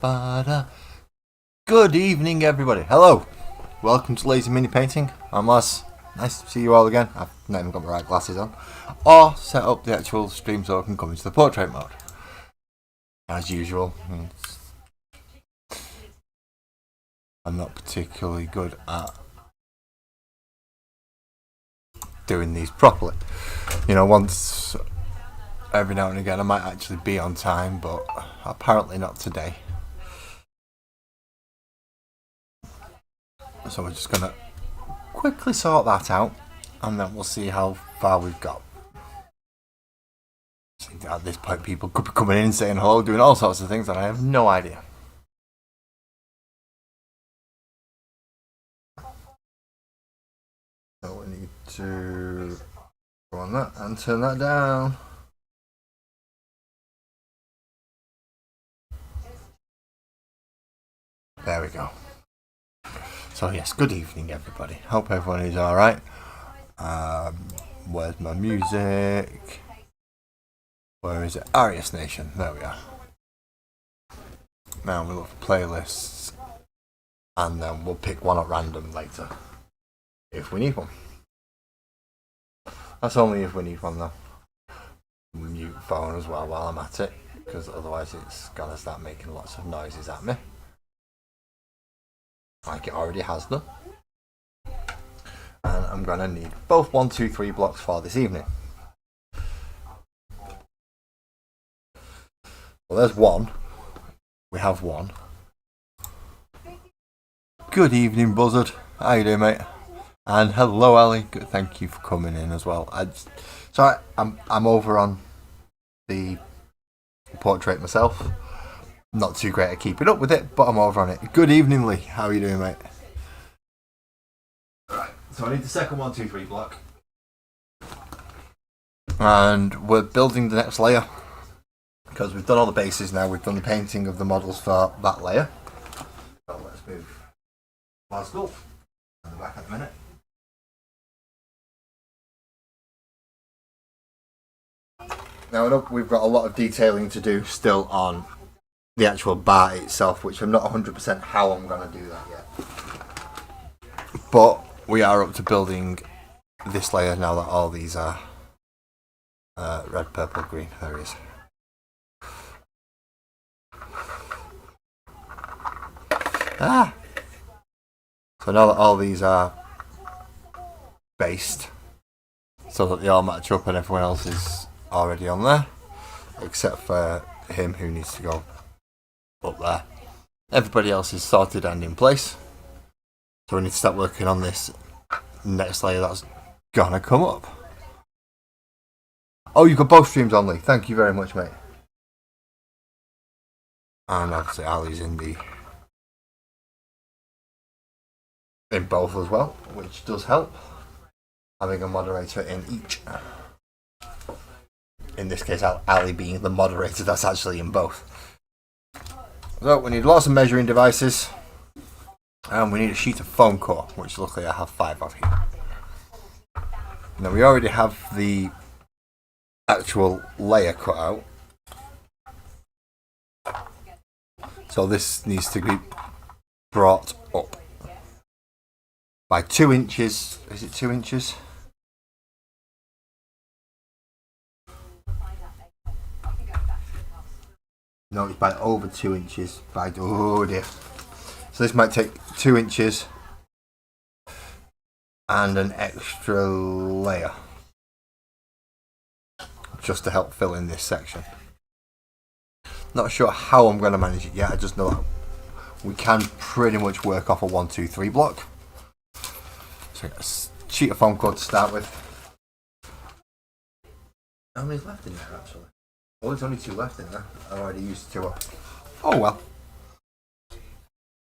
Ba-da. Good evening, everybody. Hello. Welcome to Lazy Mini Painting. I'm Les. Nice to see you all again. I've not even got my right glasses on. Or set up the actual stream so I can come into the portrait mode. As usual. I'm not particularly good at doing these properly. You know, once every now and again I might actually be on time, but apparently not today. So we're just gonna quickly sort that out, and then we'll see how far we've got. At this point, people could be coming in saying hello, doing all sorts of things, and I have no idea. So we need to go on that and turn that down. There we go. So yes, good evening, everybody. Hope everyone is alright. Where's my music? Where is it? Arius Nation. There we are. Now we'll look for playlists, and then we'll pick one at random later, if we need one. That's only if we need one, though. Mute phone as well while I'm at it, because otherwise it's gonna start making lots of noises at me. Like it already has done. And I'm gonna need both 1, 2, 3 blocks for this evening. Well, there's one. We have one. Good evening, Buzzard. How you doing, mate? And hello, Ali. Good, thank you for coming in as well. I'm over on the portrait myself. Not too great at keeping up with it, but I'm over on it. Good evening, Lee. How are you doing, mate? Right. So I need the second 1, 2, 3 block, and we're building the next layer because we've done all the bases now. We've done the painting of the models for that layer. So let's move Glasgow and back at the minute. Now I know we've got a lot of detailing to do still on the actual bar itself, which I'm not 100% how I'm going to do that yet. But we are up to building this layer now that all these are red, purple, green. There it is. So now that all these are based, so that they all match up and everyone else is already on there, except for him who needs to go up there. Everybody else is sorted and in place. So we need to start working on this next layer that's gonna come up. Oh, you've got both streams on, Lee. Thank you very much, mate. And obviously Ali's in both as well, which does help. Having a moderator in each. In this case, Ali being the moderator that's actually in both. So we need lots of measuring devices, and we need a sheet of foam core, which luckily I have 5 of here. Now we already have the actual layer cut out, so this needs to be brought up by 2 inches. Is it 2 inches? No, it's by over 2 inches. Oh dear. So this might take 2 inches and an extra layer just to help fill in this section. Not sure how I'm going to manage it yet. I just know that we can pretty much work off a 1, 2, 3 block. So a sheet of foam core to start with. How many's left in there actually? Oh, there's only 2 left in there. I already used 2 up. Oh well.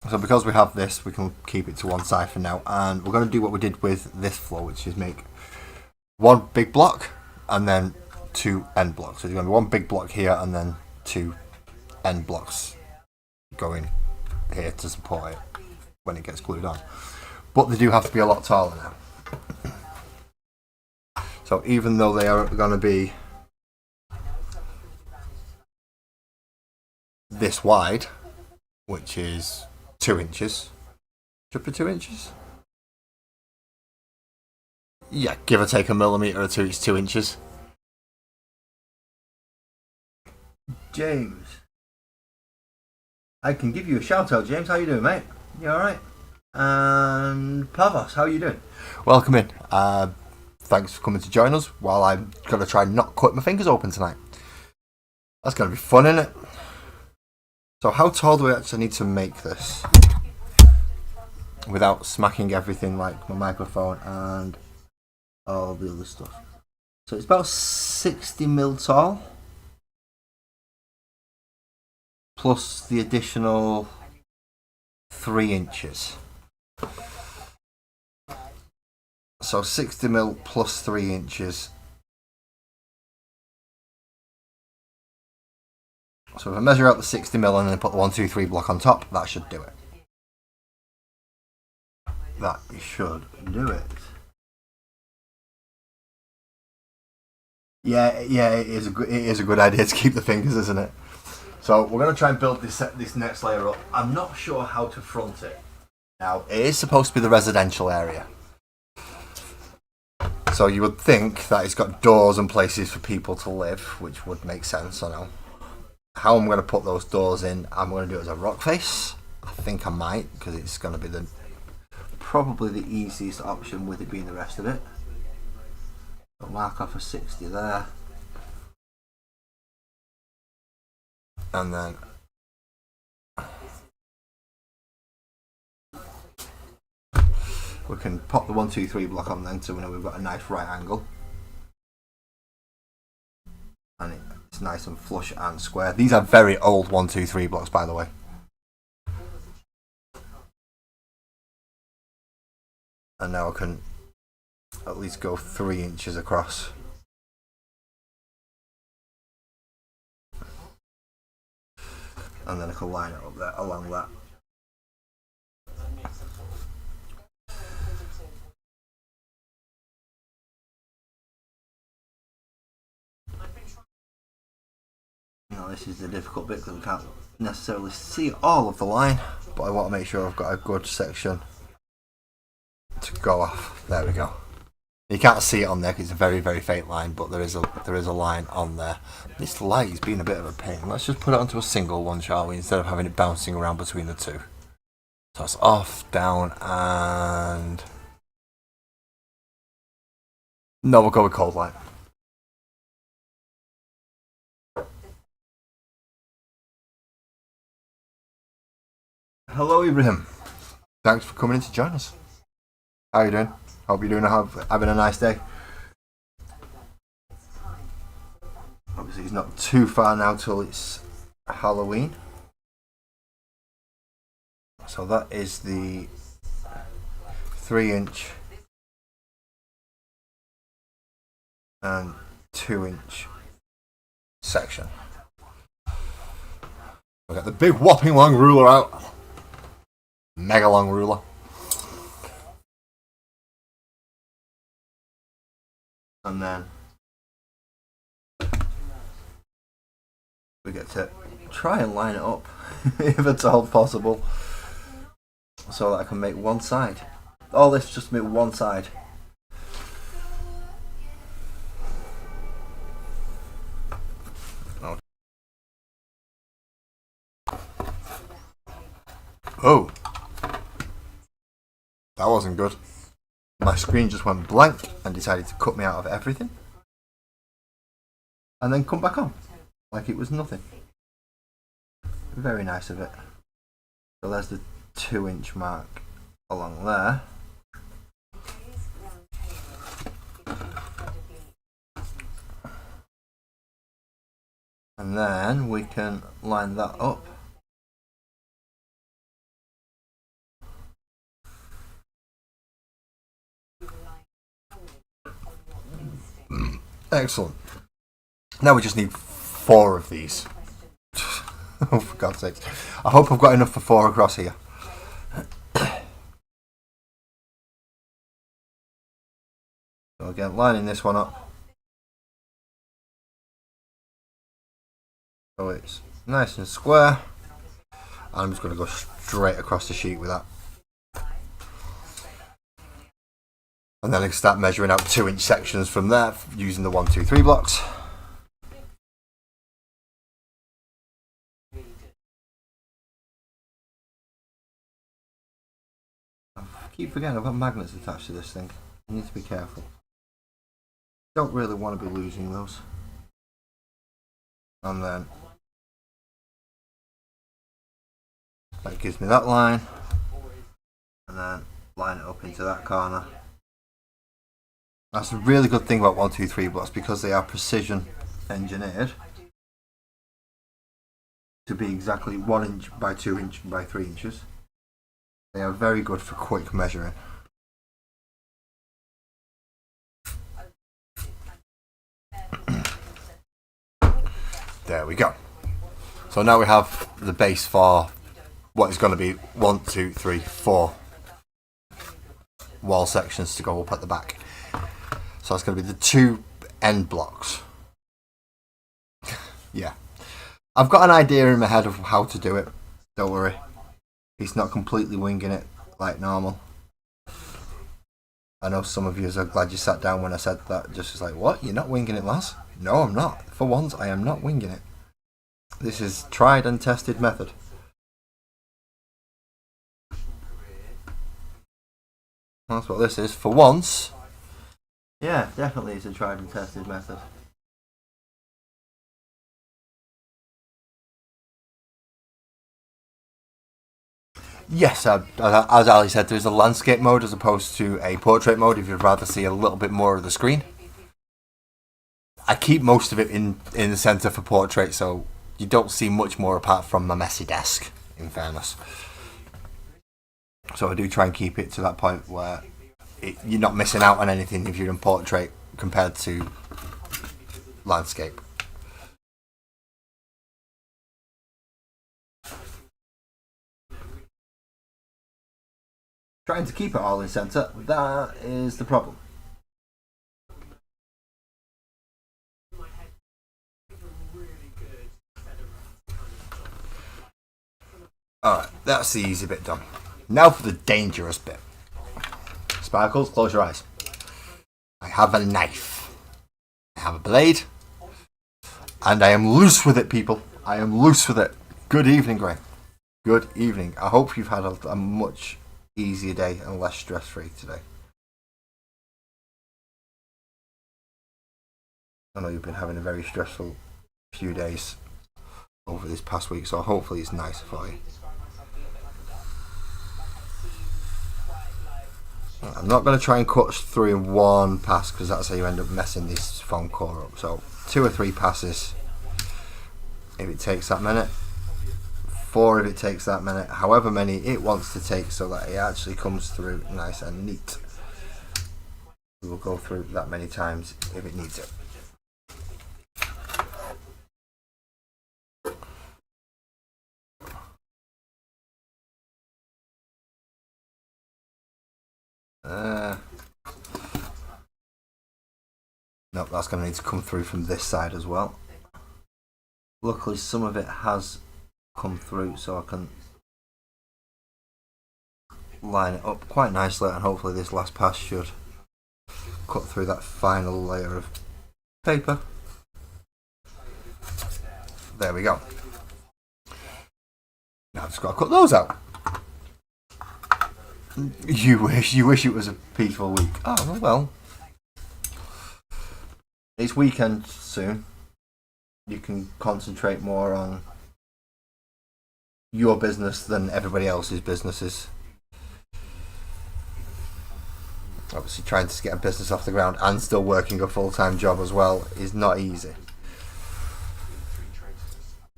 So because we have this, we can keep it to one side for now. And we're going to do what we did with this floor, which is make 1 big block and then 2 end blocks. So there's going to be 1 big block here and then 2 end blocks going here to support it when it gets glued on. But they do have to be a lot taller now. So even though they are going to be this wide, which is 2 inches. Should be 2 inches. Yeah, give or take a millimetre or two, it's 2 inches. James. I can give you a shout out, James. How you doing, mate? You alright? And Pavos, how you doing? Welcome in. Thanks for coming to join us while I'm going to try and not cut my fingers open tonight. That's going to be fun, isn't it? So how tall do I actually need to make this without smacking everything like my microphone and all the other stuff? So it's about 60 mil tall, plus the additional 3 inches. So 60 mil plus 3 inches. So if I measure out the 60 mil and then put the 1, 2, 3 block on top, that should do it. That should do it. Yeah, it is a good idea to keep the fingers, isn't it? So we're going to try and build this next layer up. I'm not sure how to front it. Now, it is supposed to be the residential area. So you would think that it's got doors and places for people to live, which would make sense, I know. How I'm going to put those doors in, I'm going to do it as a rock face. I think I might, because it's going to be probably the easiest option with it being the rest of it. I'll mark off a 60 there. And then we can pop the 1, 2, 3 block on then, so we know we've got a nice right angle. And it's nice and flush and square. These are very old 1, 2, 3 blocks, by the way. And now I can at least go 3 inches across. And then I can line it up there along that. Now this is the difficult bit because we can't necessarily see all of the line, but I want to make sure I've got a good section to go off. There we go. You can't see it on there because it's a very, very faint line, but there is a line on there. This light is being a bit of a pain. Let's just put it onto a single one, shall we, instead of having it bouncing around between the two. So it's off, down, and no, we'll go with cold light. Hello, Ibrahim. Thanks for coming in to join us. How are you doing? Hope you're having a nice day. Obviously, it's not too far now till it's Halloween. So that is the 3 inch and 2 inch section. We've got the big whopping long ruler out. Mega long ruler. And then we get to try and line it up if at all possible, so that I can make one side. All this just make one side. Oh, that wasn't good. My screen just went blank and decided to cut me out of everything. And then come back on. Like it was nothing. Very nice of it. So there's the 2 inch mark along there. And then we can line that up. Excellent. Now we just need 4 of these. Oh, for God's sake. I hope I've got enough for 4 across here. So again, lining this one up. So it's nice and square. And I'm just going to go straight across the sheet with that. And then I can start measuring out 2-inch sections from there using the 1, 2, 3 blocks. I keep forgetting I've got magnets attached to this thing. I need to be careful. Don't really want to be losing those. And then that gives me that line, and then line it up into that corner. That's a really good thing about 1, 2, 3 blocks, because they are precision engineered to be exactly 1 inch by 2 inch by 3 inches. They are very good for quick measuring. There we go. So now we have the base for what is going to be 1, 2, 3, 4 wall sections to go up at the back. So it's going to be the 2 end blocks. Yeah. I've got an idea in my head of how to do it. Don't worry. It's not completely winging it like normal. I know some of you are glad you sat down when I said that. Just like, what? You're not winging it, Laz? No, I'm not. For once, I am not winging it. This is tried and tested method. That's what this is. For once. Yeah, definitely it's a tried and tested method. Yes, as Ali said, there's a landscape mode as opposed to a portrait mode if you'd rather see a little bit more of the screen. I keep most of it in the centre for portrait, so you don't see much more apart from my messy desk, in fairness. So I do try and keep it to that point where you're not missing out on anything if you're in portrait compared to landscape. Trying to keep it all in centre, that is the problem. Alright, that's the easy bit done. Now for the dangerous bit. Sparkles, close your eyes. I have a knife. I have a blade. And I am loose with it, people. I am loose with it. Good evening, Gray. Good evening. I hope you've had a much easier day and less stress-free today. I know you've been having a very stressful few days over this past week, so hopefully it's nice for you. I'm not going to try and cut through in one pass because that's how you end up messing this foam core up. So 2 or 3 passes if it takes that minute, 4 if it takes that minute, however many it wants to take so that it actually comes through nice and neat. We will go through that many times if it needs it. Nope, that's going to need to come through from this side as well. Luckily some of it has come through so I can line it up quite nicely, and hopefully this last pass should cut through that final layer of paper. There we go. Now I've just got to cut those out. You wish it was a peaceful week. Oh well. It's weekend soon. You can concentrate more on your business than everybody else's businesses. Obviously trying to get a business off the ground and still working a full-time job as well is not easy.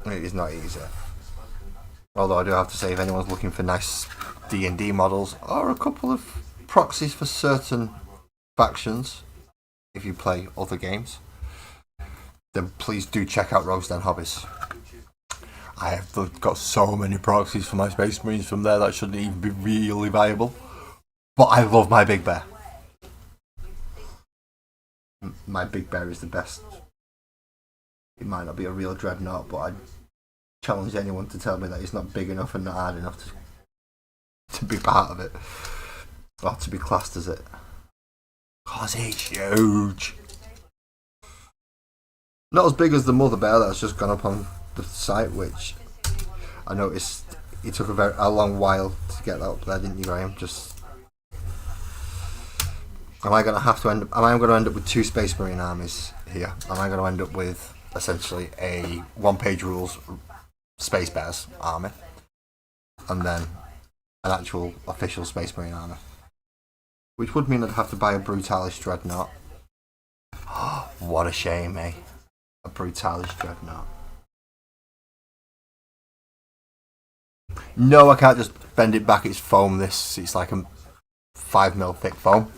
It is not easy. Although I do have to say, if anyone's looking for nice D&D models or a couple of proxies for certain factions, if you play other games, then please do check out Rogues Den Hobbies. I have got so many proxies for my Space Marines from there that shouldn't even be really viable. But I love my Big Bear. My Big Bear is the best. It might not be a real dreadnought, but challenge anyone to tell me that it's not big enough and not hard enough to be part of it, or to be classed as it. Cause it's huge. Not as big as the mother bear that's just gone up on the site, which I noticed it took a long while to get that up there, didn't you, Graham? Am I going to end up with 2 Space Marine armies here? Am I going to end up with essentially a 1-page rules Space Bears army, and then an actual official Space Marine army? Which would mean I'd have to buy a Brutalis Dreadnought. What a shame, eh? A Brutalis Dreadnought. No, I can't just bend it back. It's foam. It's like a 5mm thick foam,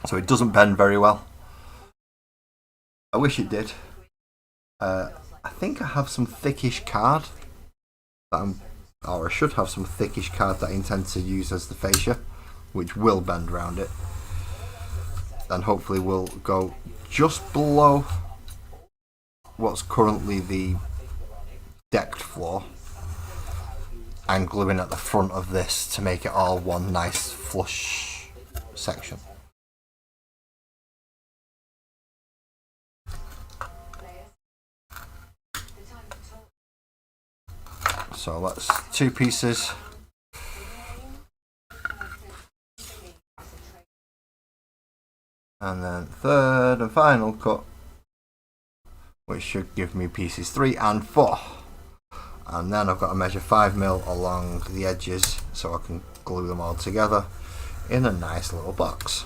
so it doesn't bend very well. I wish it did. I think I have some thickish card that I should have some thickish card that I intend to use as the fascia, which will bend around it, and hopefully will go just below what's currently the decked floor, and glue in at the front of this to make it all one nice flush section. So that's 2 pieces. And then third and final cut, which should give me pieces 3 and 4. And then I've got to measure 5mm along the edges so I can glue them all together in a nice little box.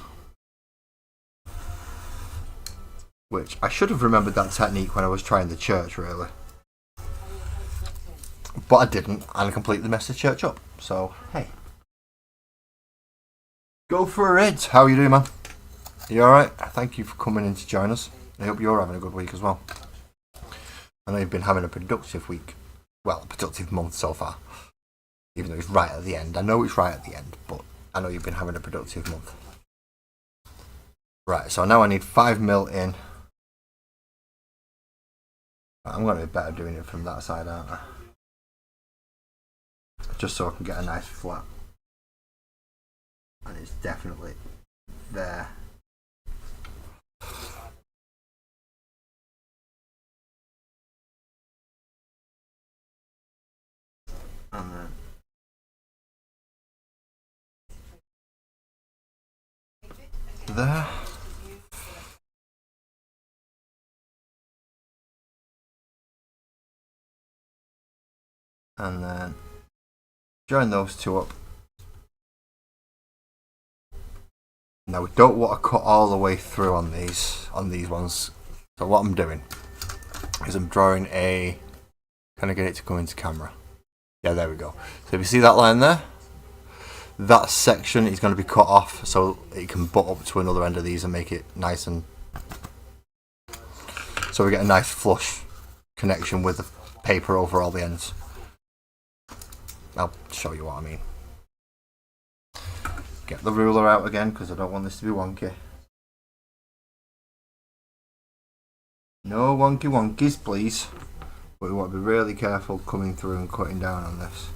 Which I should have remembered that technique when I was trying the church, really. But I didn't, and I completely messed the church up. So, hey. Go for it! How are you doing, man? You alright? Thank you for coming in to join us. I hope you're having a good week as well. I know you've been having a productive week. Well, a productive month so far. Even though it's right at the end. I know it's right at the end, but I know you've been having a productive month. Right, so now I need 5mm in. I'm going to be better doing it from that side, aren't I? Just so I can get a nice flat. And it's definitely there. And then there. And then join those 2 up. Now we don't want to cut all the way through on these ones. So what I'm doing is I'm drawing a, can I get it to come into camera? Yeah, there we go. So if you see that line there, that section is going to be cut off so it can butt up to another end of these and make it nice, and so we get a nice flush connection with the paper over all the ends. I'll show you what I mean. Get the ruler out again because I don't want this to be wonky. No wonky wonkies, please. But we want to be really careful coming through and cutting down on this,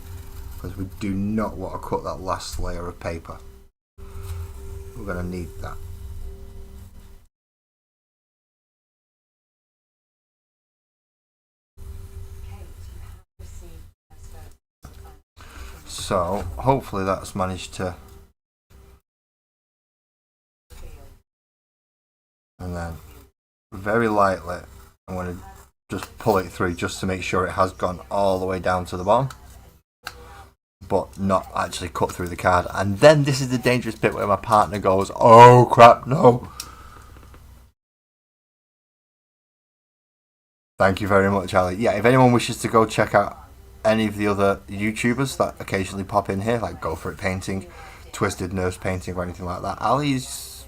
because we do not want to cut that last layer of paper. We're going to need that. So hopefully that's managed to, and then very lightly I'm going to just pull it through just to make sure it has gone all the way down to the bottom, but not actually cut through the card. And then this is the dangerous bit where my partner goes, oh crap, no. Thank you very much, Ali. Yeah, if anyone wishes to go check out any of the other YouTubers that occasionally pop in here, like Go For It Painting, Twisted Nerves Painting, or anything like that, Ali's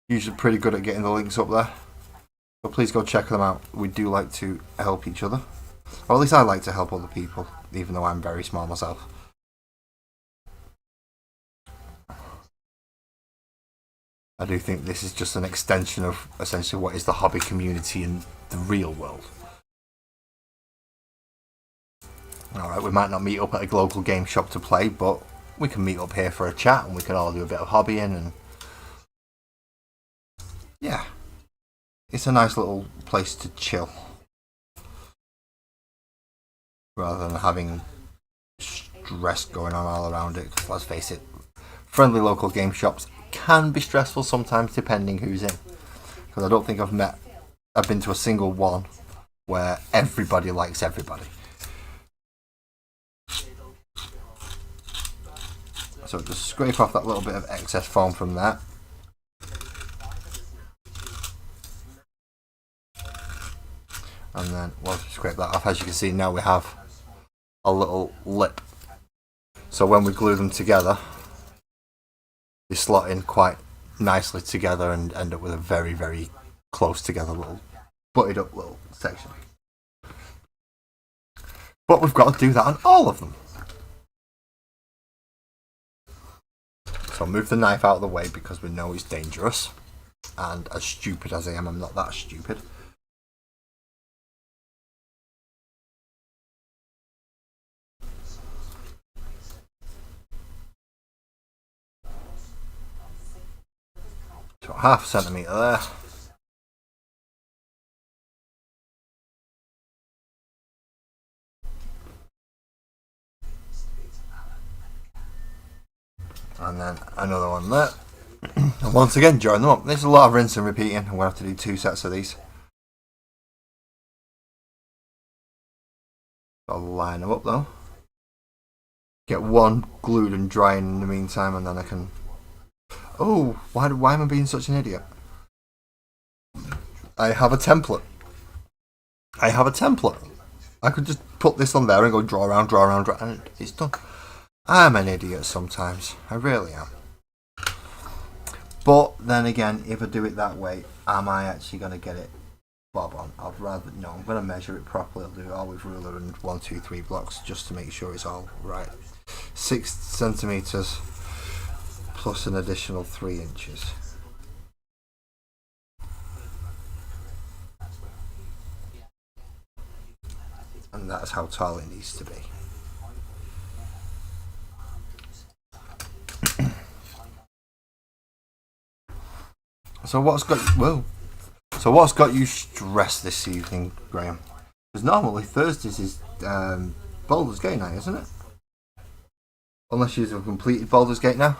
usually pretty good at getting the links up there. So please go check them out. We do like to help each other. Or at least I like to help other people, even though I'm very small myself. I do think this is just an extension of essentially what is the hobby community in the real world. Alright, we might not meet up at a local game shop to play, but we can meet up here for a chat and we can all do a bit of hobbying and yeah. It's a nice little place to chill. Rather than having stress going on all around it. Let's face it, friendly local game shops can be stressful sometimes depending who's in. Because I don't think I've been to a single one where everybody likes everybody. So just scrape off that little bit of excess foam from that. And then once we scrape that off, as you can see now we have a little lip. So when we glue them together, they slot in quite nicely together and end up with a very, very close together little butted up little section. But we've got to do that on all of them. So move the knife out of the way because we know it's dangerous. And as stupid as I am, I'm not that stupid. So 1/2 centimetre there. And then another one there. And once again, join them up. There's a lot of rinse and repeating. I'm going to have to do 2 sets of these. I'll line them up though. Get one glued and drying in the meantime, and then I can... Oh, why am I being such an idiot? I have a template. I could just put this on there and go draw around, and it's done. I'm an idiot sometimes. I really am. But then again, if I do it that way, am I actually going to get it bob on? I'd rather... No, I'm going to measure it properly. I'll do it all with ruler and 1, 2, 3 blocks just to make sure it's all right. 6 centimetres plus an additional 3 inches. And that's how tall it needs to be. So what's got you stressed this evening, Graham? Because normally Thursdays is Baldur's Gate night, isn't it? Unless you've completed Baldur's Gate now.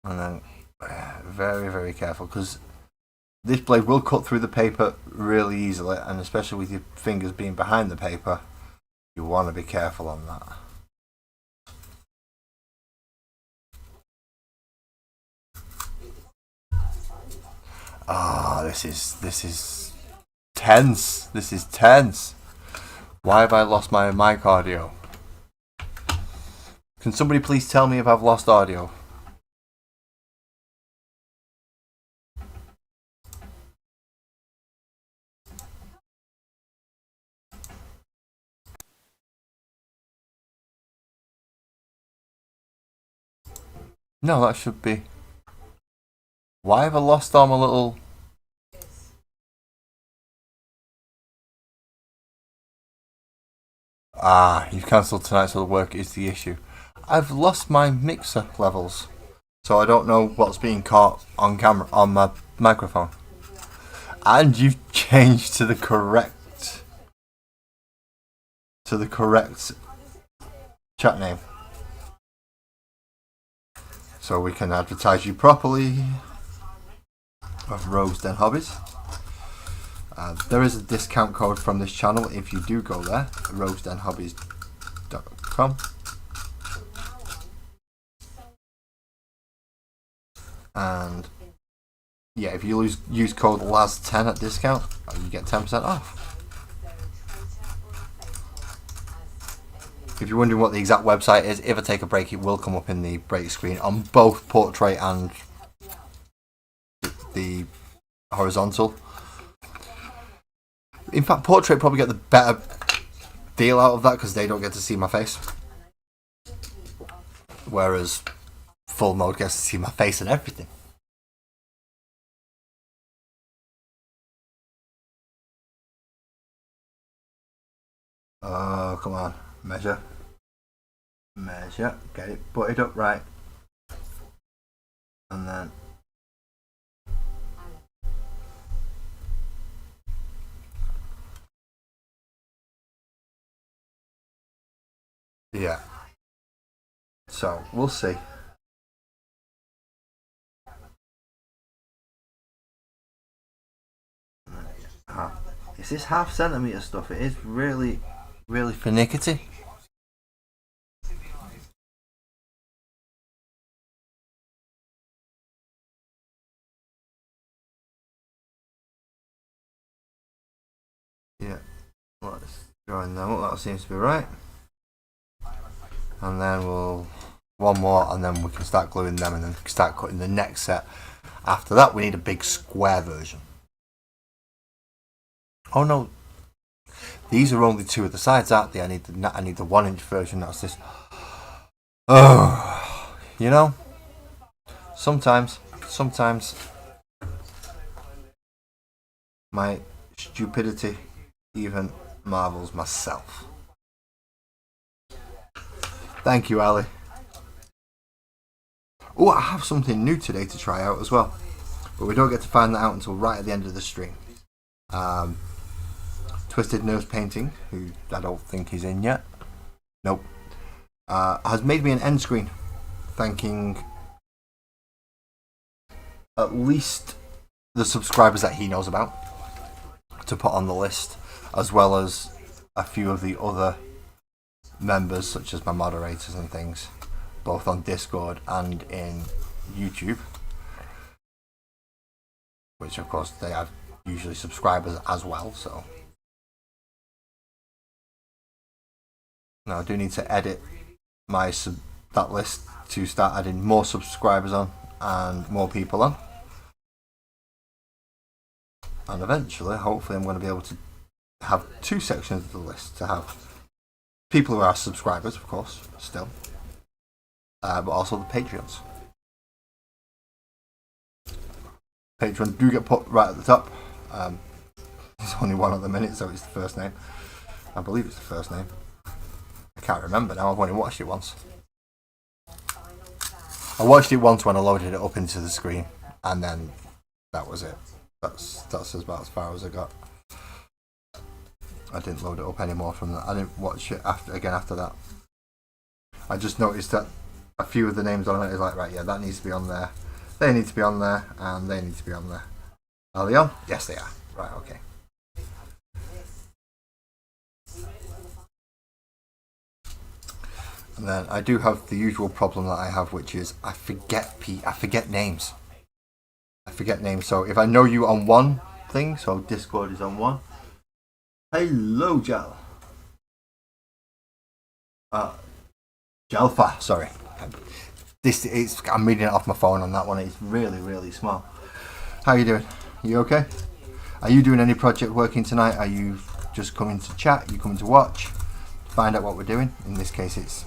And then very, very careful, because this blade will cut through the paper really easily, and especially with your fingers being behind the paper, you want to be careful on that. Ah, this is tense. This is tense. Why have I lost my mic audio? Can somebody please tell me if I've lost audio? No, that should be... Why have I lost all my little... Ah, you've cancelled tonight, so the work is the issue. I've lost my mixer levels, so I don't know what's being caught on camera, on my microphone. And you've changed to the correct chat name. So we can advertise you properly of Rogues Den Hobbies. There is a discount code from this channel if you do go there, roguesdenhobbies.com. And yeah, if you use code LAS10 at discount, you get 10% off. If you're wondering what the exact website is, if I take a break, it will come up in the break screen on both portrait and the horizontal. In fact, portrait probably get the better deal out of that because they don't get to see my face. Whereas full mode gets to see my face and everything. Oh, come on. Measure. Measure. Get it butted up right. And then... yeah. So, we'll see. Is this half centimetre stuff? It is really, really finickety. Yeah, let's join them up. That seems to be right. And then we'll one more, and then we can start gluing them, and then start cutting the next set. After that, we need a big square version. Oh no, these are only two of the sides, aren't they? I need the 1-inch version. That's this. Oh, you know, sometimes my stupidity even marvels myself. Thank you, Ali. Oh, I have something new today to try out as well, but we don't get to find that out until right at the end of the stream. Twisted Nose Painting, who I don't think is in yet. Nope. Has made me an end screen thanking at least the subscribers that he knows about to put on the list, as well as a few of the other members, such as my moderators and things, both on Discord and in YouTube, which of course they have usually subscribers as well. So now I do need to edit my that list to start adding more subscribers on and more people on, and eventually, hopefully, I'm going to be able to have two sections of the list to have people who are subscribers, of course, still, but also the Patreons. Patreon do get put right at the top. There's only one at the minute, so it's the first name. I believe it's the first name. I can't remember now. I've only watched it once. I watched it once when I loaded it up into the screen, and then that was it. That's about as far as I got. I didn't load it up anymore from that. I didn't watch it after that. I just noticed that a few of the names on it is like, right, yeah, that needs to be on there. They need to be on there, and they need to be on there. Are they on? Yes, they are. Right, okay. And then I do have the usual problem that I have, which is I forget names. I forget names. So if I know you on one thing, so Discord is on one. Hello, Jal. Jalfa, sorry. I'm reading it off my phone on that one. It's really, really small. How are you doing? You okay? Are you doing any project working tonight? Are you just coming to chat? Are you coming to watch? Find out what we're doing? In this case, it's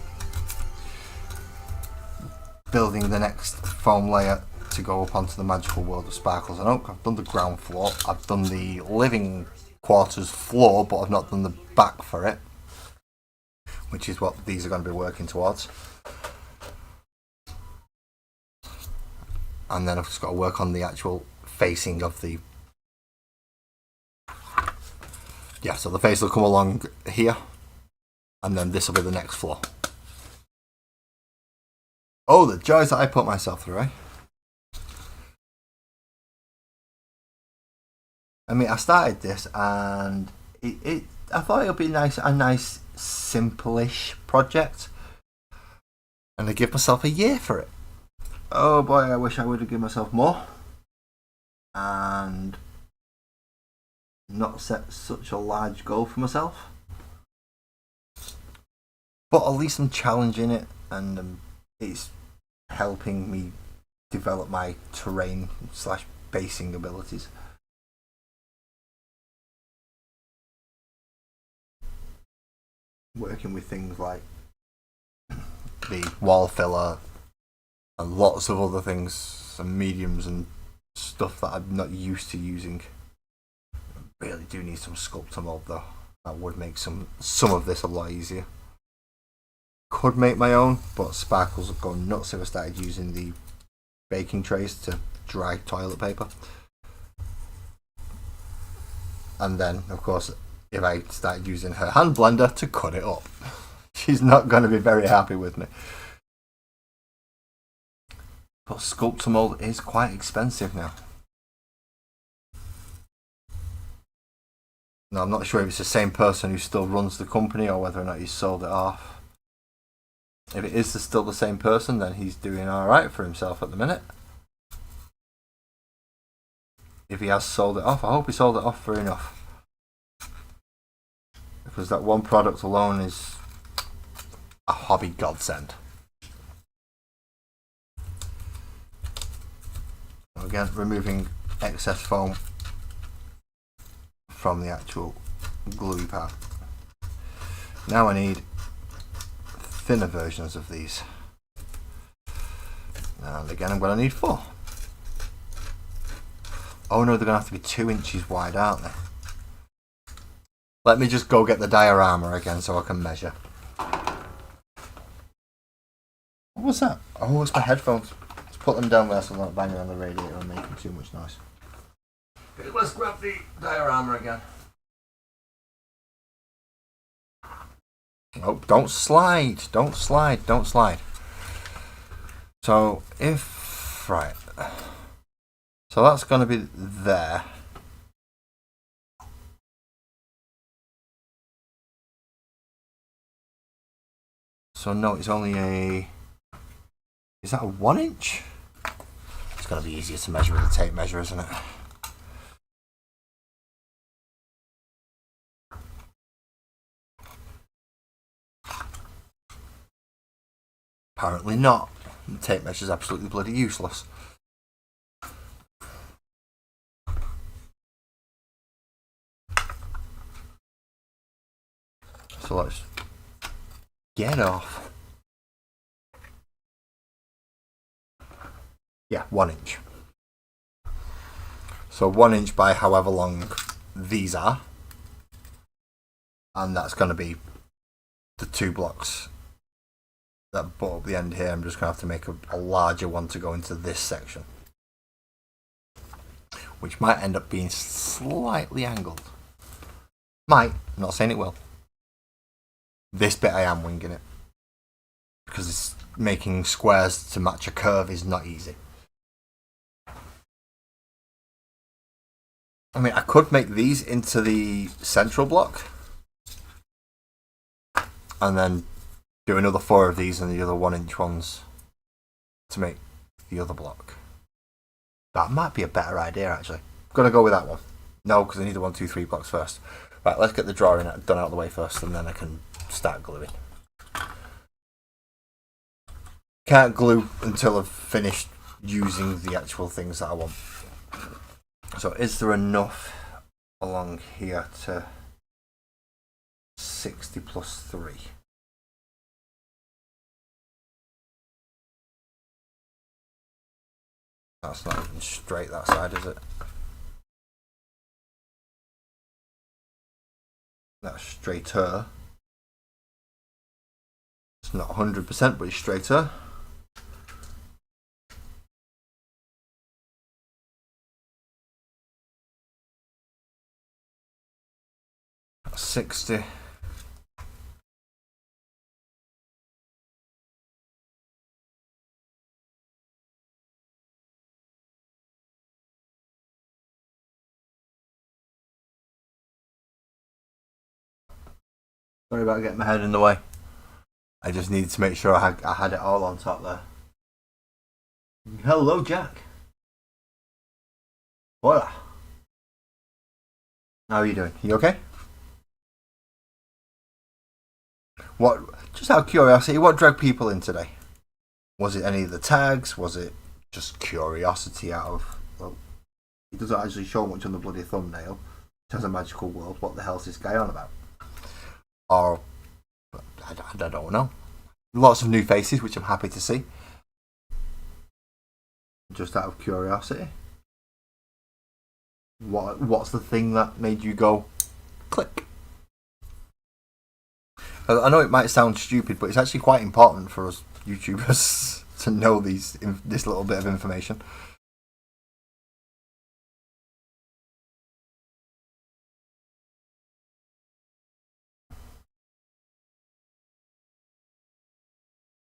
building the next foam layer to go up onto the magical world of Sparkles and Oak. I've done the ground floor. I've done the living quarters floor, but I've not done the back for it, which is what these are going to be working towards. And then I've just got to work on the actual facing of the... yeah, so the face will come along here, and then this will be the next floor. Oh, the joys that I put myself through, eh? I mean, I started this, and I thought it would be a nice, simple-ish project, and I give myself a year for it. Oh boy, I wish I would have given myself more, and not set such a large goal for myself. But at least I'm challenging it, and it's helping me develop my terrain / basing abilities. Working with things like the wall filler, and lots of other things and mediums and stuff that I'm not used to using. I really do need some Sculptor mold though. That would make some of this a lot easier. Could make my own, but Sparkles have gone nuts if I started using the baking trays to dry toilet paper. And then, of course, if I start using her hand blender to cut it up, she's not going to be very happy with me. But Sculptor mold is quite expensive now. Now, I'm not sure if it's the same person who still runs the company or whether or not he's sold it off. If it is still the same person, then he's doing alright for himself at the minute. If he has sold it off, I hope he sold it off for enough. Because that one product alone is a hobby godsend. Again, removing excess foam from the actual gluey part. Now I need thinner versions of these. And again, I'm going to need 4. Oh no, they're going to have to be 2 inches wide, aren't they? Let me just go get the diorama again so I can measure. What was that? Oh, it's my headphones. Let's put them down there so they're not banging on the radiator and making too much noise. Okay, let's grab the diorama again. Oh, don't slide. Don't slide. Don't slide. So, right. So that's going to be there. So no, it's only a... Is that a 1 inch? It's going to be easier to measure with a tape measure, isn't it? Apparently not. The tape measure is absolutely bloody useless. So let's get off. Yeah, 1 inch. So 1 inch by however long these are. And that's going to be the 2 blocks that butt up the end here. I'm just going to have to make a larger one to go into this section, which might end up being slightly angled. Might, I'm not saying it will. This bit I am winging it, because it's making squares to match a curve is not easy. I mean, I could make these into the central block and then do another 4 of these and the other 1 inch ones to make the other block. That might be a better idea, actually. I'm going to go with that one. No, because I need the 1, 2, 3 blocks first. Right, let's get the drawing done out of the way first and then I can start gluing. Can't glue until I've finished using the actual things that I want. So is there enough along here to 60 plus 3? That's not even straight that side, is it? That's straighter. It's not 100%, but it's straighter. That's 60. Sorry about getting my head in the way. I just needed to make sure I had it all on top there. Hello, Jack. Hola. How are you doing? You okay? Just out of curiosity, what dragged people in today? Was it any of the tags? Was it just curiosity out of... Well, it doesn't actually show much on the bloody thumbnail. It has a magical world. What the hell's this guy on about? Or... I don't know. Lots of new faces, which I'm happy to see. Just out of curiosity. What's the thing that made you go click? I know it might sound stupid, but it's actually quite important for us YouTubers to know this little bit of information.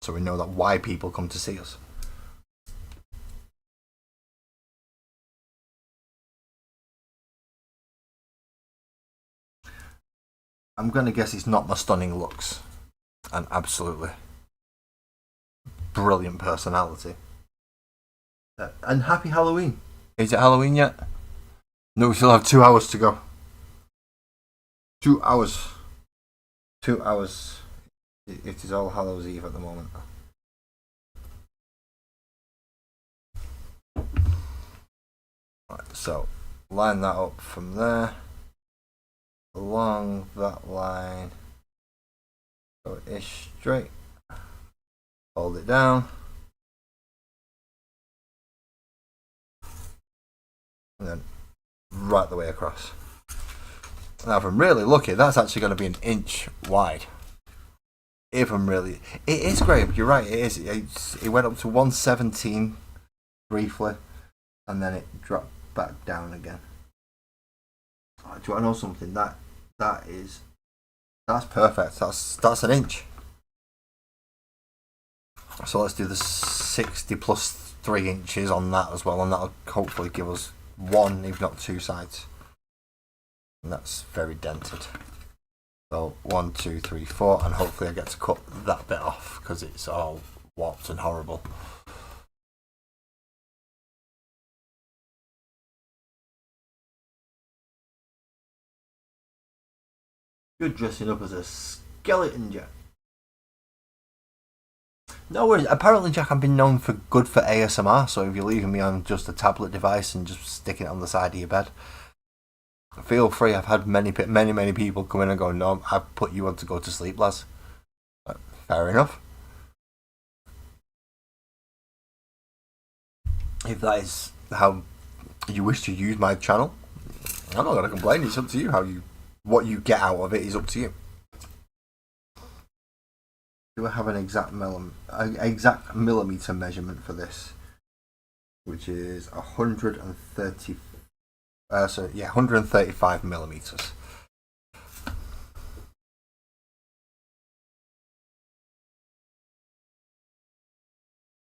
So we know that why people come to see us. I'm going to guess it's not my stunning looks and absolutely brilliant personality. And happy Halloween. Is it Halloween yet? No, we still have 2 hours to go. 2 hours. 2 hours. It is All Hallows Eve at the moment. Right, so line that up from there. Along that line. Go ish straight. Hold it down. And then right the way across. Now if I'm really lucky, that's actually going to be an inch wide. If I'm really... It is great, you're right, it is. It went up to 117 briefly, and then it dropped back down again. Oh, do you want to know something? That's perfect. That's an inch. So let's do the 60 plus 3 inches on that as well, and that'll hopefully give us 1, if not 2 sides. And that's very dented. So 1, 2, 3, 4, and hopefully I get to cut that bit off because it's all warped and horrible. You're dressing up as a skeleton, Jack. No worries. Apparently, Jack, I've been known for good for ASMR, so if you're leaving me on just a tablet device and just sticking it on the side of your bed, feel free. I've had many people come in and go, no, I've put you on to go to sleep, lads. Fair enough. If that is how you wish to use my channel, I'm not going to complain. It's up to you. What you get out of it is up to you. Do I have an exact millimeter measurement for this, which is 135 millimeters.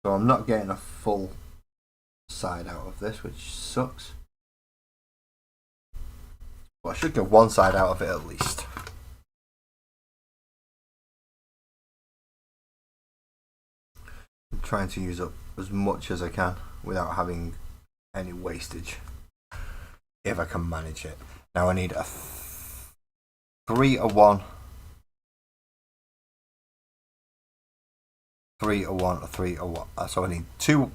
So I'm not getting a full side out of this, which sucks. Well, I should get one side out of it at least. I'm trying to use up as much as I can without having any wastage, if I can manage it. Now I need a 3-1, 3-1, a 3-1. So I need 4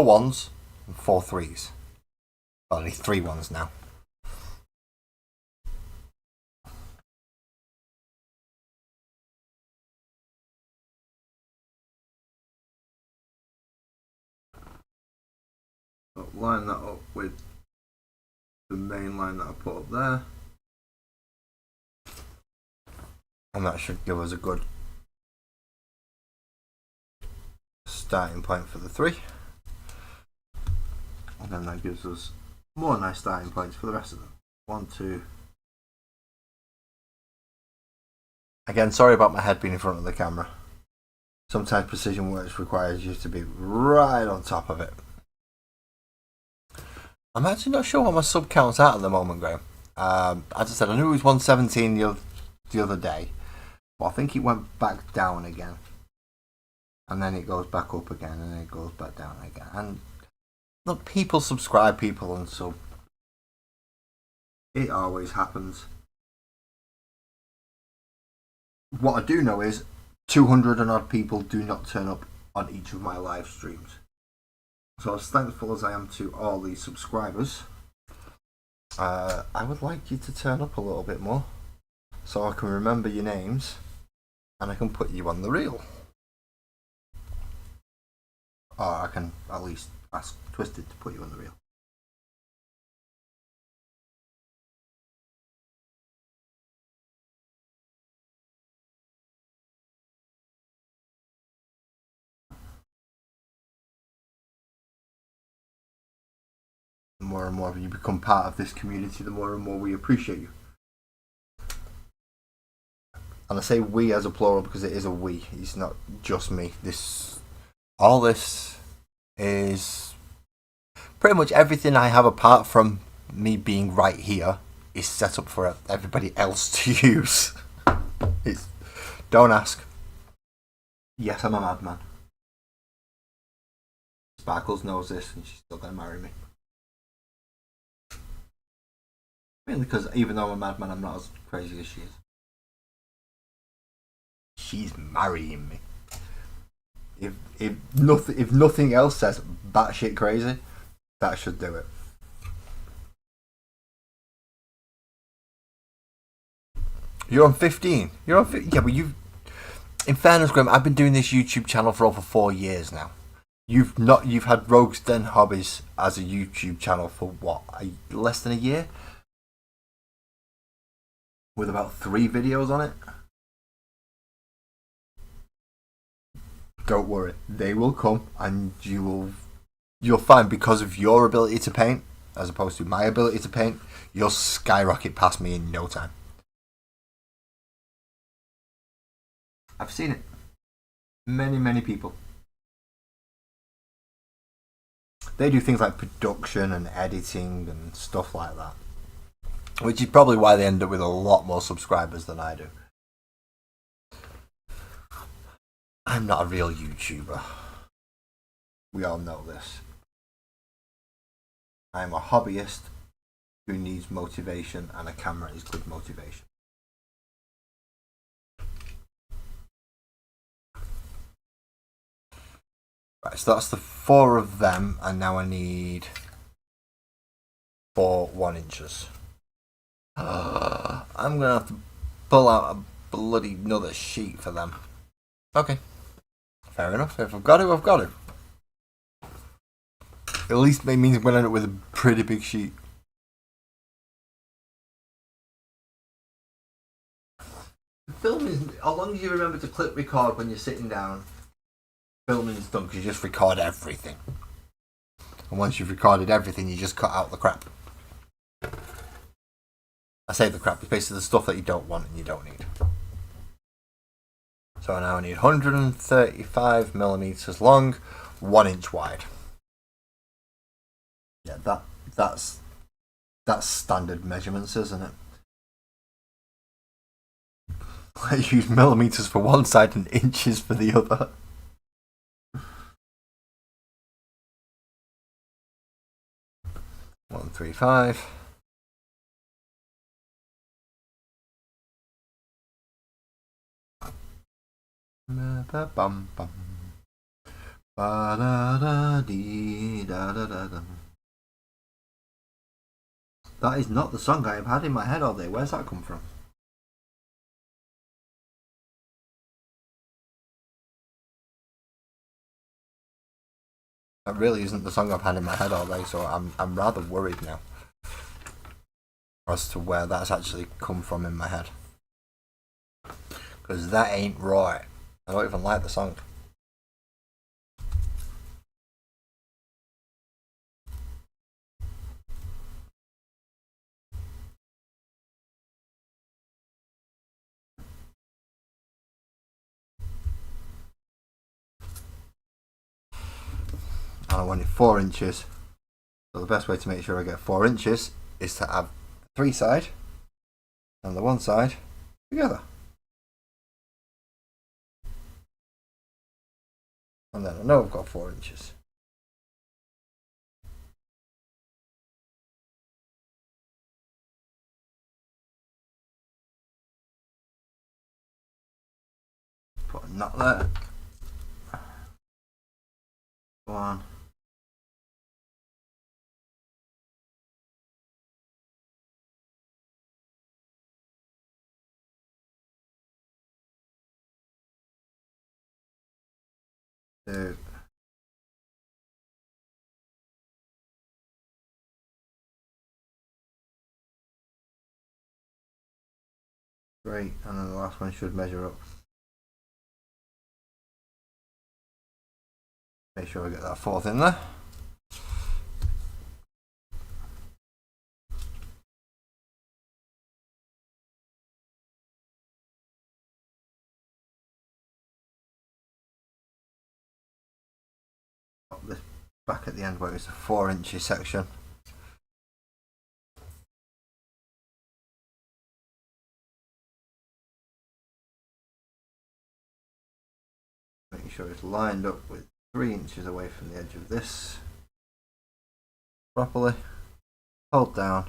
1s and 4 3s. Well, I need 3 1s now. So line that up with the main line that I put up there, and that should give us a good starting point for the 3, and then that gives us more nice starting points for the rest of them. 1, 2. Again, sorry about my head being in front of the camera. Sometimes precision works requires you to be right on top of it. I'm actually not sure what my sub count's at the moment, Graham. As I said, I knew it was 117 the other day, but I think it went back down again, and then it goes back up again, and then it goes back down again. And look, people subscribe, people unsub. It always happens. What I do know is 200 and odd people do not turn up on each of my live streams. So as thankful as I am to all these subscribers, I would like you to turn up a little bit more so I can remember your names and I can put you on the reel. Or I can at least That's twisted to put you on the reel. The more and more you become part of this community, the more and more we appreciate you. And I say we as a plural because it is a we. It's not just me. All this is pretty much everything I have apart from me being right here is set up for everybody else to use. Don't ask. Yes, I'm a madman. Sparkles knows this and she's still gonna marry me. Mainly because even though I'm a madman, I'm not as crazy as she is. She's marrying me. If nothing else says batshit crazy, that should do it. You're on 15. You're on 15. Yeah, but you've. In fairness, Graham, I've been doing this YouTube channel for over 4 years now. You've had Rogues Den Hobbies as a YouTube channel for what? Less than a year? With about 3 videos on it? Don't worry, they will come and you'll find because of your ability to paint, as opposed to my ability to paint, you'll skyrocket past me in no time. I've seen it. Many people. They do things like production and editing and stuff like that. Which is probably why they end up with a lot more subscribers than I do. I'm not a real YouTuber. We all know this. I'm a hobbyist who needs motivation, and a camera is good motivation. Right, so that's the 4 of them, and now I need 4 1-inches. I'm gonna have to pull out a bloody another sheet for them. Okay. Fair enough. If I've got to, I've got to. At least it means I'm going to end up with a pretty big sheet. Filming, as long as you remember to click record when you're sitting down, filming's done because you just record everything. And once you've recorded everything, you just cut out the crap. I say the crap, it's basically the stuff that you don't want and you don't need. So now I need 135 millimeters long, 1 inch wide. Yeah, that's standard measurements, isn't it? I use millimeters for one side and inches for the other. One, 3, 5. Bum bum. Ba da da dee da da da da. That is not the song I have had in my head all day. Where's that come from? That really isn't the song I've had in my head all day, so I'm rather worried now as to where that's actually come from in my head. Because that ain't right. I don't even like the song. And I wanted 4 inches. So the best way to make sure I get 4 inches is to have 3 side and the 1 side together. And then I know I've got 4 inches. Put a knot there. 1. 2. Great, and then the last one should measure up. Make sure we get that fourth in there. Pop this back at the end where it's a 4 inches section. Making sure it's lined up with 3 inches away from the edge of this properly. Hold down,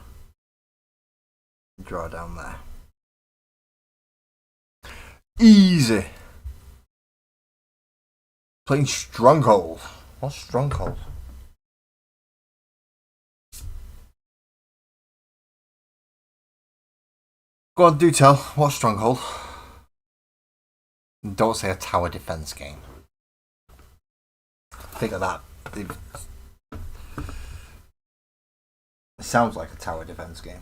draw down there. Easy. Playing Stronghold. What's Stronghold? Go on, do tell. What's Stronghold? Don't say a tower defense game. Think of that. It sounds like a tower defense game.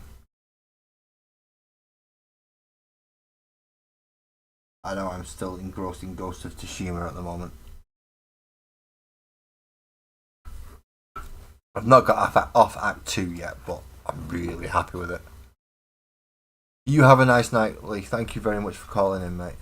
I know I'm still engrossed in Ghost of Tsushima at the moment. I've not got off Act 2 yet, but I'm really happy with it. You have a nice night, Lee. Thank you very much for calling in, mate.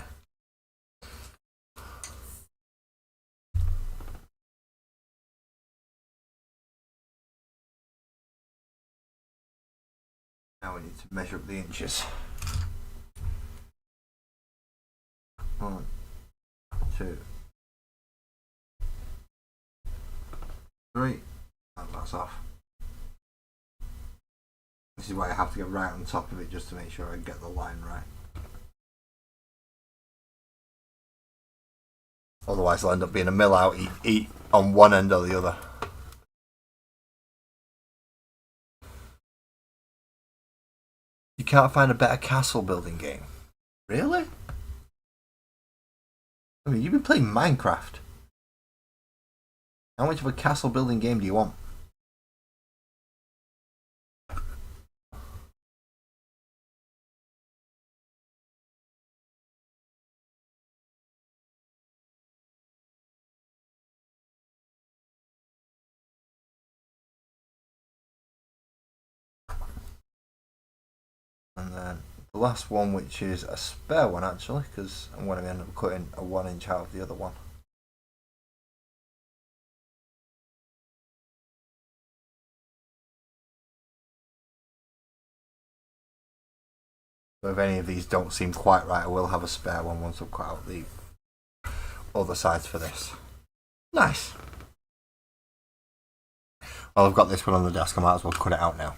Now we need to measure up the inches. 1, 2, 3, and that's off. This is why I have to get right on top of it just to make sure I get the line right. Otherwise it'll end up being a mill out eat on one end or the other. You can't find a better castle building game. Really? I mean, you've been playing Minecraft. How much of a castle building game do you want? And then the last one, which is a spare one actually, because I'm going to end up cutting a 1 inch out of the other one. So if any of these don't seem quite right, I will have a spare one once I've cut out the other sides for this. Nice. Well, I've got this one on the desk, I might as well cut it out now.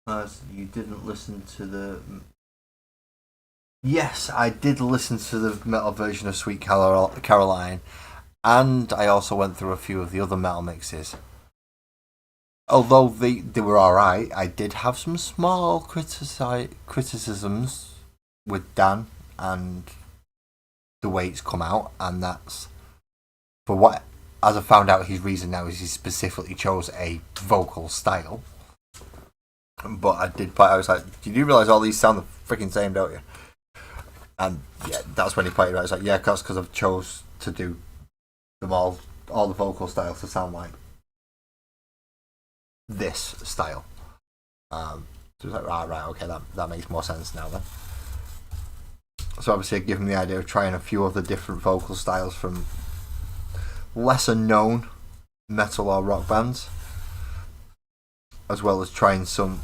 As you didn't listen to the... Yes, I did listen to the metal version of Sweet Caroline, and I also went through a few of the other metal mixes. Although they were alright, I did have some small criticisms with Dan and the way it's come out, and that's for what, as I found out, his reason now is he specifically chose a vocal style. But I was like, you do realise all these sound the freaking same, don't you? And yeah, that's when he played it. I was like, yeah, that's because I've chose to do them all the vocal styles to sound like this style. So it was like, right, okay, that makes more sense now then. So obviously I give him the idea of trying a few other different vocal styles from lesser known metal or rock bands, as well as trying some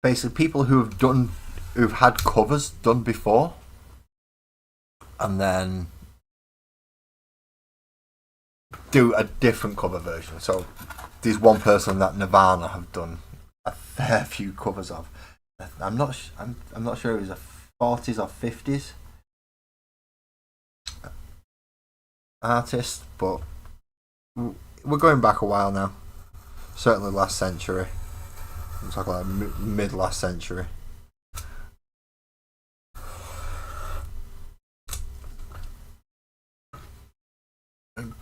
basically people who've had covers done before, and then do a different cover version. So there's one person that Nirvana have done a fair few covers of. I'm not sure it was a 40s or 50s artist, but we're going back a while now. Certainly last century. I'm talking like mid last century.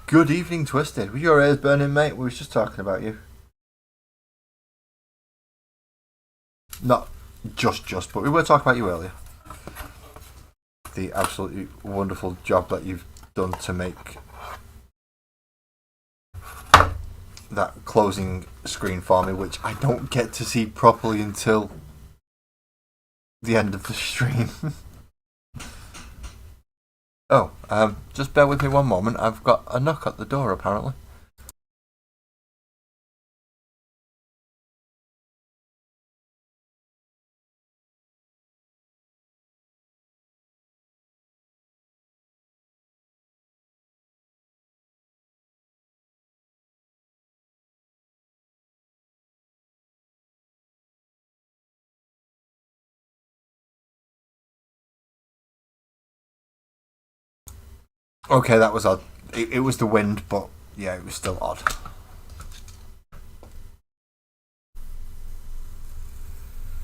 Good evening, Twisted. Were your ears burning, mate? We was just talking about you. not just, but we were talking about you earlier. The absolutely wonderful job that you've done to make that closing screen for me, which I don't get to see properly until the end of the stream. Oh, just bear with me one moment. I've got a knock at the door, apparently. Okay, that was odd. It was the wind, but yeah, it was still odd.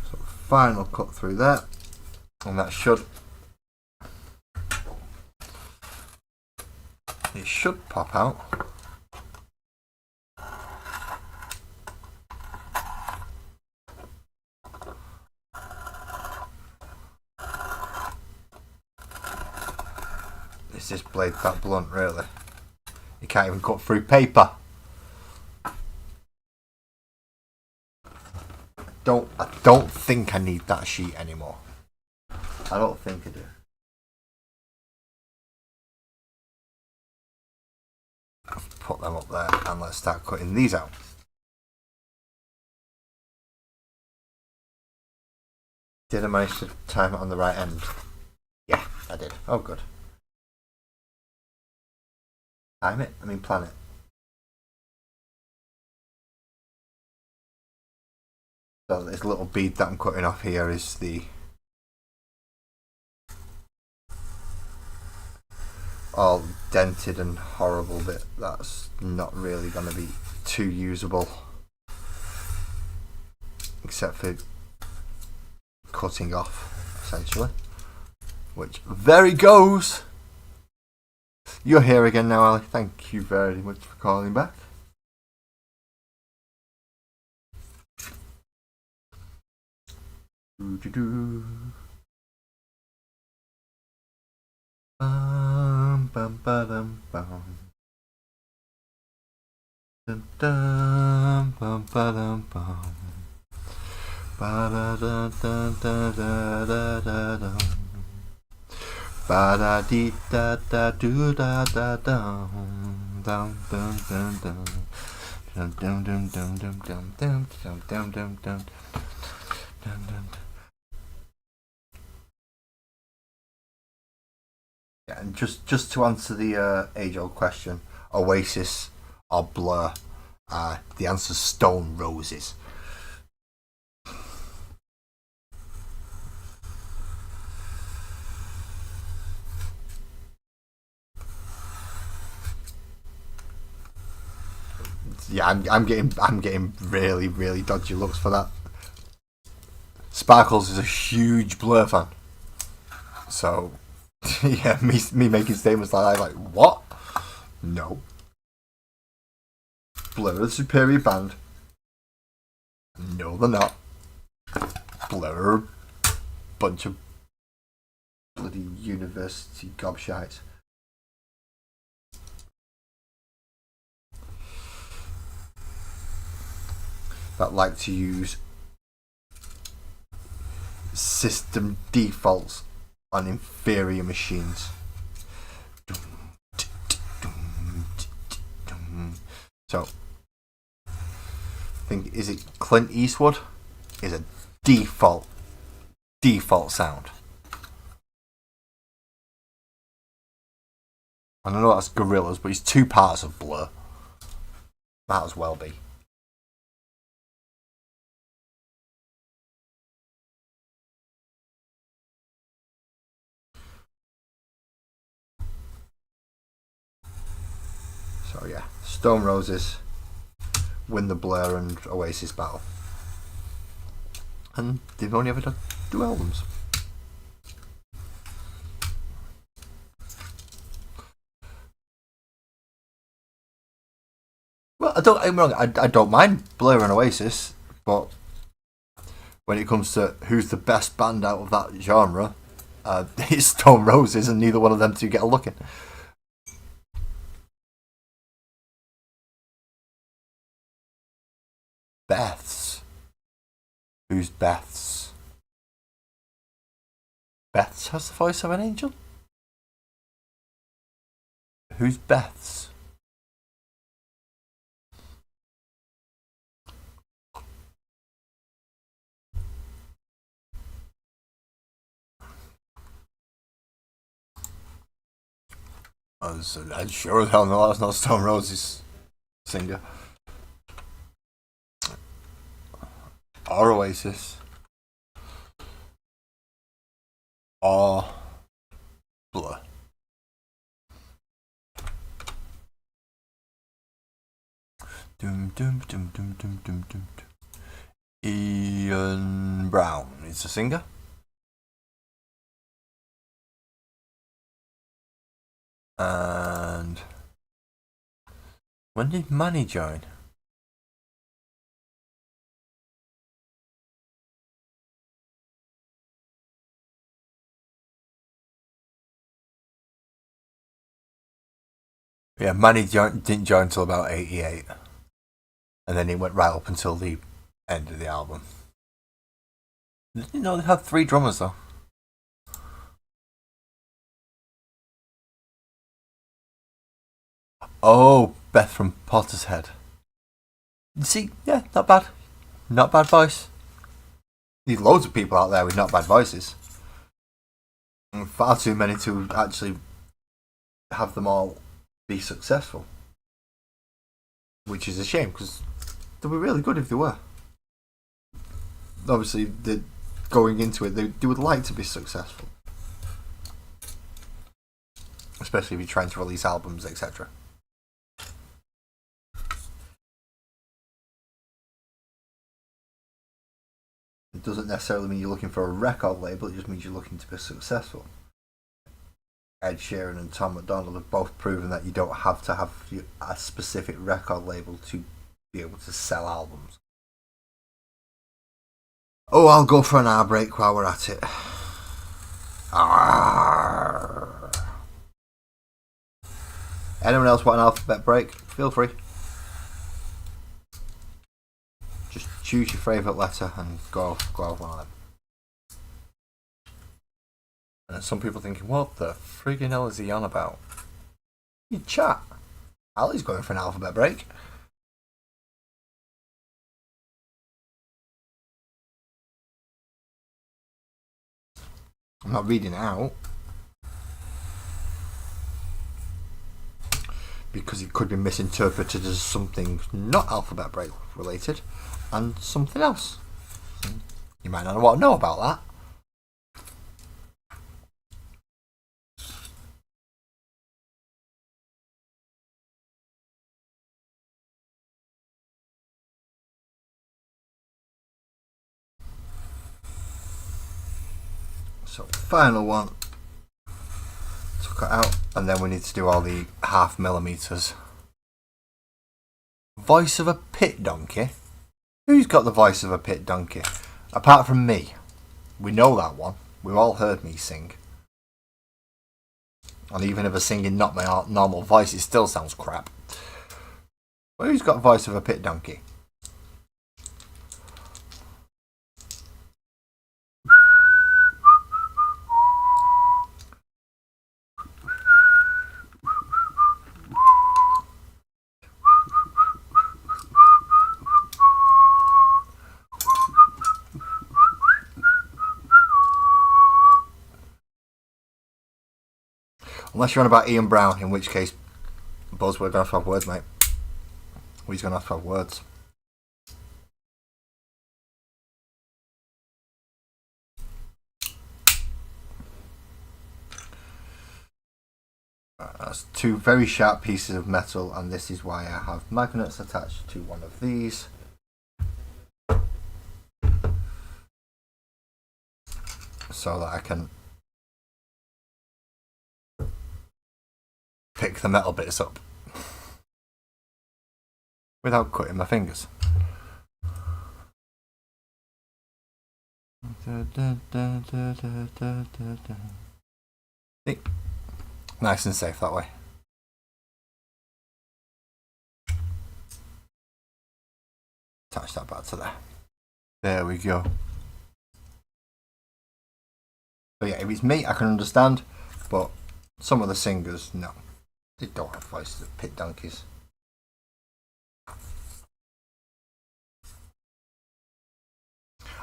So final cut through there, and that should pop out. Is this blade that blunt, really? You can't even cut through paper. I don't think I need that sheet anymore. I don't think I do. Put them up there and let's start cutting these out. Did I manage to time it on the right end? Yeah, I did. Oh, good. Time it? I mean, plan it. So this little bead that I'm cutting off here is the all dented and horrible bit. That's not really going to be too usable, except for cutting off, essentially. Which, there he goes! You're here again now, Ali. Thank you very much for calling back. Bum bum ba-dum bum. Dum dum bum ba-dum bum. Ba da da da da da da da dum. Ba da dee da da do da da dum. Dum dum dum dum. Dum dum dum dum dum dum dum dum dum dum dum. Dum dum. Yeah, and just to answer the age-old question, Oasis or Blur? The answer's Stone Roses. Yeah, I'm getting really dodgy looks for that. Sparkles is a huge Blur fan, so yeah, me making statements like that, like what? No, Blur are the superior band. No, they're not. Blur are a bunch of bloody university gobshites. That like to use system defaults on inferior machines. So, I think, is it Clint Eastwood? Is a default sound. I don't know that's Gorillaz, but he's two parts of Blur. Might as well be. So yeah, Stone Roses win the Blur and Oasis battle. And they've only ever done 2 albums. Well, I'm wrong. I don't mind Blur and Oasis, but when it comes to who's the best band out of that genre, it's Stone Roses, and neither one of them two get a look in. Beth's. Who's Beth's? Beth's has the voice of an angel? Who's Beth's? I sure as hell know that's not Stone Roses singer. Or Oasis. Or Blur. Dum dum dum dum dum dum dum. Ian Brown is a singer. And when did Manny join? Yeah, Manny didn't join until about 88. And then he went right up until the end of the album. Didn't you know they had 3 drummers though? Oh, Beth from Pottershead. See, yeah, not bad. Not bad voice. There's loads of people out there with not bad voices. And far too many to actually have them all be successful. Which is a shame, because they'd be really good if they were. Obviously, going into it, they would like to be successful. Especially if you're trying to release albums, etc. It doesn't necessarily mean you're looking for a record label, it just means you're looking to be successful. Ed Sheeran and Tom MacDonald have both proven that you don't have to have a specific record label to be able to sell albums. Oh, I'll go for an hour break while we're at it. Arrgh. Anyone else want an alphabet break? Feel free. Just choose your favourite letter and go off one of them. And some people thinking, what the friggin' hell is he on about? You chat. Ali's going for an alphabet break. I'm not reading it out. Because it could be misinterpreted as something not alphabet break related and something else. You might not want to know about that. So final one to cut out, and then we need to do all the 0.5 millimeters. Voice of a pit donkey? Who's got the voice of a pit donkey? Apart from me. We know that one. We've all heard me sing. And even if I'm singing not my normal voice, it still sounds crap. But who's got the voice of a pit donkey? Unless you're on about Ian Brown, in which case, Buzz, we're going to have to have words, mate. We're going to have words. That's 2 very sharp pieces of metal, and this is why I have magnets attached to one of these. So that I can pick the metal bits up without cutting my fingers. See? Nice and safe that way. Attach that back to there. There we go. So yeah, if it's me, I can understand, but some of the singers, no. They don't have voices of pit donkeys.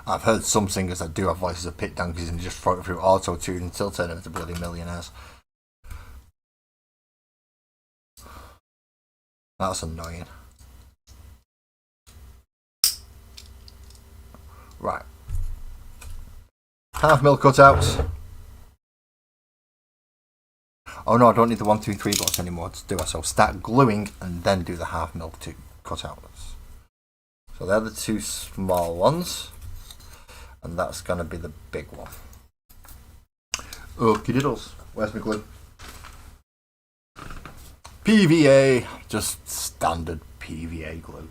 I've heard some singers that do have voices of pit donkeys and just throw it through auto-tune and still turn them into bloody millionaires. That's annoying. Right. Half mil cutouts. Oh no, I don't need the 1, 2, 3 blocks anymore to do it. So start gluing and then do the half mil to cutouts. So they're the two small ones. And that's going to be the big one. Okie diddles. Where's my glue? PVA. Just standard PVA glue.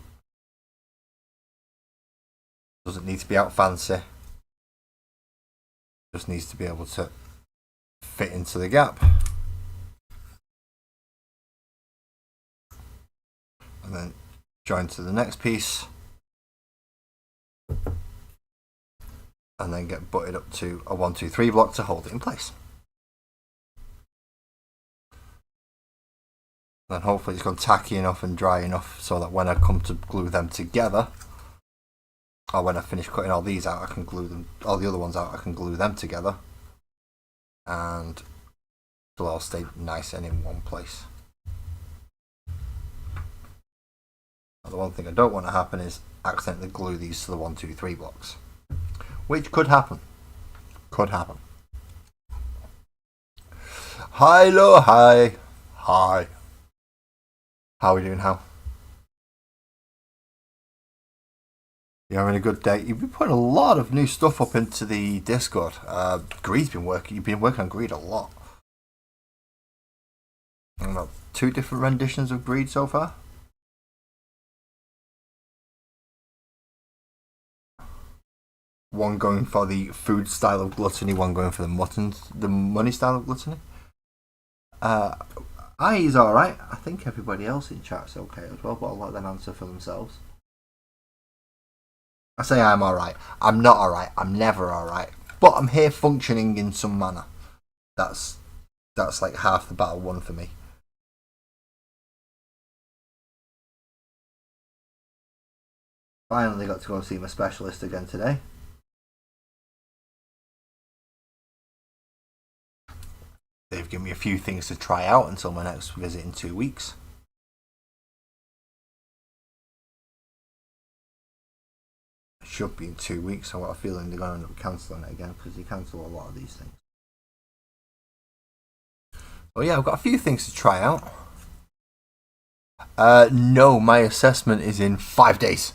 Doesn't need to be out fancy. Just needs to be able to fit into the gap. And then join to the next piece. And then get butted up to a 1, 2, 3 block to hold it in place. And hopefully it's gone tacky enough and dry enough so that when I come to glue them together, or when I finish cutting all these out, I can glue them, all the other ones out, I can glue them together. And they'll all stay nice and in one place. Now, the one thing I don't want to happen is accidentally glue these to the 1, 2, 3 blocks. Which could happen. Could happen. Hi, lo, hi. Hi. How are we doing, How? You having a good day? You've been putting a lot of new stuff up into the Discord. Greed's been working. You've been working on Greed a lot. About 2 different renditions of Greed so far. One going for the food style of gluttony, one going for the money style of gluttony. He's alright. I think everybody else in chat's okay as well, but I'll let them answer for themselves. I say I'm alright. I'm not alright. I'm never alright. But I'm here functioning in some manner. That's like half the battle won for me. Finally got to go see my specialist again today. They've given me a few things to try out until my next visit in 2 weeks. It should be in 2 weeks. I've got a feeling they're going to end up cancelling it again because they cancel a lot of these things. Oh yeah, I've got a few things to try out. No, my assessment is in 5 days.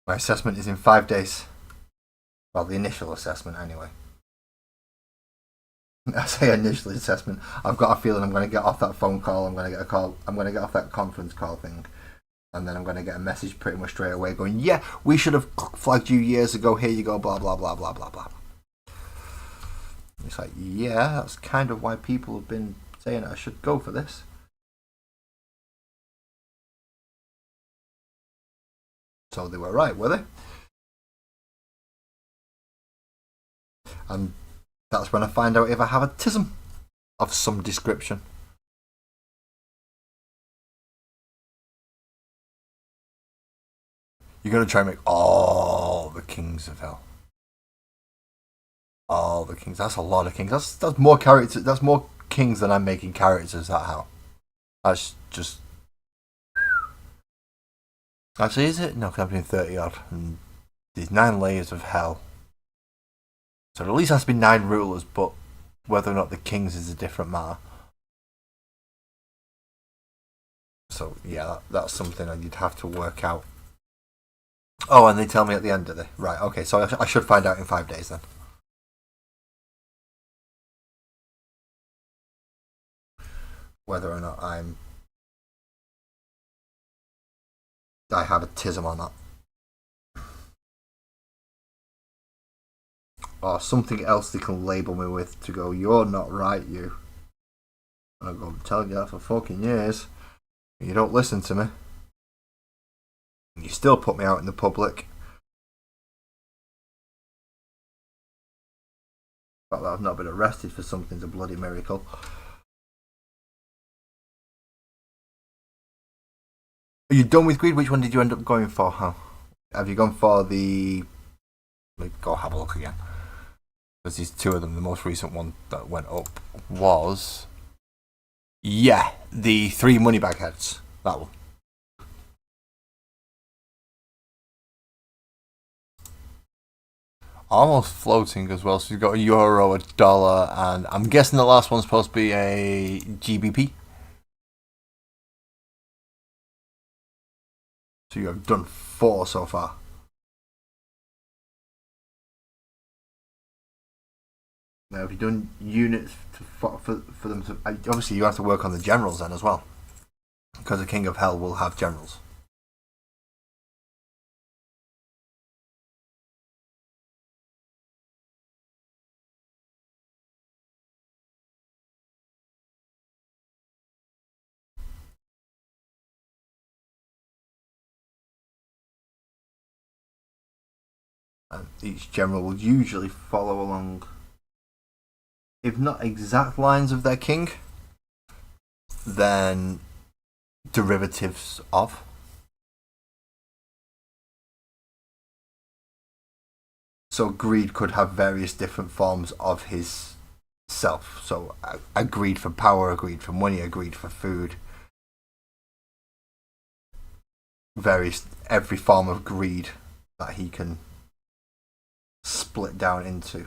My assessment is in 5 days. Well, the initial assessment anyway. I say initial assessment. I've got a feeling I'm going to get off that phone call. I'm going to get a call. I'm going to get off that conference call thing, and then I'm going to get a message pretty much straight away going, "Yeah, we should have flagged you years ago. Here you go. Blah blah blah blah blah blah." It's like, yeah, that's kind of why people have been saying I should go for this. So they were right, were they? And that's when I find out if I have autism of some description. You're going to try and make all the kings of hell. All the kings. That's a lot of kings. That's more characters. That's more kings than I'm making characters. That how? That's just. Actually, is it? No, because I'm doing 30 odd. And there's 9 layers of hell. So at least has to be 9 rulers, but whether or not the kings is a different matter. So yeah, that's something that you'd have to work out. Oh, and they tell me at the end of it. Right, okay, so I should find out in 5 days then. Whether or not I have autism or not. or something else they can label me with to go, you're not right, you. And I've been telling you that for fucking years. You don't listen to me. You still put me out in the public. The fact that I've not been arrested for something's a bloody miracle. Are you done with Greed? Which one did you end up going for? Huh? Have you gone for the... Let me go have a look again. Because there's two of them. The most recent one that went up was... Yeah, the 3 money bag heads. That one. Almost floating as well. So you've got a euro, a dollar, and I'm guessing the last one's supposed to be a GBP. So you have done 4 so far. Now, have you done units for them to... Obviously, you have to work on the generals then as well. Because the King of Hell will have generals. And each general will usually follow along, if not exact lines of their king, then derivatives of. So Greed could have various different forms of his self. So a greed for power, a greed for money, a greed for food. Every form of greed that he can split down into.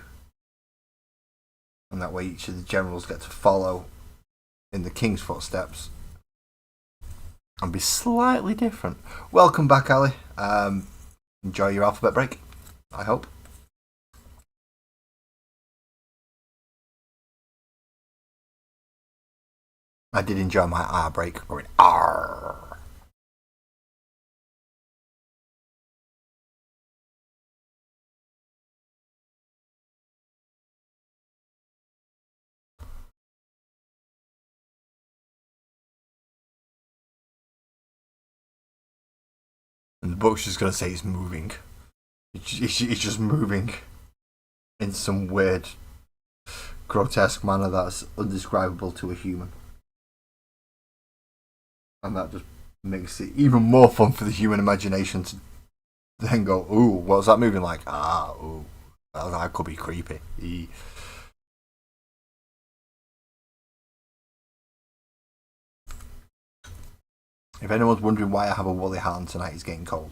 And that way each of the generals get to follow in the king's footsteps and be slightly different. Welcome back, Ali. Enjoy your alphabet break, I hope. I did enjoy my R break, going R. And the book's just going to say it's moving. It's just moving in some weird, grotesque manner that's undescribable to a human. And that just makes it even more fun for the human imagination to then go, ooh, what's that moving like? Ooh, well, that could be creepy. If anyone's wondering why I have a woolly hat on tonight, it's getting cold.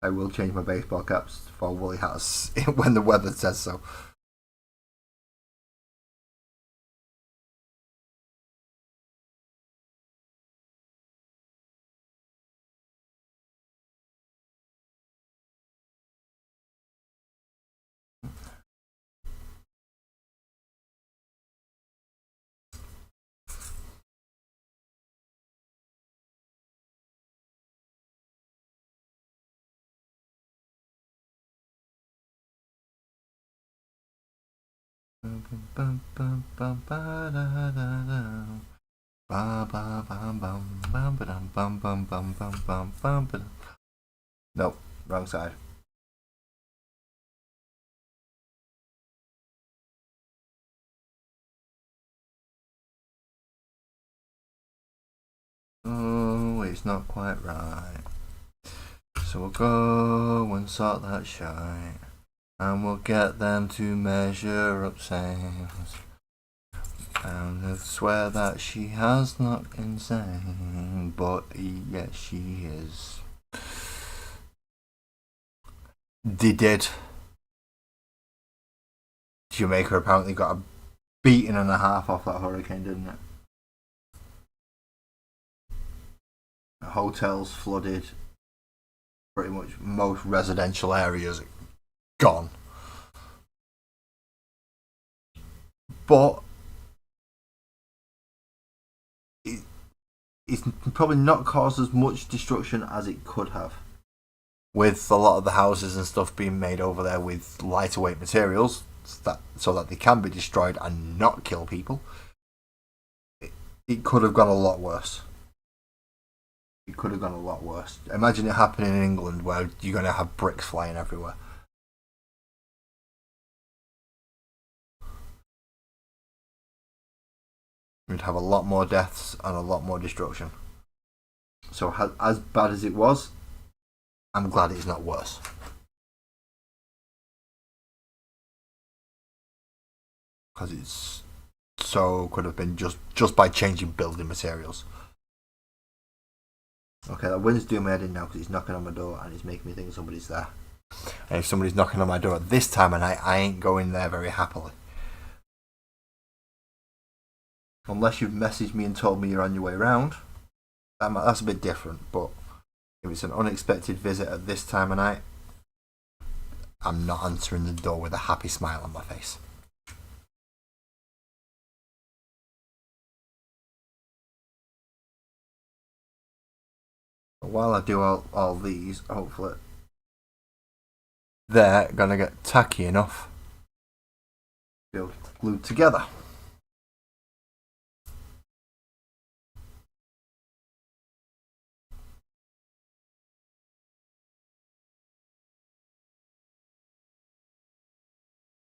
I will change my baseball caps for woolly hats when the weather says so. Nope, wrong side. Oh, it's not quite right. So we'll go and sort that shite. And we'll get them to measure up saves. And I swear that she has not insane, but yes, she is. They did. Jamaica apparently got a beating and a half off that hurricane, didn't it? Hotels flooded. Pretty much most residential areas gone. But it's probably not caused as much destruction as it could have. with a lot of the houses and stuff being made over there with lighter weight materials, so that they can be destroyed and not kill people, it could have gone a lot worse. It could have gone a lot worse. Imagine it happening in England where you're going to have bricks flying everywhere. We'd have a lot more deaths and a lot more destruction. So as bad as it was, I'm glad it's not worse. Because it's so could have been just by changing building materials. Okay, that wind's doing my head in now because he's knocking on my door and he's making me think somebody's there. And if somebody's knocking on my door at this time of night, I ain't going there very happily. Unless you've messaged me and told me you're on your way round, that's a bit different. But if it's an unexpected visit at this time of night, I'm not answering the door with a happy smile on my face. But while I do all these, hopefully they're going to get tacky enough to be glued together.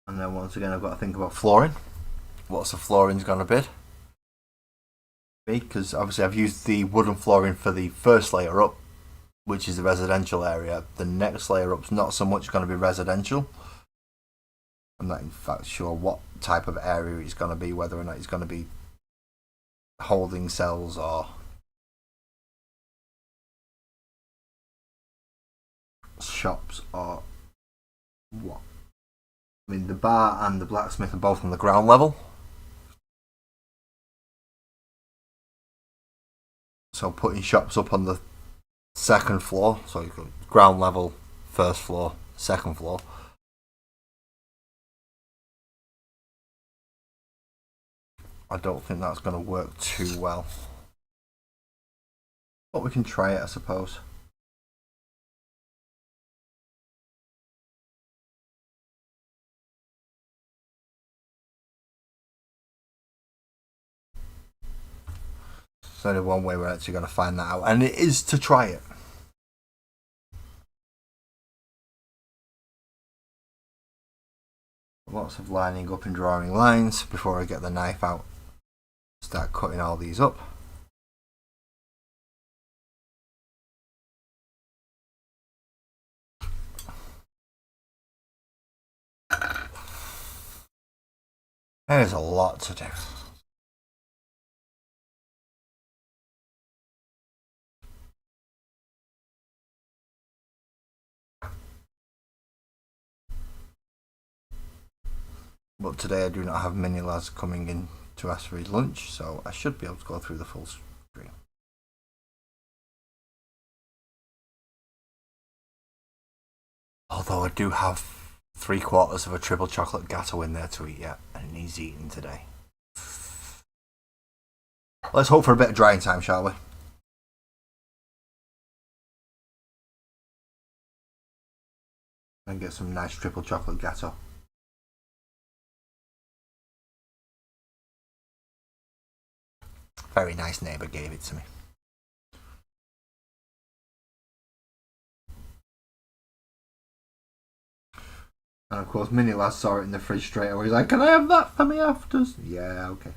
And then once again, I've got to think about flooring. What's the flooring's going to be? Because obviously I've used the wooden flooring for the first layer up, which is the residential area. The next layer up's not so much going to be residential. I'm not in fact sure what type of area it's going to be, whether or not it's going to be holding cells or shops or what. I mean, the bar and the blacksmith are both on the ground level. So putting shops up on the second floor, so you've got ground level, first floor, second floor. I don't think that's going to work too well. But we can try it, I suppose. There's only one way we're actually going to find that out, and it is to try it. Lots of lining up and drawing lines before I get the knife out. Start cutting all these up. There's a lot to do. But today I do not have many lads coming in to ask for his lunch, so I should be able to go through the full screen. Although I do have 3/4 of a triple chocolate gatto in there to eat yet, and it needs eating today. Let's hope for a bit of drying time, shall we? And get some nice triple chocolate gatto. Very nice neighbour gave it to me. And of course, Mini Lad saw it in the fridge straight away. He's like, "Can I have that for me afters?" Yeah, okay.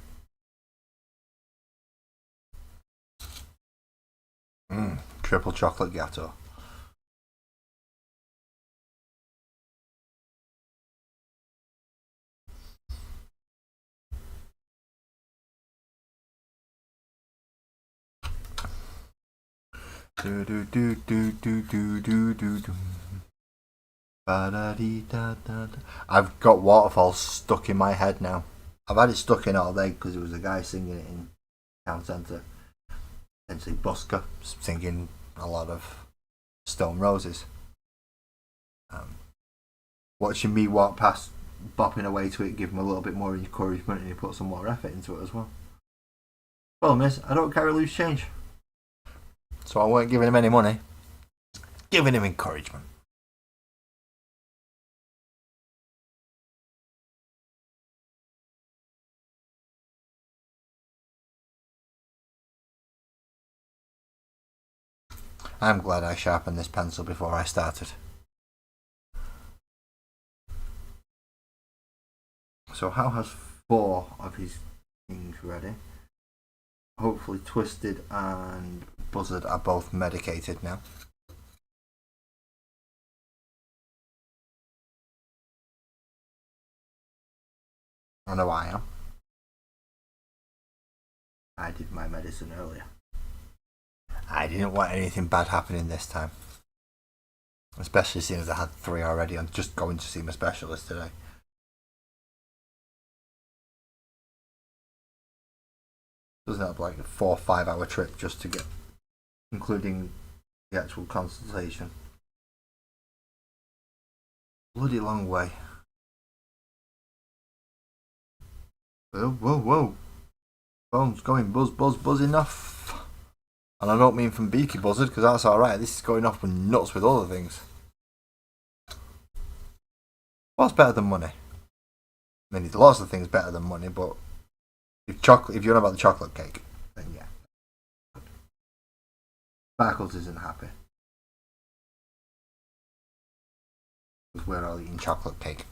Triple chocolate gatto. Do do do do do do do do do. I've got Waterfalls stuck in my head now. I've had it stuck in all day because there was a guy singing it in town centre. Essentially Busker singing a lot of Stone Roses. Watching me walk past, bopping away to it, give him a little bit more encouragement, and he put some more effort into it as well. Problem is, I don't carry loose change, so I weren't giving him any money. giving him encouragement. I'm glad I sharpened this pencil before I started. So Hal has 4 of his things ready. Hopefully Twisted and Buzzard are both medicated now. I know I am. I did my medicine earlier. I didn't want anything bad happening this time. Especially seeing as I had 3 already. I'm just going to see my specialist today. Doesn't have like a 4 or 5 hour trip just to get, including the actual consultation. Bloody long way. Whoa. Phone's going buzz enough. And I don't mean from Beaky Buzzard, because that's alright. This is going off with nuts with other things. What's better than money? I mean, there's lots of things better than money, but if you're not about the chocolate cake, then yeah. Sparkles isn't happy. Because we're all eating chocolate cake.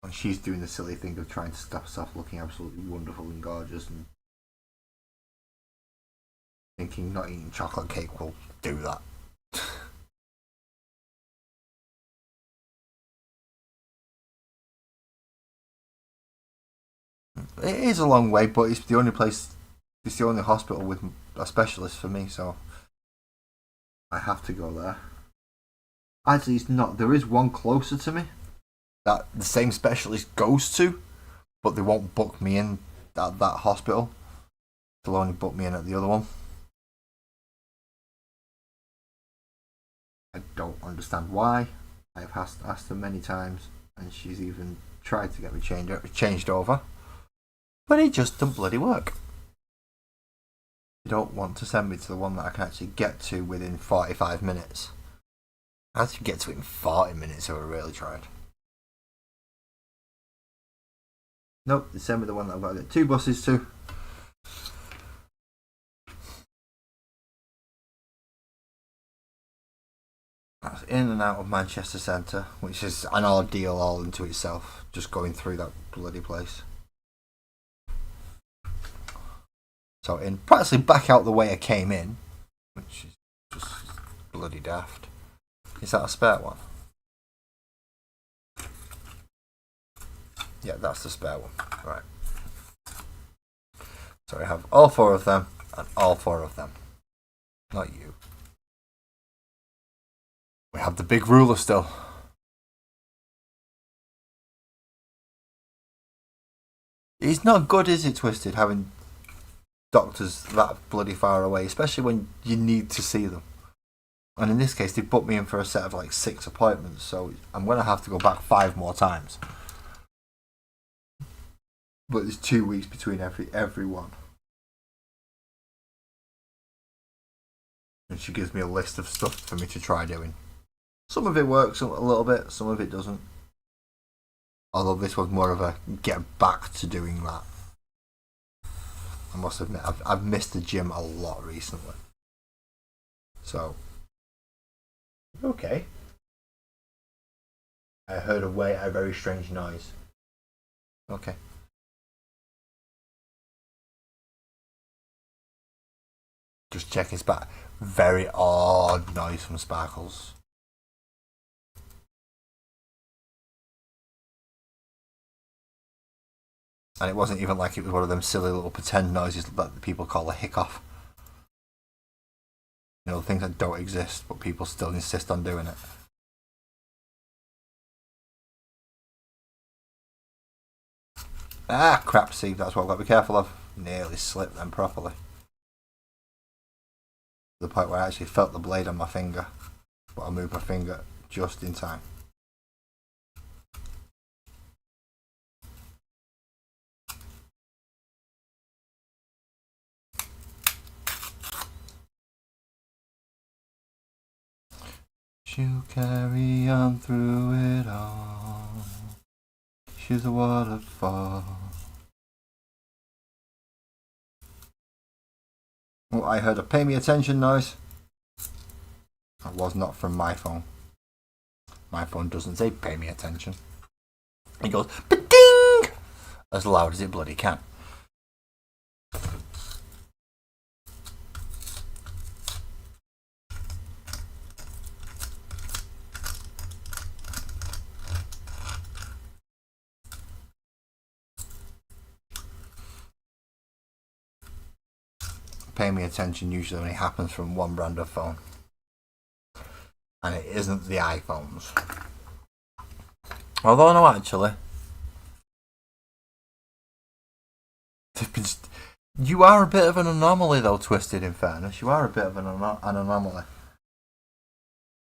And she's doing the silly thing of trying to stop herself looking absolutely wonderful and gorgeous and thinking not eating chocolate cake will do that. It is a long way, but it's the only hospital with a specialist for me, so I have to go there. Actually, it's not. There is one closer to me that the same specialist goes to, but they won't book me in at that hospital. They'll only book me in at the other one. I don't understand why. I have asked her many times, and she's even tried to get me changed over. But it just doesn't bloody work. They don't want to send me to the one that I can actually get to within 45 minutes. I had to get to it in 40 minutes if I really tried. Nope, they send me the one that I've got to get 2 buses to. That's in and out of Manchester Centre, which is an ordeal all into itself, just going through that bloody place. So in practically back out the way I came in, which is just bloody daft. Is that a spare one? Yeah, that's the spare one. Right. So I have all 4 of them and all 4 of them. Not you. We have the big ruler still. It's not good, is it, Twisted, having doctors that bloody far away, especially when you need to see them. And in this case, they booked me in for a set of like 6 appointments, so I'm going to have to go back 5 more times. But there's 2 weeks between every one. And she gives me a list of stuff for me to try doing. Some of it works a little bit, some of it doesn't. Although this was more of a get back to doing that. I must admit, I've missed the gym a lot recently. So, okay. I heard a very strange noise. Okay. Just check his back. Very odd noise from Sparkles. And it wasn't even like it was one of them silly little pretend noises that people call a hiccough. You know, things that don't exist, but people still insist on doing it. Ah, crap, see, that's what I've got to be careful of. Nearly slipped them properly. To the point where I actually felt the blade on my finger, but I moved my finger just in time. She'll carry on through it all. She's a waterfall. Oh, I heard a pay me attention noise. That was not from my phone. My phone doesn't say pay me attention. It goes ba-ding! As loud as it bloody can. Pay me attention usually only happens from one brand of phone. And it isn't the iPhones. Although no, actually. You are a bit of an anomaly though, Twisted, in fairness. You are a bit of an anomaly.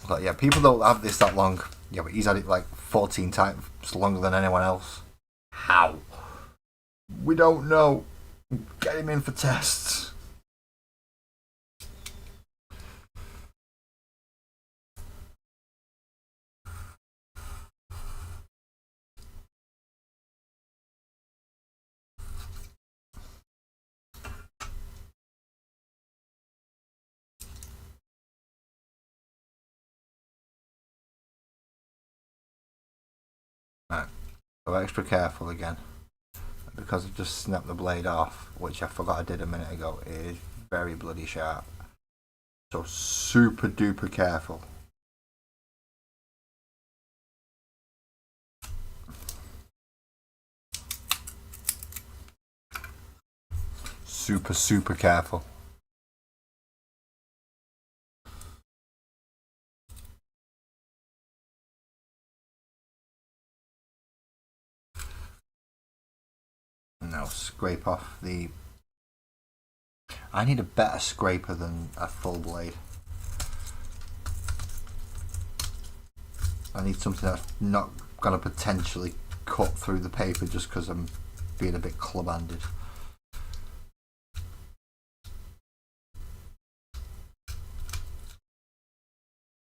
But yeah, people don't have this that long. Yeah, but he's had it like 14 times longer than anyone else. How? We don't know. Get him in for tests. Right, so extra careful again. Because I've just snapped the blade off, which I forgot I did a minute ago. It is very bloody sharp. So super duper careful. Super careful. Now scrape off the... I need a better scraper than a full blade. I need something that's not going to potentially cut through the paper just because I'm being a bit club-handed.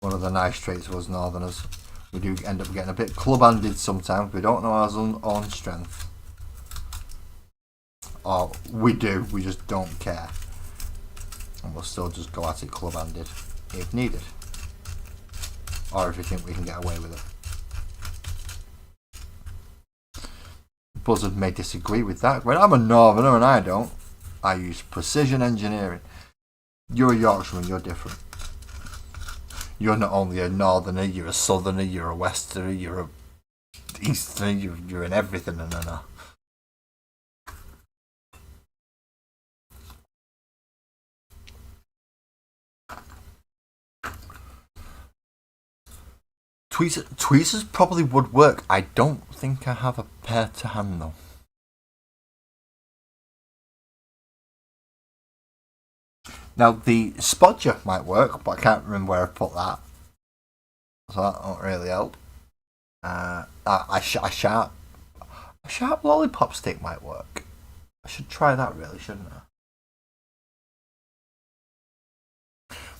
One of the nice traits of us Northerners, we do end up getting a bit club-handed sometimes. We don't know our own strength. Or we do, we just don't care. And we'll still just go at it club-handed if needed. Or if we think we can get away with it. Buzzard may disagree with that. When I'm a Northerner and I don't, I use precision engineering. You're a Yorkshireman, you're different. You're not only a Northerner, you're a Southerner, you're a Westerner, you're a Easterner, you're in everything and no. Tweezers probably would work. I don't think I have a pair to hand though. Now the spodger might work, but I can't remember where I put that, so that won't really help. A sharp lollipop stick might work. I should try that really, shouldn't I?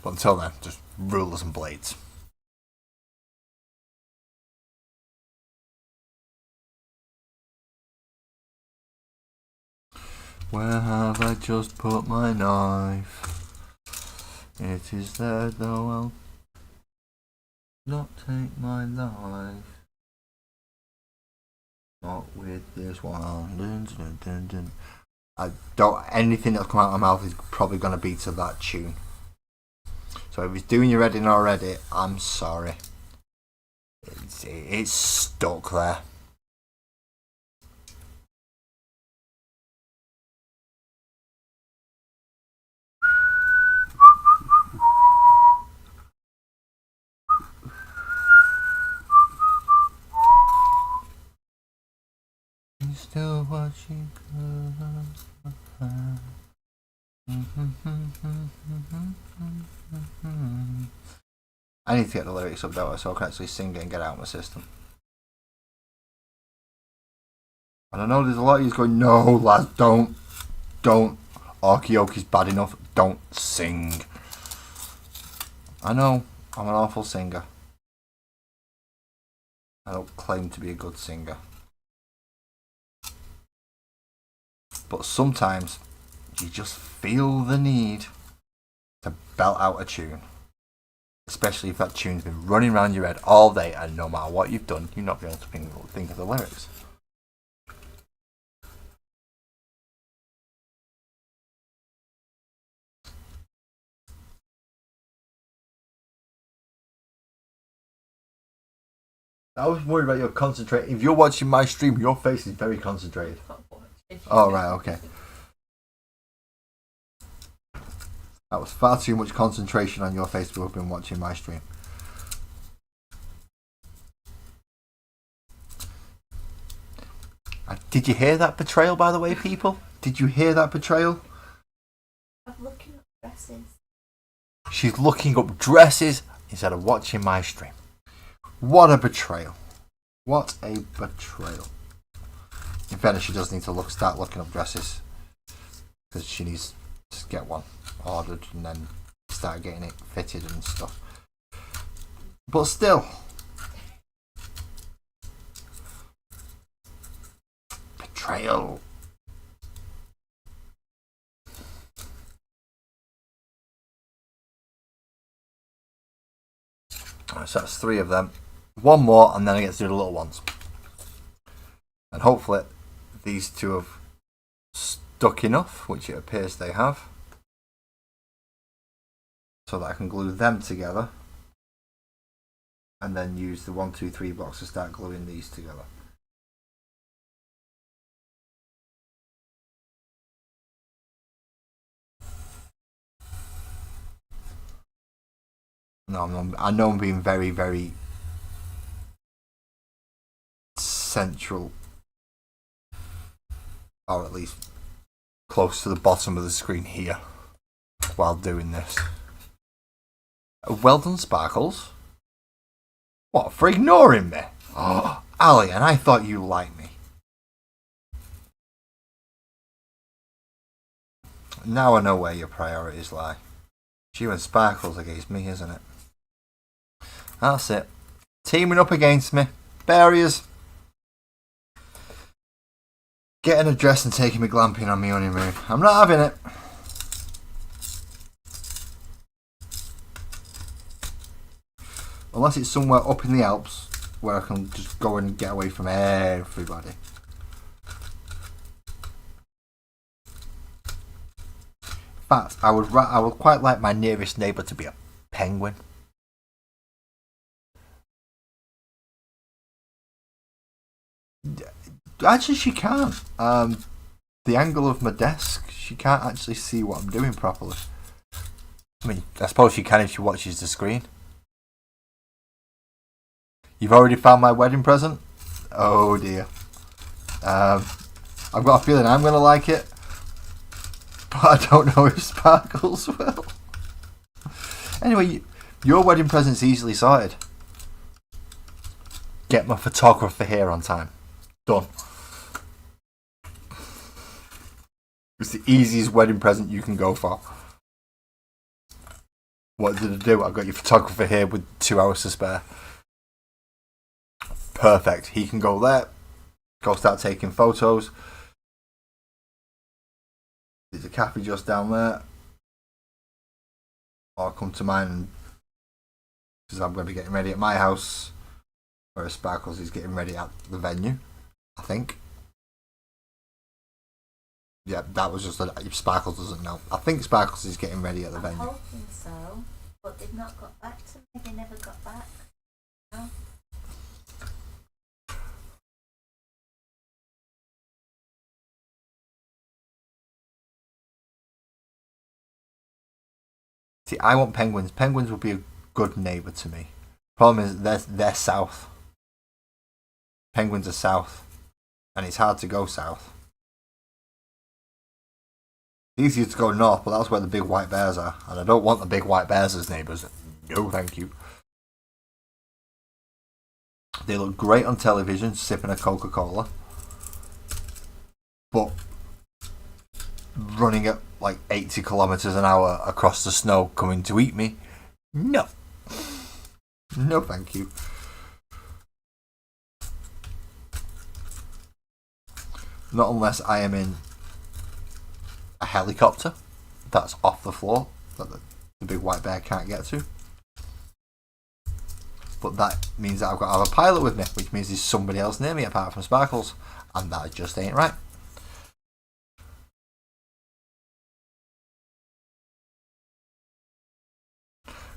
But until then, just rulers and blades. Where have I just put my knife? It is there, though I'll not take my life. Not with this one. Dun, dun, dun, dun. I don't. Anything that's come out of my mouth is probably going to be to that tune. So if it's doing your editing already, I'm sorry. It's stuck there. Still watching. I need to get the lyrics up though, so I can actually sing it and get it out of my system. And I know there's a lot of you going, no lads, don't. Okey-dokey's bad enough, don't sing. I know, I'm an awful singer. I don't claim to be a good singer. But sometimes you just feel the need to belt out a tune. Especially if that tune's been running around your head all day and no matter what you've done, you're not going to think of the lyrics. I was worried about your concentration. If you're watching my stream, your face is very concentrated. Oh, right, okay. That was far too much concentration on your face to have been watching my stream. Did you hear that betrayal, by the way, people? Did you hear that betrayal? I'm looking up dresses. She's looking up dresses instead of watching my stream. What a betrayal. What a betrayal. In fairness, she does need to start looking up dresses. Because she needs to get one ordered and then start getting it fitted and stuff. But still. Betrayal. Alright, so that's 3 of them. One more and then I get to do the little ones. And hopefully these 2 have stuck enough, which it appears they have. So that I can glue them together. And then use the 1, 2, 3 blocks to start gluing these together. No, I know I'm being very, very central, or at least close to the bottom of the screen here while doing this. Well done, Sparkles. What, for ignoring me? Oh, Ali, and I thought you liked me. Now I know where your priorities lie. It's you and Sparkles against me, isn't it? That's it. Teaming up against me. Barriers. Getting a dress and taking me glamping on my honeymoon. I'm not having it. Unless it's somewhere up in the Alps where I can just go and get away from everybody. In fact, I would quite like my nearest neighbour to be a penguin. Actually, she can't. The angle of my desk, she can't actually see what I'm doing properly. I mean, I suppose she can if she watches the screen. You've already found my wedding present? Oh dear. I've got a feeling I'm going to like it. But I don't know if Sparkles will. Anyway, your wedding present's easily sorted. Get my photographer here on time. Done. It's the easiest wedding present you can go for. What did I do? I got your photographer here with 2 hours to spare. Perfect. He can go there. Go start taking photos. There's a cafe just down there. Or come to mine because I'm going to be getting ready at my house. Whereas Sparkles is getting ready at the venue, I think. Yeah, that was just if Sparkles doesn't know. I think Sparkles is getting ready at the venue. I'm hoping so, but they've not got back to me. They never got back. No. See, I want penguins. Penguins would be a good neighbour to me. Problem is, they're south. Penguins are south, and it's hard to go south. Easier to go north, but that's where the big white bears are, and I don't want the big white bears as neighbours. No, thank you. They look great on television, sipping a Coca-Cola, but running at like 80 kilometres an hour across the snow coming to eat me, no. No, thank you. Not unless I am in a helicopter that's off the floor that the big white bear can't get to. But that means that I've got to have a pilot with me, which means there's somebody else near me apart from Sparkles, and that just ain't right.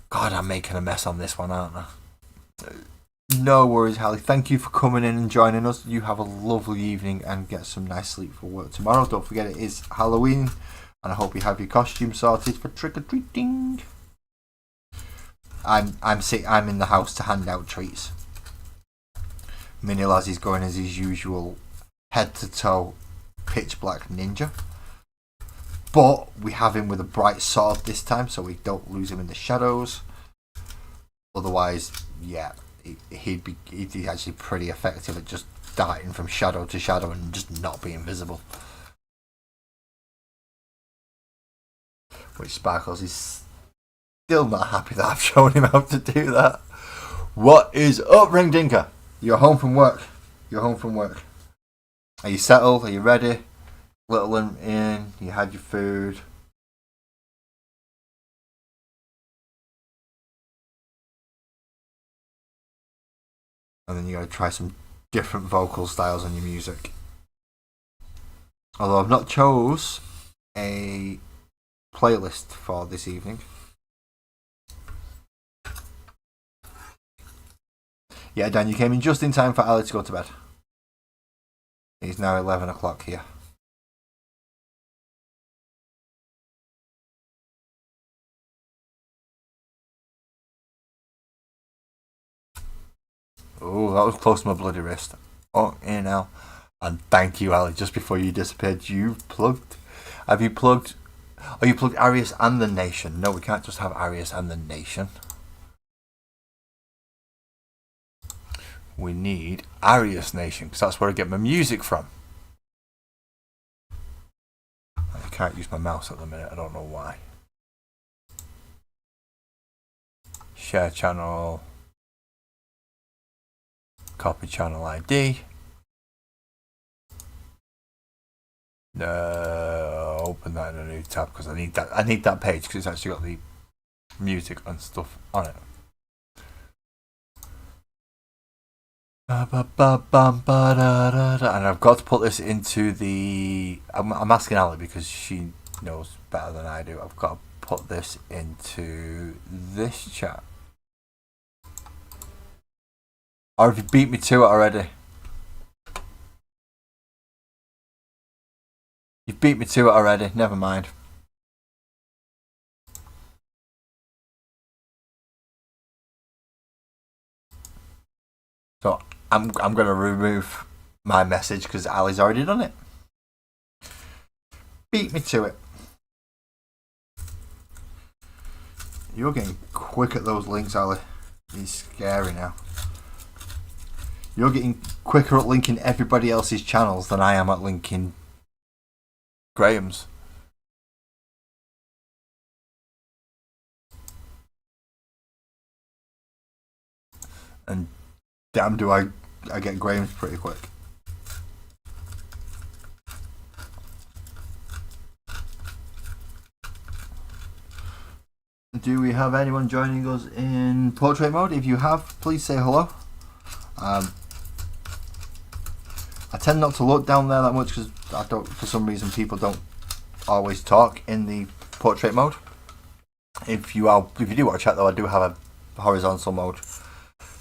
God, I'm making a mess on this one, aren't I? No worries, Hallie. Thank you for coming in and joining us. You have a lovely evening and get some nice sleep for work tomorrow. Don't forget it is Halloween, and I hope you have your costume sorted for trick or treating. I'm in the house to hand out treats. Mini Lazzie's going as his usual head to toe pitch black ninja, but we have him with a bright sword this time, so we don't lose him in the shadows. Otherwise, yeah, he'd be actually pretty effective at just darting from shadow to shadow and just not being visible. Which Sparkles is still not happy that I've shown him how to do that. What is up, Ring Dinker? You're home from work. Are you settled? Are you ready? Little in, you had your food. And then you gotta try some different vocal styles on your music. Although I've not chose a playlist for this evening. Yeah, Dan, you came in just in time for Ali to go to bed. It's now 11 o'clock here. Oh, that was close to my bloody wrist. Oh, in now. And thank you, Ali. Just before you disappeared, have you plugged? Oh, you plugged Arius and the Nation. No, we can't just have Arius and the Nation. We need Arius Nation, because that's where I get my music from. I can't use my mouse at the minute, I don't know why. Share channel. Copy channel ID. Open that in a new tab because I need that page because it's actually got the music and stuff on it. And I've got to put this into the. I'm asking Ali because she knows better than I do. I've got to put this into this chat. Or have you beat me to it already? You've beat me to it already. Never mind. So I'm going to remove my message because Ali's already done it. Beat me to it. You're getting quick at those links, Ali. He's scary now. You're getting quicker at linking everybody else's channels than I am at linking Graham's. And damn do I get Graham's pretty quick. Do we have anyone joining us in portrait mode? If you have, please say hello. I tend not to look down there that much because for some reason people don't always talk in the portrait mode. If you do watch chat though, I do have a horizontal mode,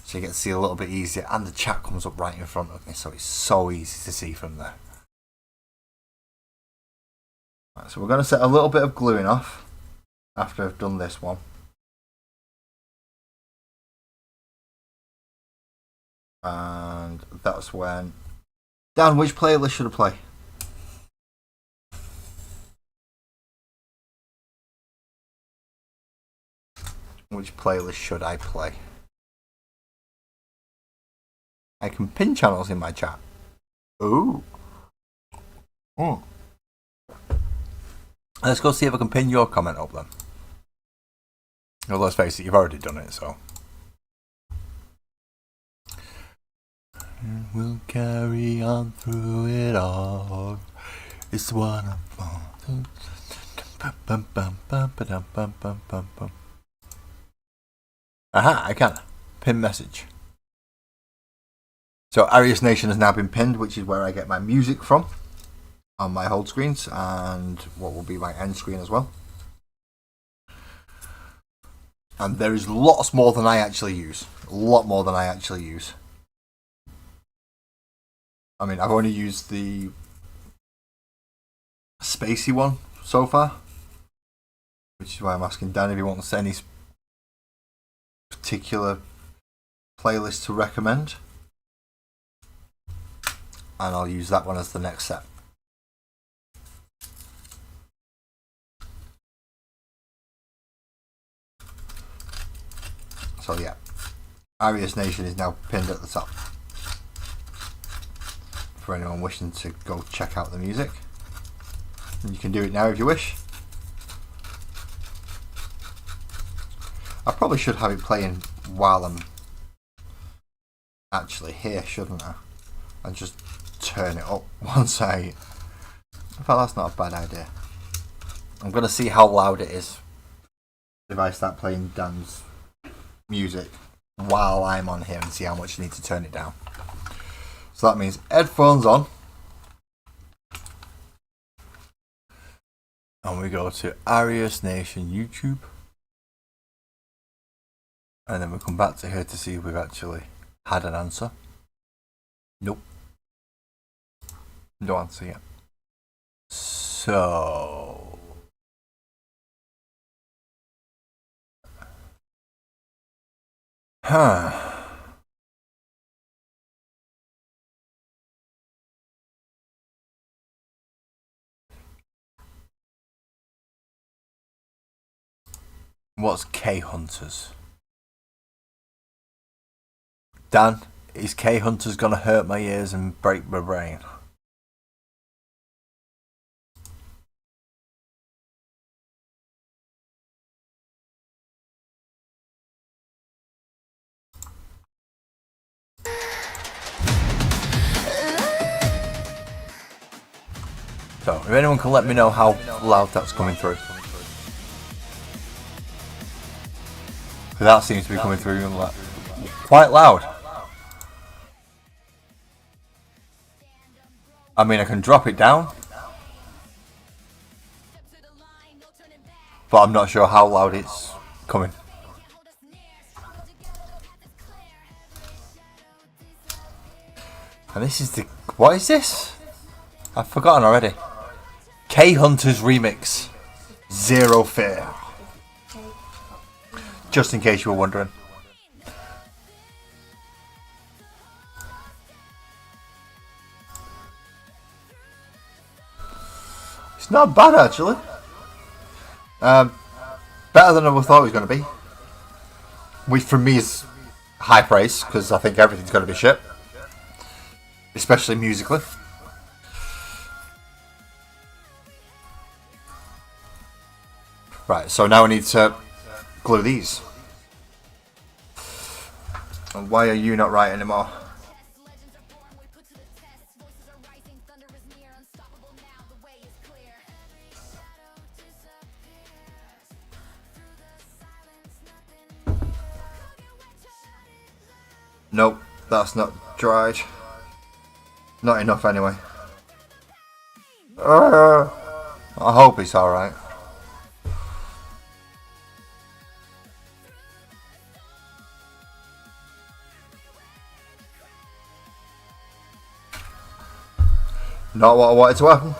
so you get to see a little bit easier, and the chat comes up right in front of me, so it's so easy to see from there. Right, so we're going to set a little bit of gluing off after I've done this one. And that's when. Dan, which playlist should I play? Which playlist should I play? I can pin channels in my chat. Ooh. Oh. Let's go see if I can pin your comment up then. Well, let's face it, you've already done it, so. We'll carry on through it all. It's one of Aha, I can. Pin message. So Arius Nation has now been pinned, which is where I get my music from on my hold screens and what will be my end screen as well. And there is lots more than I actually use. A lot more than I actually use. I mean, I've only used the Spacey one so far, which is why I'm asking Dan if he wants any particular playlist to recommend. And I'll use that one as the next set. So yeah, Arius Nation is now pinned at the top for anyone wishing to go check out the music. And you can do it now if you wish. I probably should have it playing while I'm actually here, shouldn't I? And just turn it up once I... In fact, that's not a bad idea. I'm going to see how loud it is if I start playing Dan's music while I'm on here and see how much you need to turn it down. So that means headphones on. And we go to Arius Nation YouTube. And then we come back to here to see if we've actually had an answer. Nope. No answer yet. So... What's K Hunters? Dan, is K Hunters gonna hurt my ears and break my brain? So, if anyone can let me know how loud that's coming through. That seems to be coming through quite loud. I mean, I can drop it down, but I'm not sure how loud it's coming. And this is the... What is this? I've forgotten already. K Hunters Remix. Zero Fear. Just in case you were wondering. It's not bad actually. Better than I thought it was going to be. Which for me is high praise, because I think everything's going to be shit. Especially musically. Right, so now I need to glue these. And why are you not right anymore? Nope, that's not dried. Not enough anyway. I hope it's alright. Not what I wanted to happen.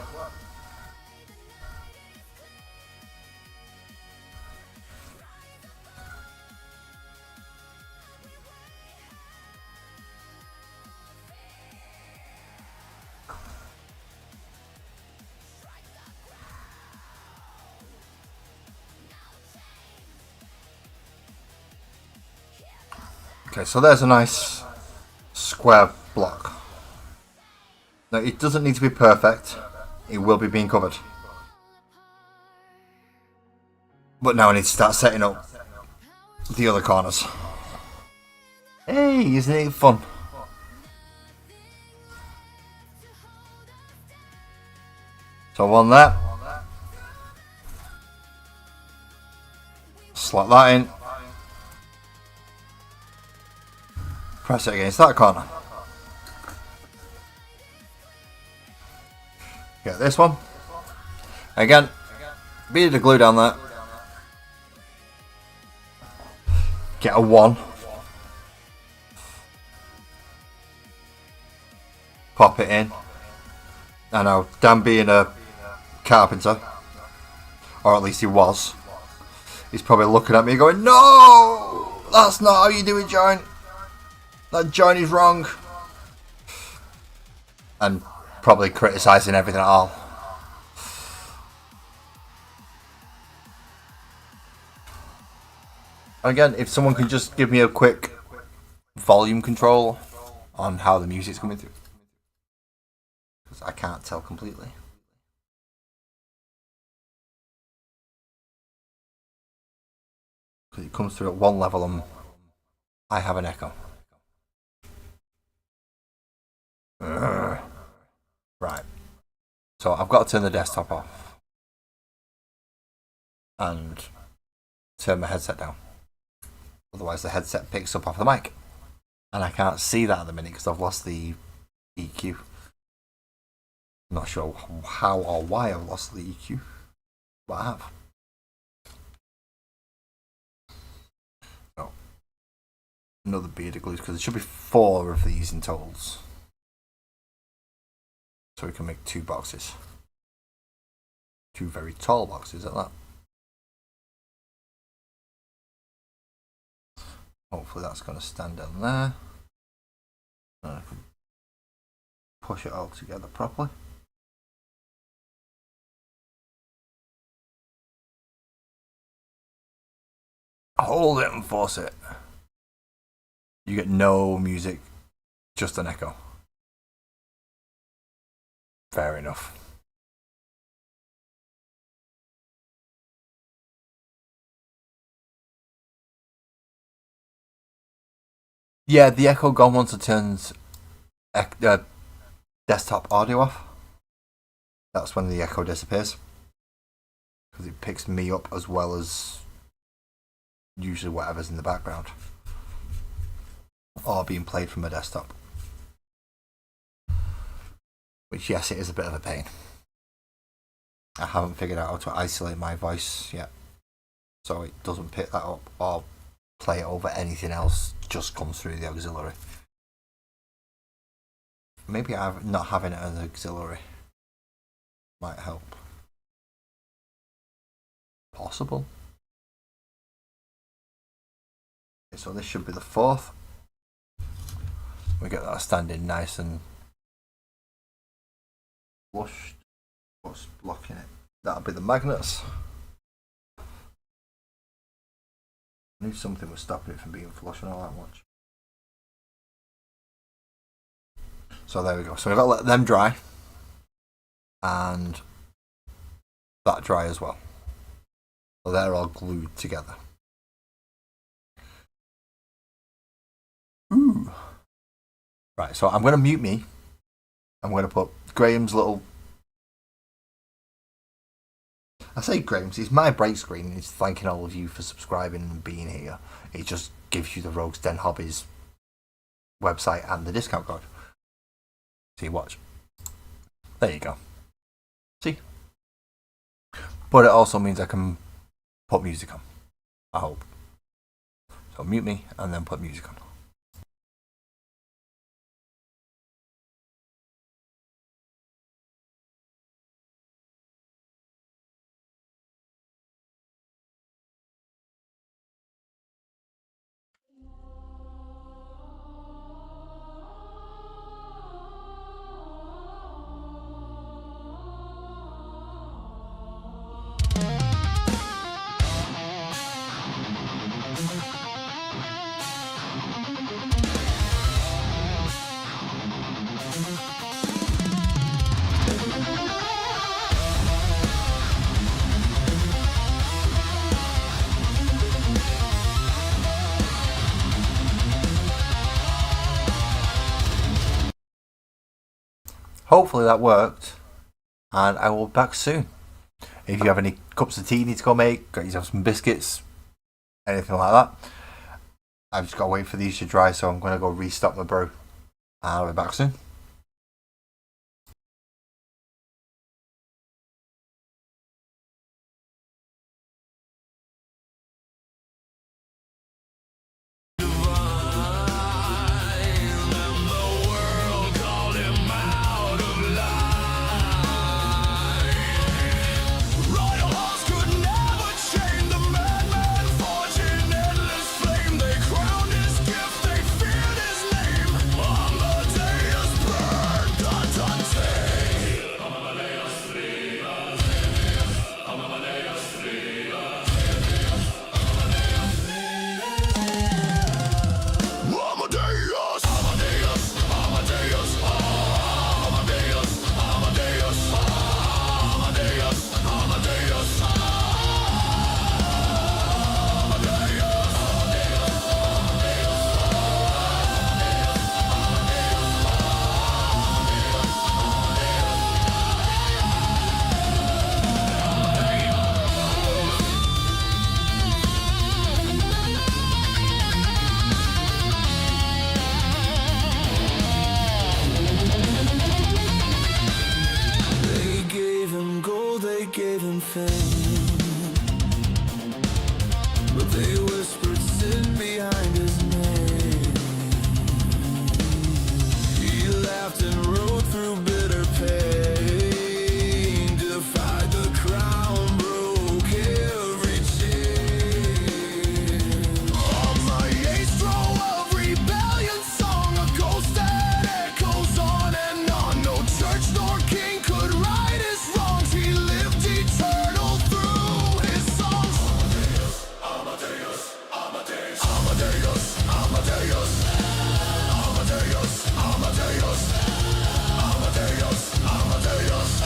Okay, so there's a nice square block. Now it doesn't need to be perfect, it will be being covered. But now I need to start setting up the other corners. Hey, isn't it fun? So one there. Slot that in. Press it against that corner. Get this one. Again, beat the glue down there. Get a 1. Pop it in. I know, Dan being a carpenter, or at least he was, he's probably looking at me going, no! That's not how you do a joint. That joint is wrong. And probably criticising everything at all. Again, if someone could just give me a quick volume control on how the music's coming through. Because I can't tell completely. Because it comes through at one level and I have an echo. Right. So I've got to turn the desktop off. And turn my headset down. Otherwise the headset picks up off the mic. And I can't see that at the minute because I've lost the EQ. I'm not sure how or why I've lost the EQ. But I have. Oh. Another beard of glues because there should be 4 of these in totals. So we can make 2 boxes. 2 very tall boxes at that. Hopefully that's going to stand down there. And I can push it all together properly. Hold it and force it. You get no music, just an echo. Fair enough. Yeah, the echo gone once it turns desktop audio off. That's when the echo disappears. Because it picks me up as well as usually whatever's in the background. Or being played from a desktop. Which, yes, it is a bit of a pain. I haven't figured out how to isolate my voice yet. So it doesn't pick that up or play it over anything else, just comes through the auxiliary. Maybe not having it as auxiliary might help. Possible. Okay, so this should be the 4th. We get that standing nice and flushed. What's blocking it? That'll be the magnets. I knew something was stopping it from being flush and all that much. So there we go. So we've got to let them dry. And that dry as well. So they're all glued together. Ooh. Right, so I'm going to mute me. I'm going to put Graham's little... I say Graham's, it's my break screen. It's thanking all of you for subscribing and being here. It just gives you the Rogues Den Hobbies website and the discount code. See, watch. There you go. See? But it also means I can put music on. I hope. So mute me and then put music on. Hopefully that worked. and I will be back soon. If you have any cups of tea you need to go make, got yourself some biscuits, anything like that, I've just got to wait for these to dry, so I'm going to go restock my brew. I'll be back soon. Gave him fame, but they whispered sin behind his name. He laughed and rode through bitter pain, defied the crown, broke every chain. On my astro of rebellion song, a ghost that echoes on and on. No church nor king could right his wrongs. He lived eternal through his songs. Amadeus, Amadeus, Amadeus, Amadeus, Amadeus, Amadeus, Amadeus, Amadeus,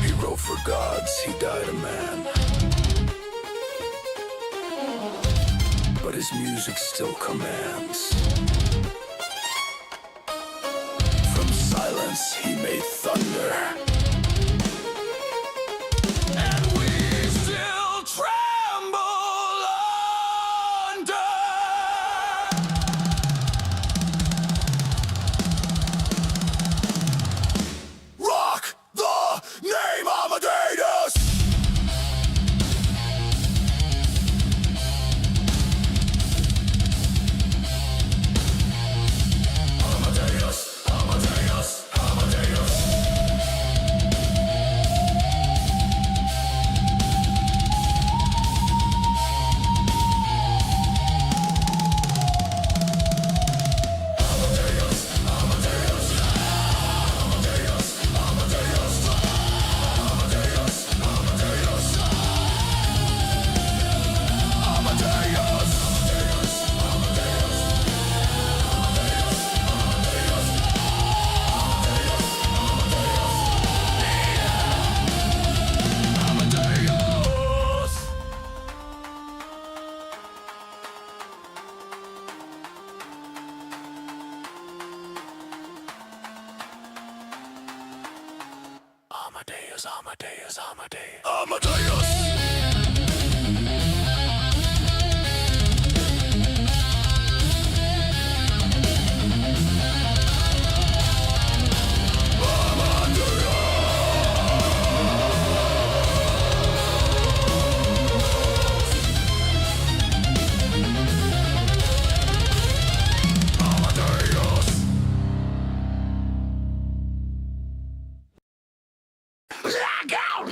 He wrote for gods, he died a man. But his music still commands. From silence he made thunder. And we still tremble under. Rock the name Amadeus! Amadeus, Amadeus, Amadeus. Amadeus, Amadeus, Amadeus, Amadeus. Blackout!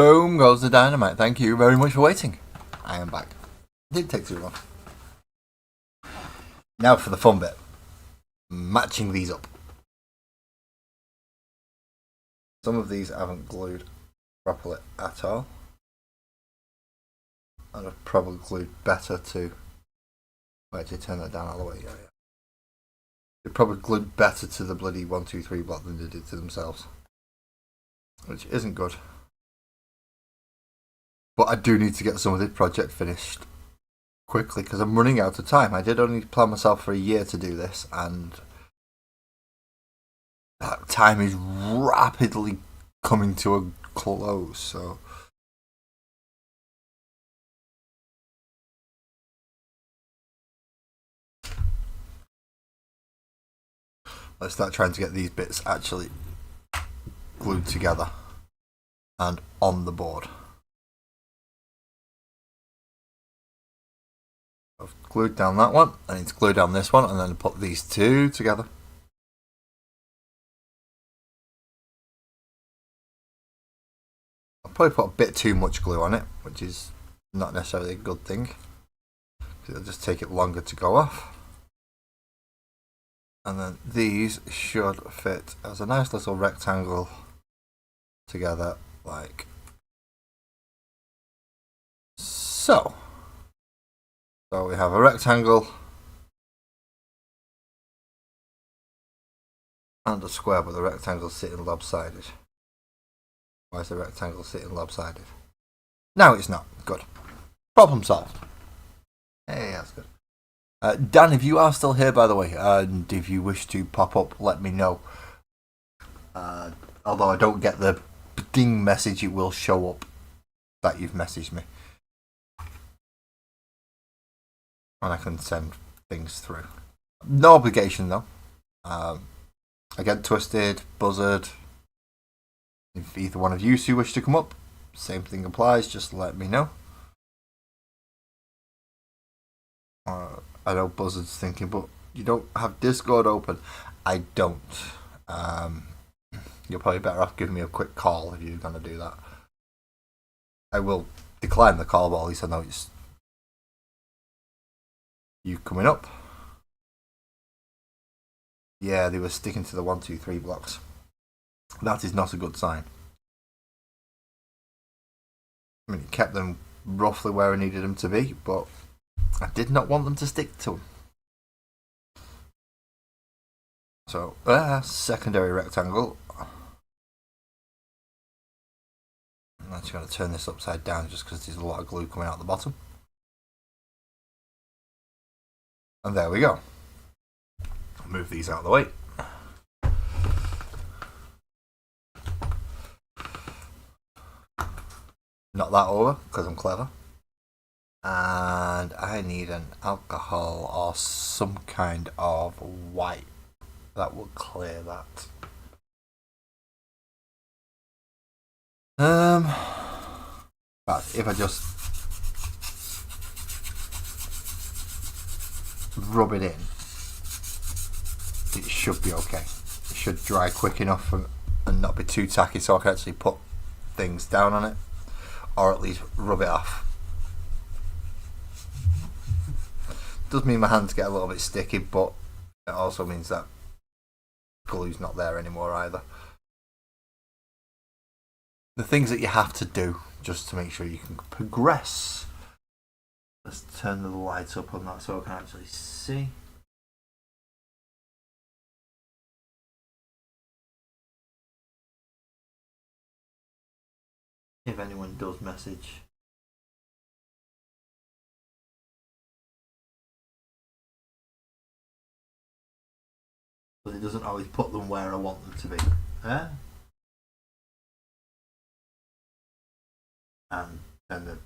Boom goes the dynamite. Thank you very much for waiting. I am back. Didn't take too long. Now for the fun bit. Matching these up. Some of these I haven't glued properly at all. And I've probably glued better to... Wait, did I turn that down all the way? Yeah. They probably glued better to the bloody 1, 2, 3 block than they did to themselves. Which isn't good. But I do need to get some of this project finished quickly because I'm running out of time. I did only plan myself for a year to do this, and that time is rapidly coming to a close, so... Let's start trying to get these bits actually glued together and on the board. I've glued down that one. I need to glue down this one and then put these two together. I'll probably put a bit too much glue on it, which is not necessarily a good thing, because it'll just take it longer to go off. And then these should fit as a nice little rectangle together, like so. So we have a rectangle and a square, but the rectangle's sitting lopsided. Why is the rectangle sitting lopsided? Now it's not. Good. Problem solved. Hey, that's good. Dan, if you are still here, by the way, and if you wish to pop up, let me know. Although I don't get the ding message, it will show up that you've messaged me. And I can send things through. No obligation, though. Again, Twisted, Buzzard. If either one of you two wish to come up, same thing applies, just let me know. I know Buzzard's thinking, but you don't have Discord open. I don't. You're probably better off giving me a quick call if you're going to do that. I will decline the call, but at least I know it's you coming up. Yeah, they were sticking to the 1, 2, 3 blocks. That is not a good sign. I mean, it kept them roughly where I needed them to be, but I did not want them to stick to them. So, secondary rectangle. I'm actually going to turn this upside down just because there's a lot of glue coming out the bottom. And there we go. I'll move these out of the way. Knock that over because I'm clever. And I need an alcohol or some kind of white that will clear that. But if I just rub it in, it should be okay. It should dry quick enough and not be too tacky, so I can actually put things down on it, or at least rub it off. Does mean my hands get a little bit sticky, but it also means that glue's not there anymore either. The things that you have to do just to make sure you can progress. Let's turn the lights up on that so I can actually see. If anyone does message. But it doesn't always put them where I want them to be. And then the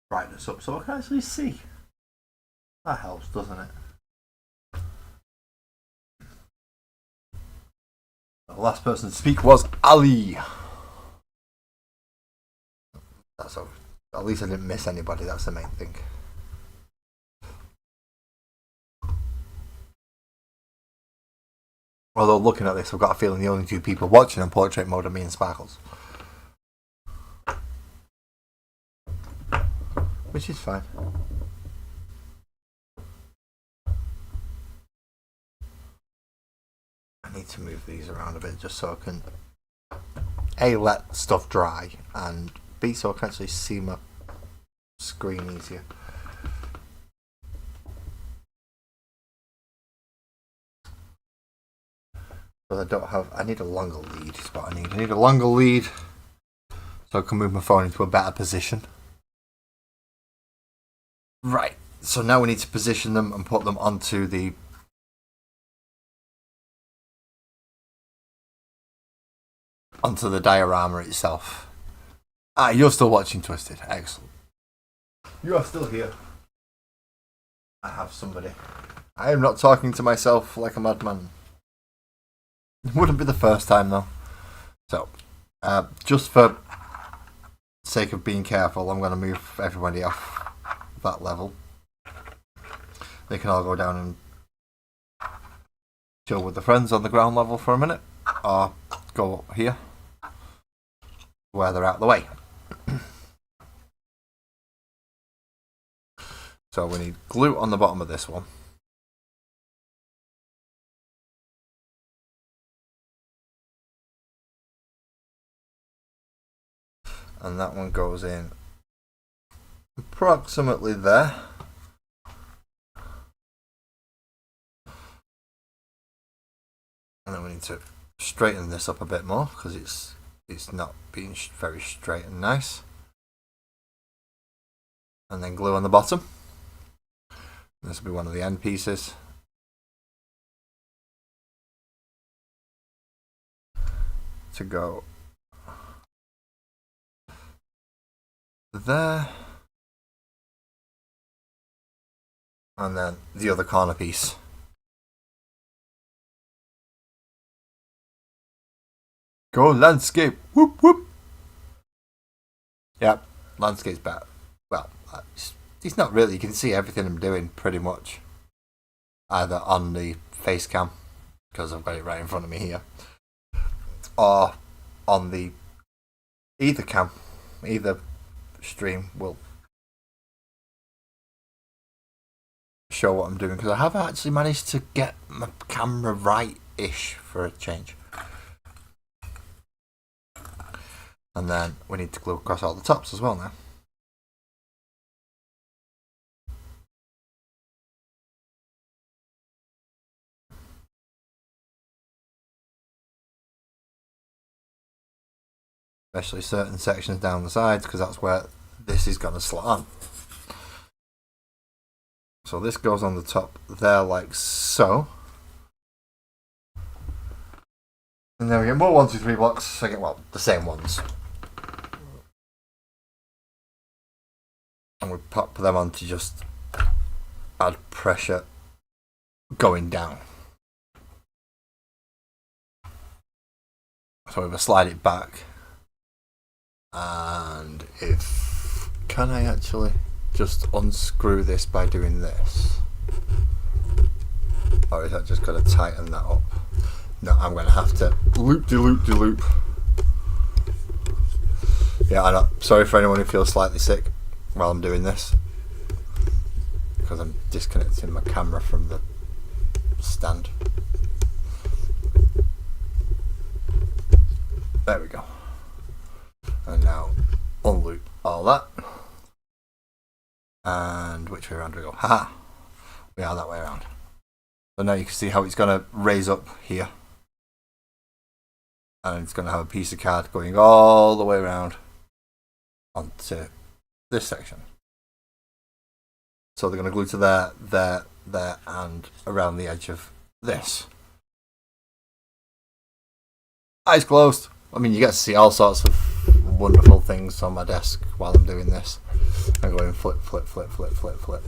brightness up so I can actually see. That helps, doesn't it? The last person to speak was Ali. That's all. At least I didn't miss anybody, that's the main thing. Although looking at this, I've got a feeling the only two people watching in portrait mode are me and Sparkles. which is fine. I need to move these around a bit just so I can A, let stuff dry, and B, so I can actually see my screen easier. But I don't have, I need a longer lead is what I need. I need a longer lead so I can move my phone into a better position. Right, so now we need to position them and put them onto the diorama itself. Ah, you're still watching Twisted. Excellent. You are still here. I have somebody. I am not talking to myself like a madman. It wouldn't be the first time though. So, just for sake of being careful, I'm going to move everybody off that level. They can all go down and chill with the friends on the ground level for a minute, or go here where they're out of the way. So we need glue on the bottom of this one. And that one goes in approximately there. And then we need to straighten this up a bit more because it's not being very straight and nice. And then glue on the bottom. This will be one of the end pieces. To go there. And then the other corner piece. Go landscape. Whoop whoop. Yep, landscape's better. Well, it's not really. You can see everything I'm doing pretty much. Either on the face cam, because I've got it right in front of me here, or on the either cam, either stream will show what I'm doing, because I have actually managed to get my camera right-ish for a change. And then we need to glue across all the tops as well now. Especially certain sections down the sides, because that's where this is going to slot on. So this goes on the top there like so. And then we get more 1, 2, 3 blocks. I get, well, the same ones. And we pop them on to just add pressure going down. So we slide it back. And if, can I actually just unscrew this by doing this? Or is that just going to tighten that up? No, I'm going to have to loop-de-loop-de-loop. Yeah, I know. Sorry for anyone who feels slightly sick while I'm doing this, because I'm disconnecting my camera from the stand. There we go. And now unloop all that. And which way around do we go? Haha! We are that way around. So now you can see how it's going to raise up here. And it's going to have a piece of card going all the way around onto this section. So they're going to glue to there, there, there, and around the edge of this. Eyes closed. I mean, you get to see all sorts of wonderful things on my desk while I'm doing this. I'm going flip, flip, flip, flip, flip, flip.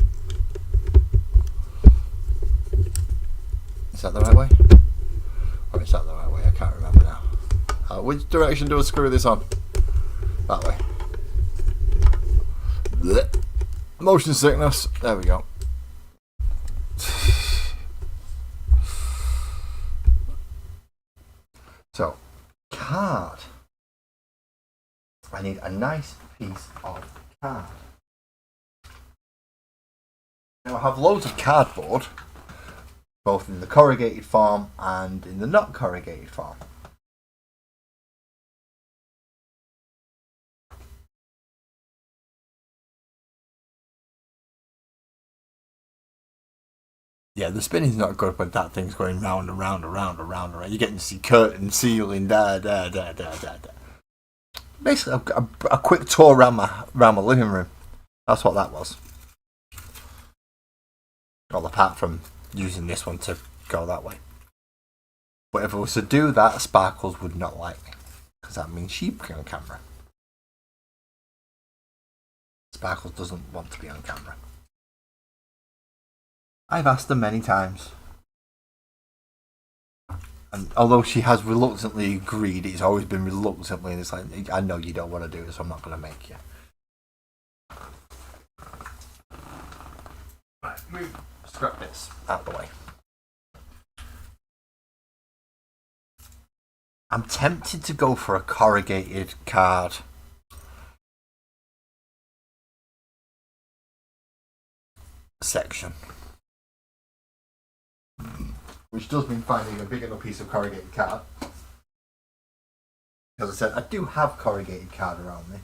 Is that the right way? Or is that the right way? I can't remember now. Which direction do I screw this on? That way. Blech. Motion sickness. There we go. So, card. I need a nice piece of card. Now I have loads of cardboard, both in the corrugated form and in the not corrugated form. Yeah, the spinning's not good when that thing's going round and round and round and round and round. You're getting to see curtain, ceiling, da. Basically, a quick tour around my living room. That's what that was. Well, apart from using this one to go that way. But if I was to do that, Sparkles would not like me. Because that means she'd be on camera. Sparkles doesn't want to be on camera. I've asked her many times. And although she has reluctantly agreed, it's always been reluctantly, and it's like, I know you don't want to do it, so I'm not going to make you. Right, move. Scrap this out the way. I'm tempted to go for a corrugated card. Section. Which does mean finding a big enough piece of corrugated card. As I said, I do have corrugated card around me.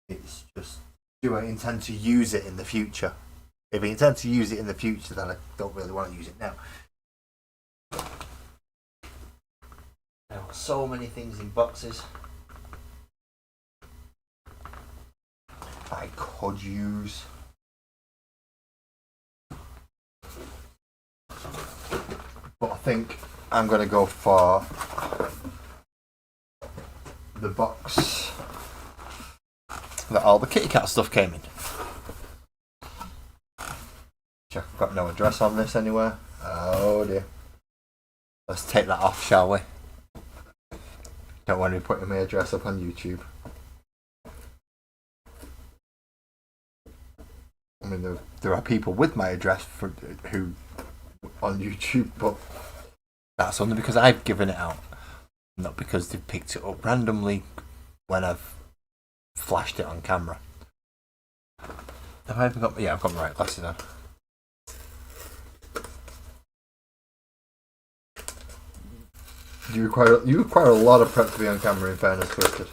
It's just, do I intend to use it in the future? If I intend to use it in the future, then I don't really want to use it now. There are so many things in boxes I could use. But I think I'm going to go for the box that all the kitty cat stuff came in. Check, I've got no address on this anywhere. Oh dear. Let's take that off, shall we? Don't want to be putting my address up on YouTube. I mean, there are people with my address who on YouTube, but that's only because I've given it out, not because they've picked it up randomly when I've flashed it on camera. Have I even got? Yeah, I've got my right glasses on. You require a lot of prep to be on camera, in fairness, Twisted.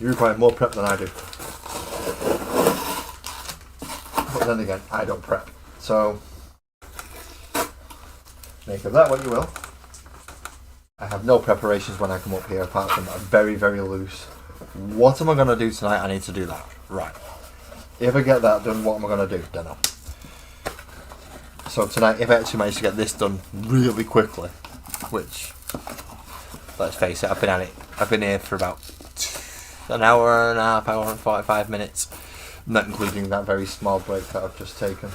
You require more prep than I do. But then again, I don't prep. So, make of that what you will. I have no preparations when I come up here, apart from a very, very loose. What am I going to do tonight? I need to do that. Right. If I get that done, what am I going to do? Don't know. So tonight, if I actually manage to get this done really quickly, which, let's face it, I've been here for about an hour and a half, hour and 45 minutes, not including that very small break that I've just taken.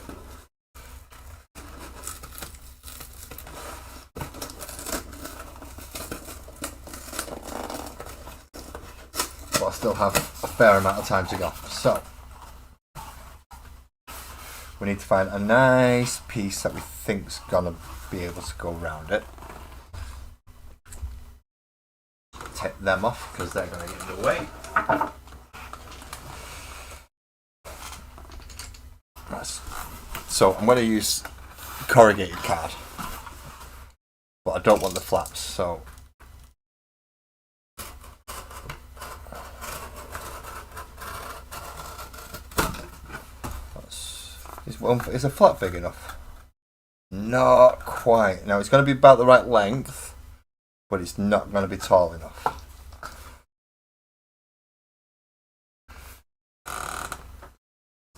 But I still have a fair amount of time to go. So, we need to find a nice piece that we think's gonna be able to go around it. Take them off because they're gonna get in the way. Nice. So I'm gonna use corrugated card, but I don't want the flaps. So is a flap big enough? Not quite. Now it's going to be about the right length, but it's not going to be tall enough.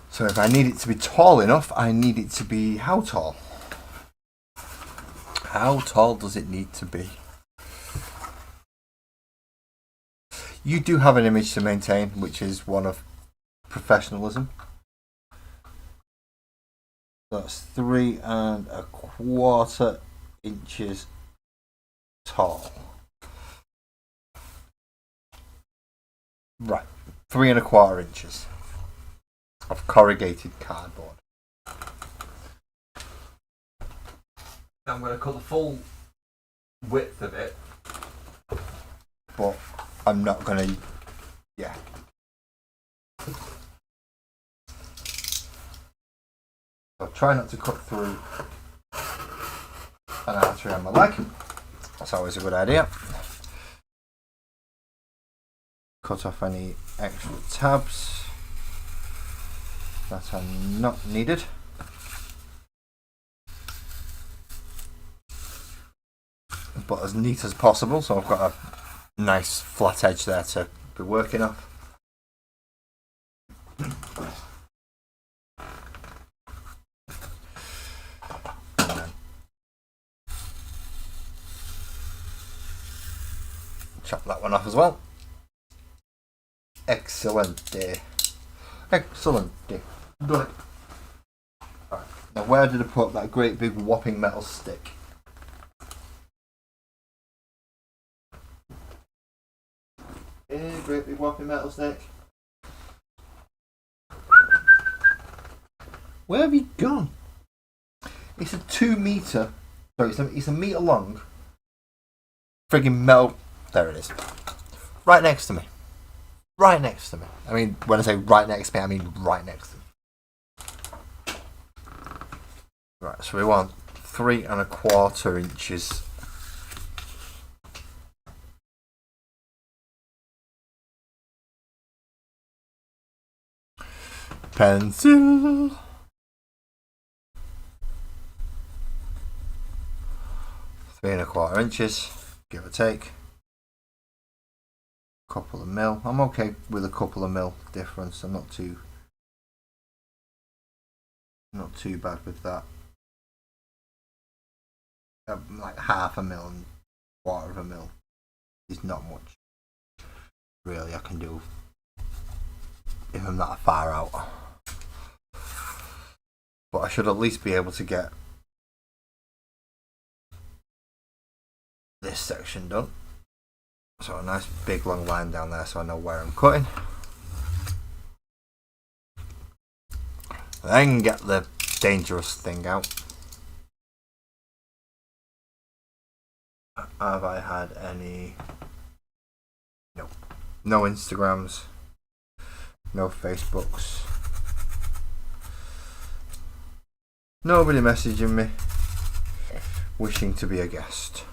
So if I need it to be tall enough, I need it to be how tall? How tall does it need to be? You do have an image to maintain, which is one of professionalism. That's 3 1/4 inches tall. Right, 3 1/4 inches of corrugated cardboard. I'm going to cut the full width of it, but I'm not going to, yeah. So try not to cut through an artery on my leg. That's always a good idea. Cut off any extra tabs that are not needed. But as neat as possible, so I've got a nice flat edge there to be working off. Chop that one off as well. Excellent. Excellent. Done it. Right. Now where did I put that great big whopping metal stick? Great big whopping metal stick. Where have you gone? It's a 2 meter. Sorry, it's a meter long. Friggin' metal. There it is. Right next to me. Right next to me. I mean, when I say right next to me, I mean right next to me. Right, so we want 3 1/4 inches. Pencil. 3 1/4 inches, give or take. Couple of mil. I'm okay with a couple of mil difference. I'm not too bad with that. Like 1/2 mil and 1/4 mil is not much. Really, I can do if I'm that far out. But I should at least be able to get this section done. So a nice big long line down there so I know where I'm cutting. Then get the dangerous thing out. Have I had any? No. No Instagrams. No Facebooks. Nobody messaging me wishing to be a guest.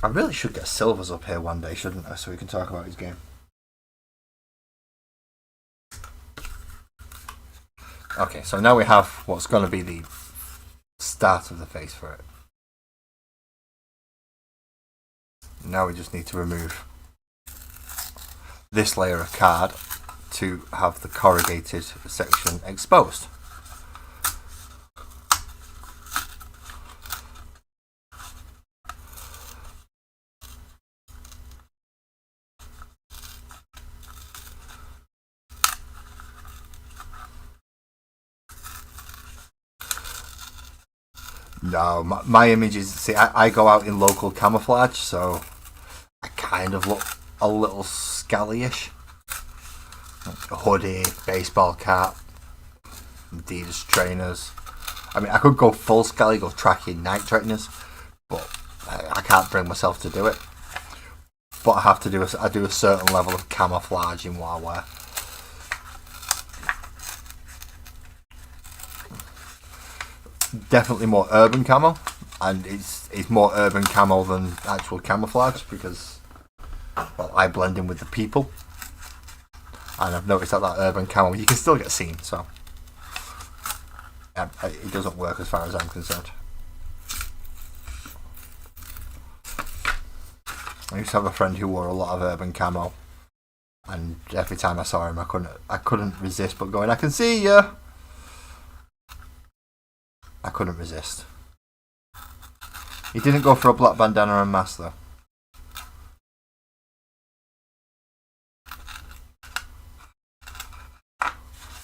I really should get Silvers up here one day, shouldn't I? So we can talk about his game. Okay, so now we have what's going to be the start of the face for it. Now we just need to remove this layer of card to have the corrugated section exposed. No, my images, see, I go out in local camouflage, so I kind of look a little scally-ish. A hoodie, baseball cap, Adidas trainers. I mean, I could go full scally, go tracking Nike trainers, but I can't bring myself to do it. But I have to do I do a certain level of camouflage in what I wear. Definitely more urban camo, and it's more urban camo than actual camouflage because, well, I blend in with the people, and I've noticed that urban camo you can still get seen, so it doesn't work as far as I'm concerned. I used to have a friend who wore a lot of urban camo, and every time I saw him, I couldn't resist but going, "I can see you." I couldn't resist. He didn't go for a black bandana and mask though.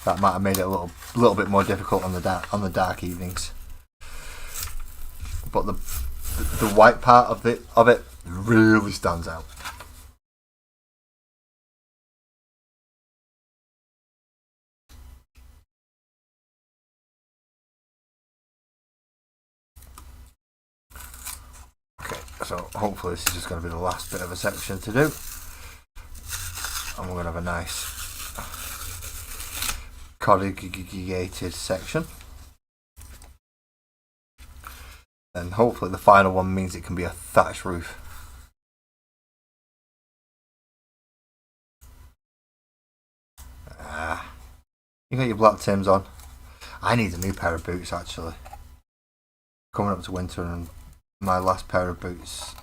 That might have made it a little bit more difficult on the dark evenings. But the white part of it really stands out. Okay, so hopefully this is just going to be the last bit of a section to do, and we're going to have a nice corrugated section. And hopefully the final one means it can be a thatched roof. You got your black Tims on. I need a new pair of boots actually. Coming up to winter, and my last pair of boots,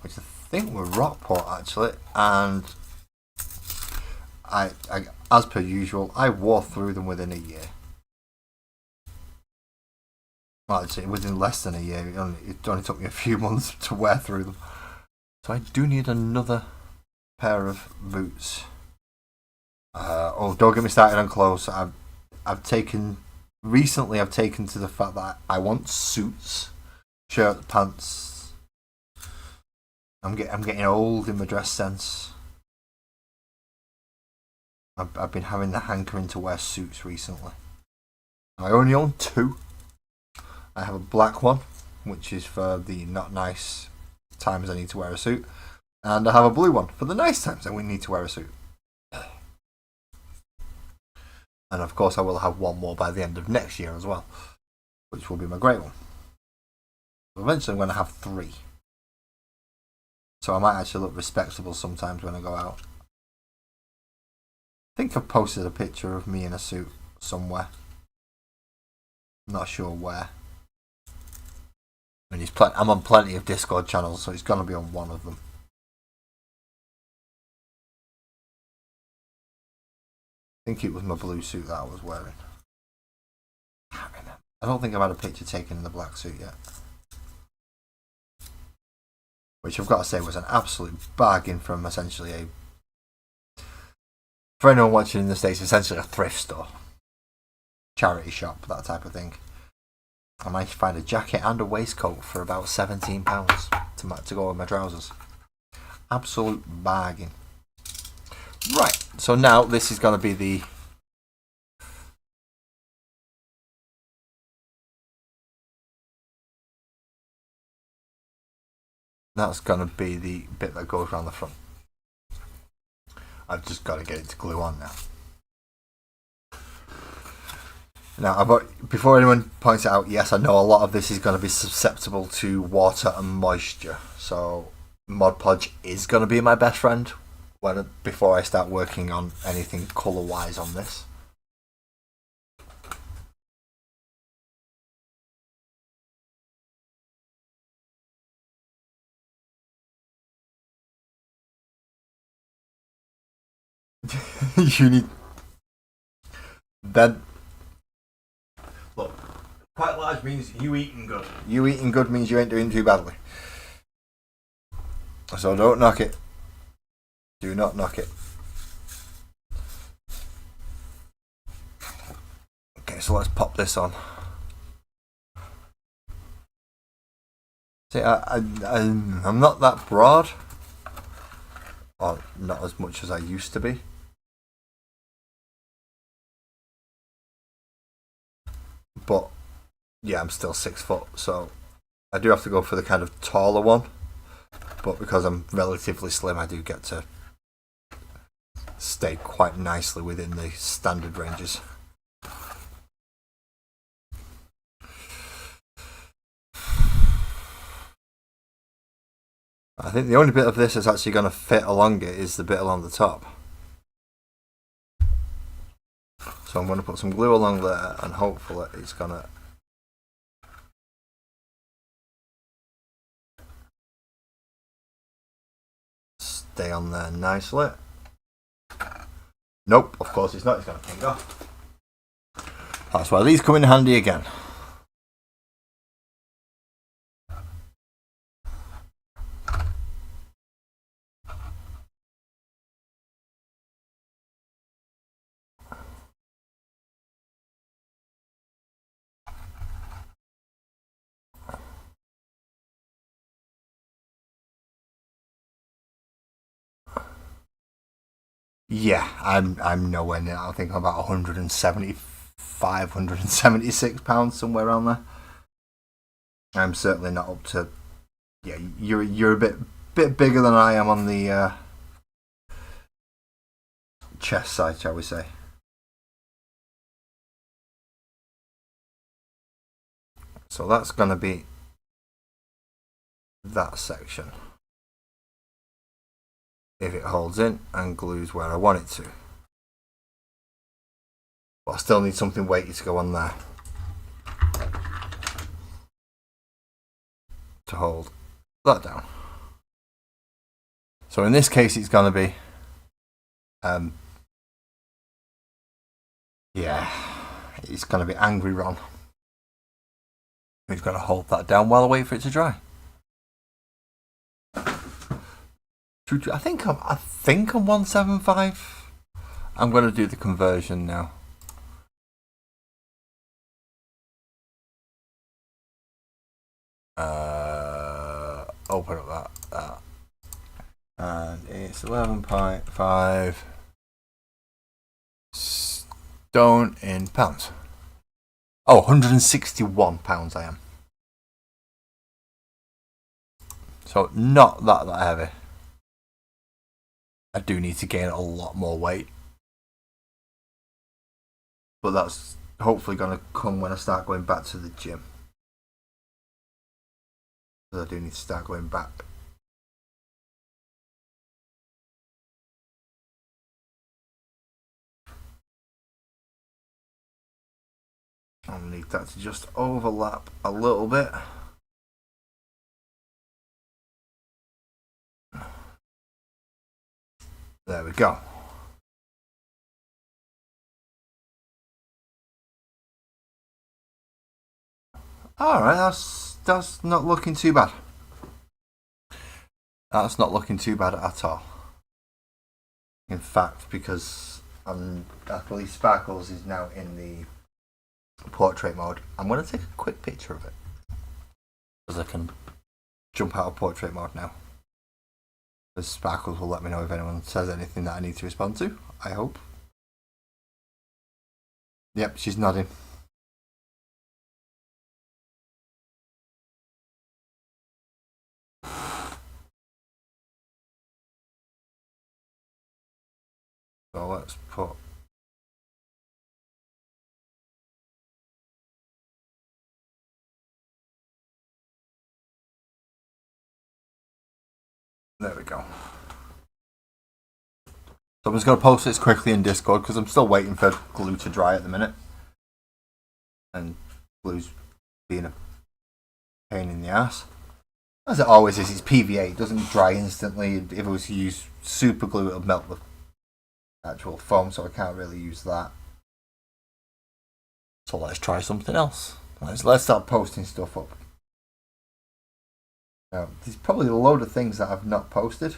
which I think were Rockport actually, and I as per usual, I wore through them within a year. Well, actually, within less than a year. It only took me a few months to wear through them. So I do need another pair of boots. Don't get me started on clothes. I've taken to the fact that I want suits, shirts, pants. I'm getting old in my dress sense. I've been having the hankering to wear suits recently. I only own two. I have a black one, which is for the not nice times I need to wear a suit, and I have a blue one for the nice times I need to wear a suit. And of course I will have one more by the end of next year as well, which will be my grey one. Eventually I'm going to have three. So I might actually look respectable sometimes when I go out. I think I've posted a picture of me in a suit somewhere. Not sure where. I mean, I'm on plenty of Discord channels, so it's going to be on one of them. I think it was my blue suit that I was wearing. I can't remember. I don't think I've had a picture taken in the black suit yet. Which I've got to say was an absolute bargain from essentially for anyone watching in the States, essentially a thrift store. Charity shop, that type of thing. I managed to find a jacket and a waistcoat for about £17 to go with my trousers. Absolute bargain. Right, so now this is going to be the bit that goes around the front. I've just got to get it to glue on now. Now, before anyone points it out, yes, I know a lot of this is going to be susceptible to water and moisture. So Mod Podge is going to be my best friend before I start working on anything colour-wise on this. You need... Then... Look, quite large means you eating good. You eating good means you ain't doing too badly. So don't knock it. Do not knock it. Okay, so let's pop this on. See, I'm not that broad. Or not as much as I used to be. But yeah, I'm still 6 foot, so I do have to go for the kind of taller one. But because I'm relatively slim, I do get to stay quite nicely within the standard ranges. I think the only bit of this that's actually going to fit along it is the bit along the top. So I'm going to put some glue along there, and hopefully it's going to stay on there nicely. Nope, of course it's not, it's going to ping off. That's why these come in handy again. Yeah, I'm nowhere near. I think I'm about 175, 176 pounds, somewhere around there. I'm certainly not up to. Yeah, you're a bit bigger than I am on the chest side, shall we say? So that's going to be that section. If it holds in and glues where I want it to. But I still need something weighty to go on there. To hold that down. So in this case it's going to be it's going to be Angry Ron. Who's going to hold that down while I wait for it to dry. I think I'm 175. I'm going to do the conversion now. Open up that. And it's 11.5 stone in pounds. Oh, 161 pounds I am. So not that heavy. I do need to gain a lot more weight. But that's hopefully going to come when I start going back to the gym. Because I do need to start going back. I'll need that to just overlap a little bit. There we go. Alright, that's not looking too bad. That's not looking too bad at all. In fact, because I believe Sparkles is now in the portrait mode, I'm going to take a quick picture of it. Because I can jump out of portrait mode now. Because Sparkles will let me know if anyone says anything that I need to respond to, I hope. Yep, she's nodding. So let's put there we go. So I'm just going to post this quickly in Discord because I'm still waiting for glue to dry at the minute. And glue's being a pain in the ass. As it always is, it's PVA. It doesn't dry instantly. If it was to use super glue, it would melt the actual foam, so I can't really use that. So let's try something else. Let's start posting stuff up. Now, there's probably a load of things that I've not posted.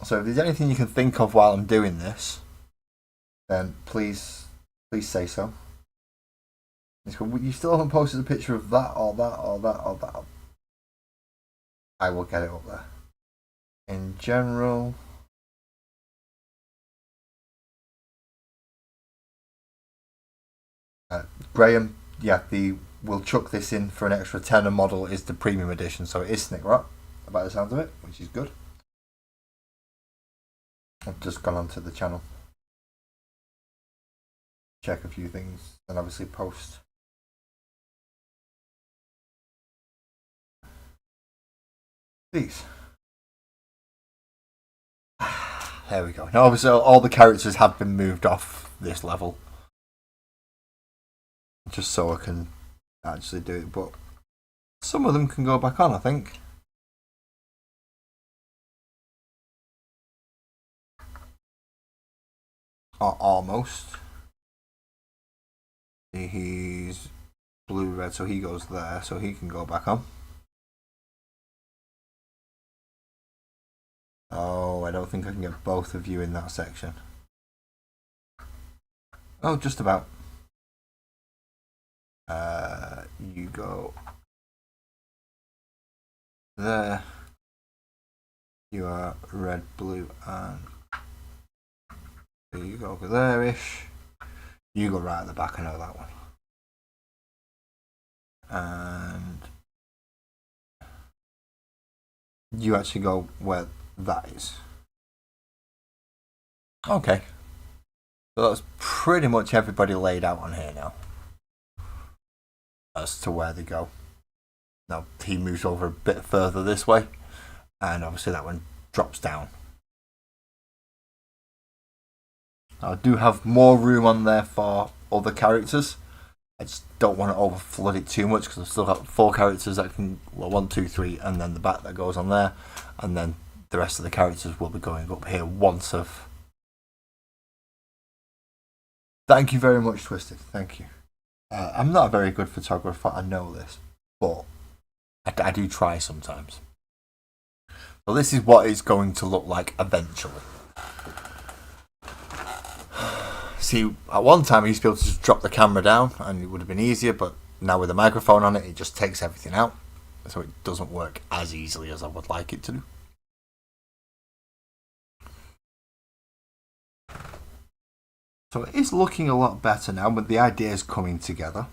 So if there's anything you can think of while I'm doing this, then please say so. You still haven't posted a picture of that or that or that or that. I will get it up there. In general, Graham, yeah, we'll chuck this in for an extra tenner. Model is the premium edition, so it is Snick Rock, by the sounds of it, which is good. I've just gone onto the channel, check a few things, and obviously post. These. There we go. Now, obviously, all the characters have been moved off this level. Just so I can actually do it, but some of them can go back on, I think. Or almost. He's blue-red, so he goes there, so he can go back on. Oh, I don't think I can get both of you in that section. Oh, just about. You go there. You are red, blue, and you go over there-ish. You go right at the back, I know that one. And you actually go where that is. Okay. So that's pretty much everybody laid out on here now. as to where they go. Now he moves over a bit further this way, and obviously that one drops down. I do have more room on there for other characters. I just don't want to overflood it too much because I've still got 4 characters that can, well, 1, 2, 3, and then the back that goes on there, and then the rest of the characters will be going up here once I've. Thank you very much, Twisted. Thank you. I'm not a very good photographer, I know this, but I do try sometimes. So this is what it's going to look like eventually. See, at one time I used to be able to just drop the camera down and it would have been easier, but now with a microphone on it, it just takes everything out. So it doesn't work as easily as I would like it to do. So it is looking a lot better now, but the idea is coming together.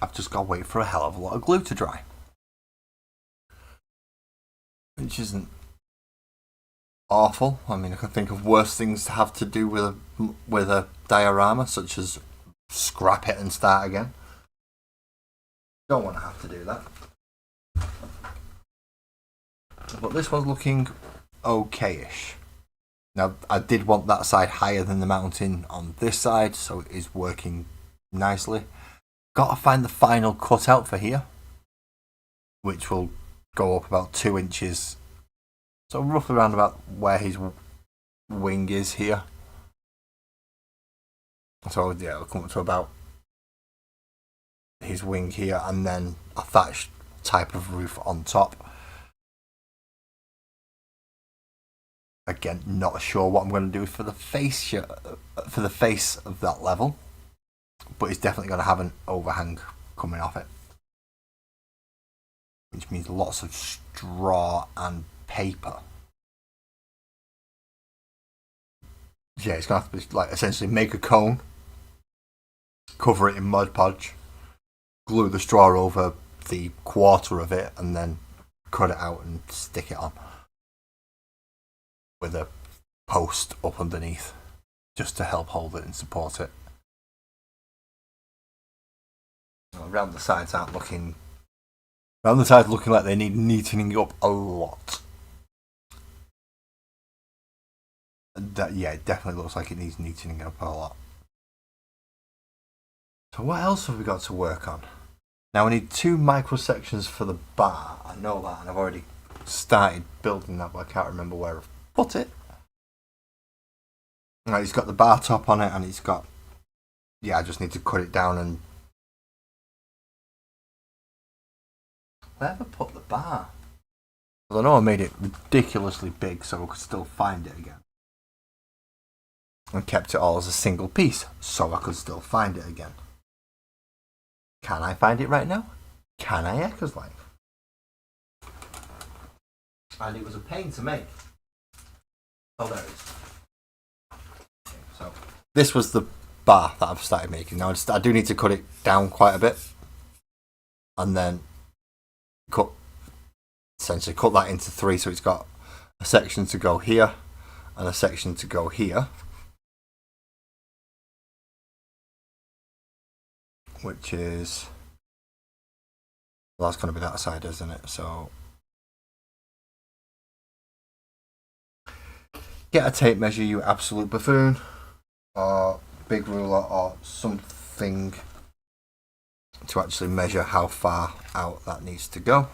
I've just got to wait for a hell of a lot of glue to dry. Which isn't awful. I mean, I can think of worse things to have to do with a diorama, such as scrap it and start again. Don't want to have to do that. But this one's looking okay-ish. Now, I did want that side higher than the mountain on this side, so it is working nicely. Got to find the final cutout for here, which will go up about 2 inches. So roughly around about where his wing is here. So yeah, it'll come up to about his wing here, and then a thatched type of roof on top. Again, not sure what I'm going to do for the face of that level, but it's definitely going to have an overhang coming off it, which means lots of straw and paper. Yeah, it's going to have to be like essentially make a cone, cover it in Mod Podge, glue the straw over the quarter of it, and then cut it out and stick it on with a post up underneath just to help hold it and support it. Around the sides looking like they need neatening up a lot. It definitely looks like it needs neatening up a lot. So what else have we got to work on? Now we need 2 micro sections for the bar. I know that, and I've already started building that, but I can't remember where I've put it. Right, it's got the bar top on it, and it's got. Yeah, I just need to cut it down and. Where have I put the bar? Well, I know I made it ridiculously big so I could still find it again. And kept it all as a single piece so I could still find it again. Can I find it right now? Can I, Echo's Life? And it was a pain to make. Oh, there it is. Okay, so this was the bar that I've started making. Now I do need to cut it down quite a bit, and then essentially cut that into 3, so it's got a section to go here and a section to go here, which is, well, that's going to be that side, isn't it? So get a tape measure, you absolute buffoon, or big ruler or something to actually measure how far out that needs to go.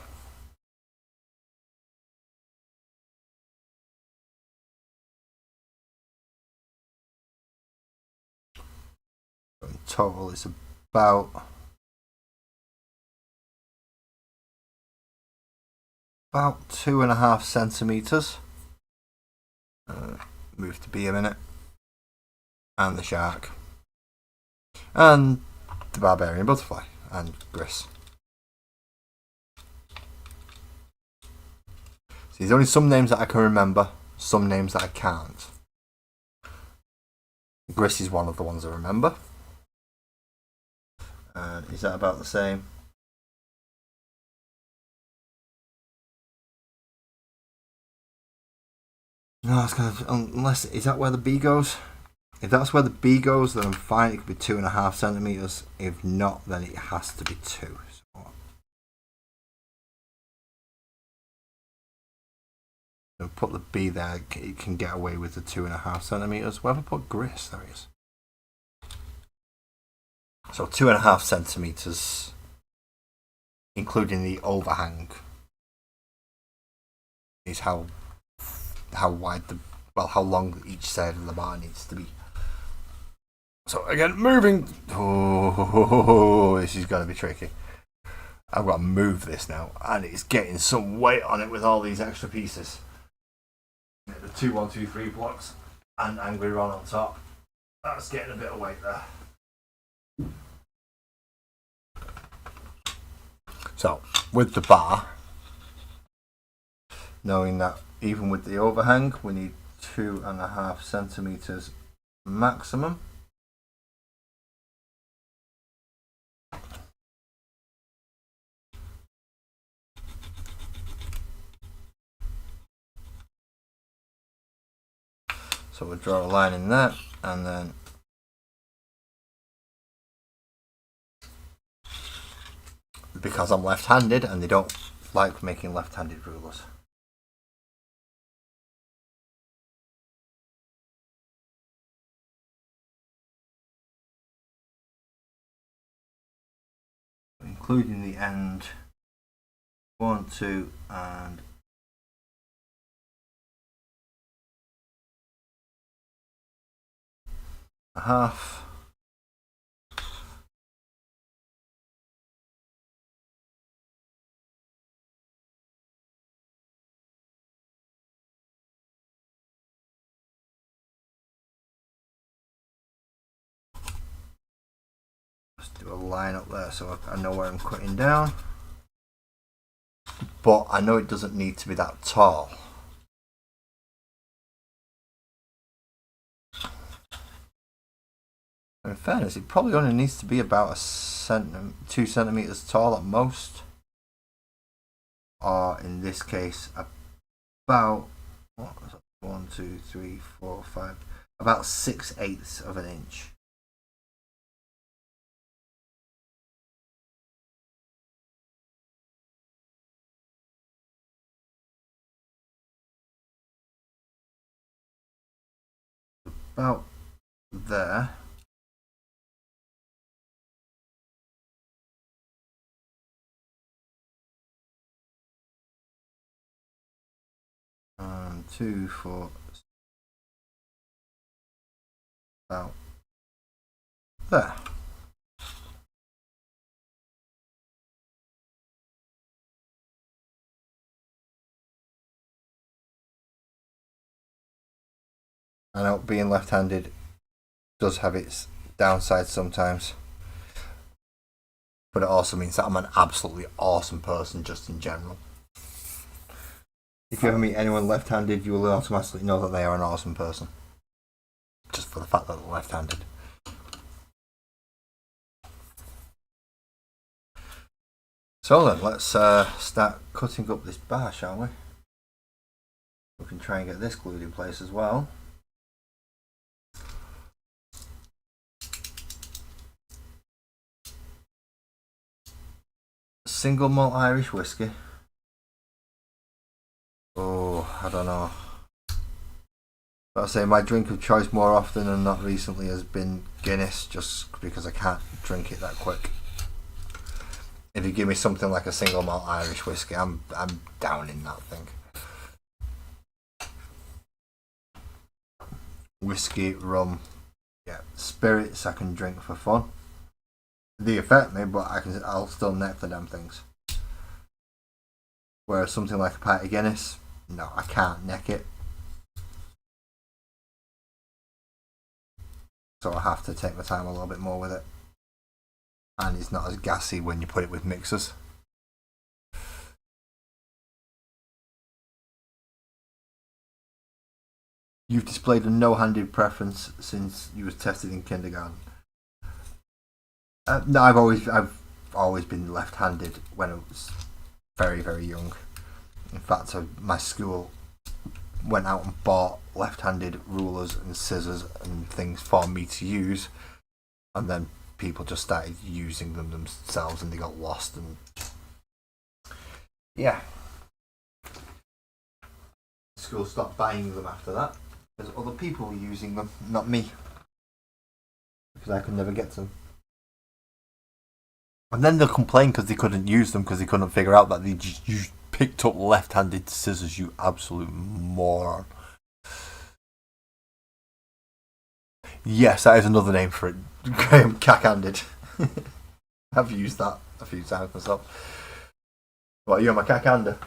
In total, it's about 2.5 centimeters. Move to be a minute, and the shark, and the barbarian butterfly, and Gris. See, there's only some names that I can remember, some names that I can't. Gris is one of the ones I remember. And is that about the same? No, it's gonna, unless, is that where the B goes? If that's where the B goes, then I'm fine. It could be 2.5 centimeters. If not, then it has to be 2. So I'll put the B there. It can get away with the 2.5 centimeters. Where have I put Gris? There he is. So 2.5 centimeters, including the overhang, is how wide how long each side of the bar needs to be. So again, moving. Oh, this is going to be tricky. I've got to move this now, and it's getting some weight on it with all these extra pieces. The 2, 1, 2, 3 blocks and Angry Ron on top. That's getting a bit of weight there. So, with the bar, knowing that even with the overhang, we need 2.5 centimeters maximum. So we'll draw a line in that, and then because I'm left-handed and they don't like making left-handed rulers. Including the end 1, 2 and a half. Let's do a line up there so I know where I'm cutting down. But I know it doesn't need to be that tall. In fairness, it probably only needs to be about 2 centimeters tall at most. Or in this case, about 1, 2, 3, 4, 5, about 6/8 of an inch. About there. And 2, 4, about there. I know being left-handed does have its downsides sometimes, but it also means that I'm an absolutely awesome person just in general. If you ever meet anyone left-handed, you will automatically know that they are an awesome person, just for the fact that they're left-handed. So then, let's start cutting up this bar, shall we? We can try and get this glued in place as well. Single malt Irish whiskey. Oh, I don't know. I'll say my drink of choice more often than not recently has been Guinness, just because I can't drink it that quick. If you give me something like a single malt Irish whiskey, I'm down in that thing. Whiskey, rum, yeah, spirits I can drink for fun. They affect me, but I'll still neck the damn things. Whereas something like a pint of Guinness, no, I can't neck it. So I have to take my time a little bit more with it. And it's not as gassy when you put it with mixers. You've displayed a no-handed preference since you was tested in kindergarten. No, I've always been left-handed when I was very, very young. In fact, my school went out and bought left-handed rulers and scissors and things for me to use, and then people just started using them themselves and they got lost, and yeah, school stopped buying them after that. There's other people using them, not me, because I could never get them. And then they'll complain because they couldn't use them because they couldn't figure out that they just picked up left-handed scissors. You absolute moron. Yes, that is another name for it. Graham, cack-handed. I've used that a few times myself. What, you're my cack-hander?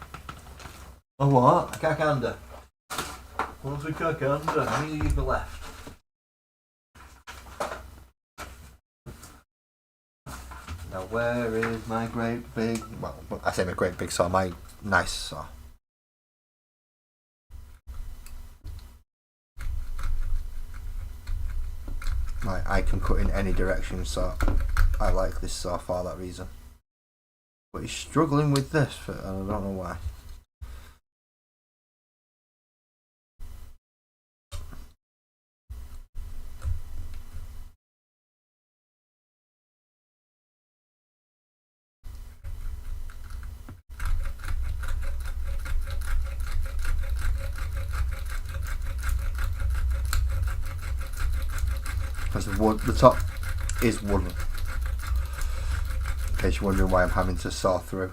Oh, what? A cack-hander? What's a cack-hander? I need to use the left. Now where is my great big... Well, I say my great big saw, my nice saw. I can cut in any direction, so I like this saw for that reason. But he's struggling with this, and I don't know why. Because the top is wooden. In case you're wondering why I'm having to saw through.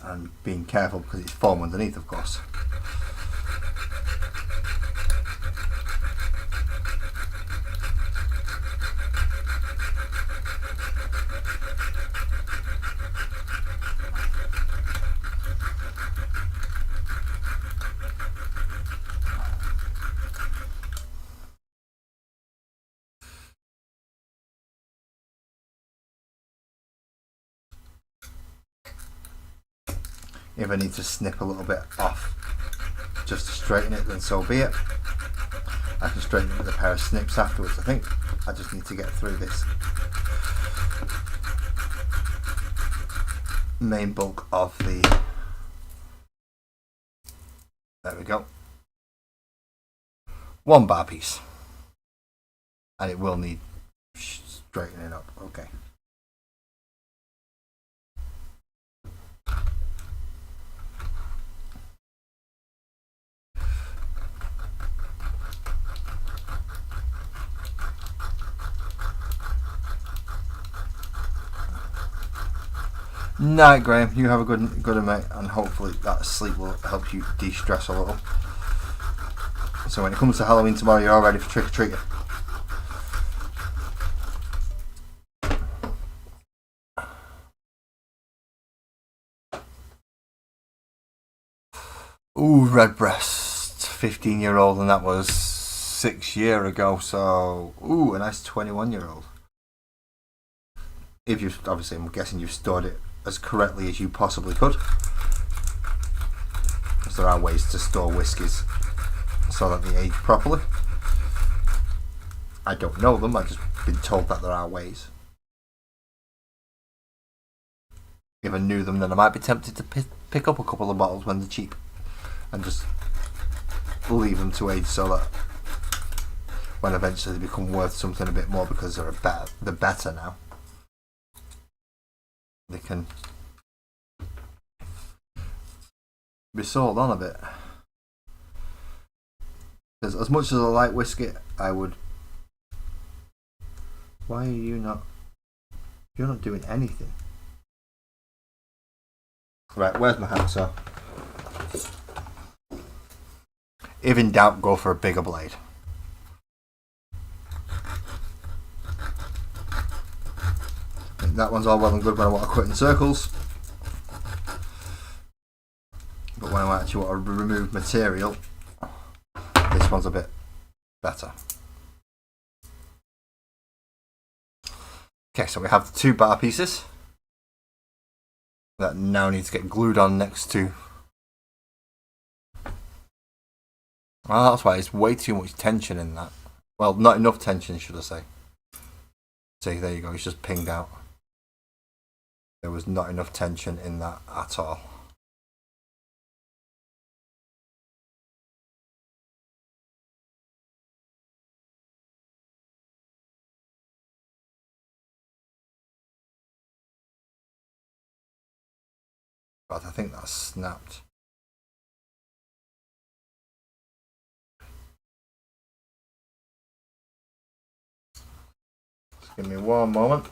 And being careful because it's foam underneath, of course. If I need to snip a little bit off just to straighten it, then so be it. I can straighten it with a pair of snips afterwards. I think I just need to get through this main bulk of the... There we go. 1 bar piece. And it will need straightening up. Okay. Night, Graham. You have a good night, and hopefully that sleep will help you de-stress a little. So when it comes to Halloween tomorrow, you're all ready for trick or treating. Ooh, Redbreast, 15-year-old, and that was 6 years ago. So, ooh, a nice 21-year-old. If you've, obviously, I'm guessing you've stored it as correctly as you possibly could, because there are ways to store whiskies so that they age properly. I don't know them, I've just been told that there are ways. If I knew them, then I might be tempted to pick up a couple of bottles when they're cheap and just leave them to age, so that when eventually they become worth something a bit more because they're better now, they can be sold on a bit. Because as much as I like whiskey, I would... Why are you not... You're not doing anything. Right, where's my hacksaw? If in doubt, go for a bigger blade. That one's all well and good when I want to cut in circles, but when I actually want to remove material, this one's a bit better. Okay, so we have the 2 bar pieces that now need to get glued on next to... Well, that's why it's way too much tension in that. Well, not enough tension, should I say. See, there you go, it's just pinged out. There was not enough tension in that at all. But I think that's snapped. Just give me one moment.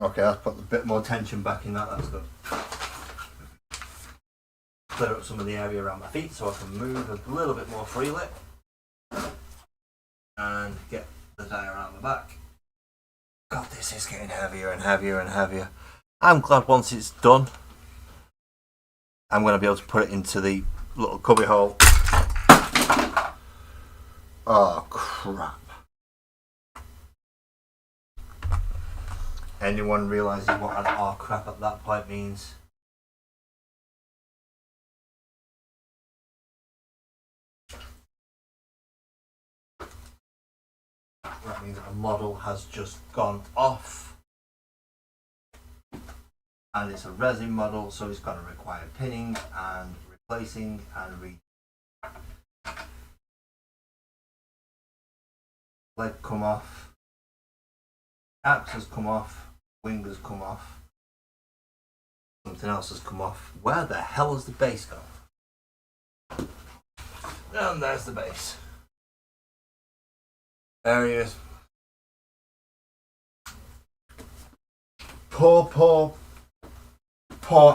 Okay, let's put a bit more tension back in that, that's good. Clear up some of the area around my feet so I can move a little bit more freely. And get the die around the back. God, this is getting heavier and heavier and heavier. I'm glad once it's done, I'm going to be able to put it into the little cubby hole. Oh, crap. Anyone realizes what an oh crap at that point means? That means a model has just gone off. And it's a resin model, so it's going to require pinning and replacing and leg come off, axe has come off, wing has come off, something else has come off. Where the hell has the base gone? And there's the base. There he is. Poor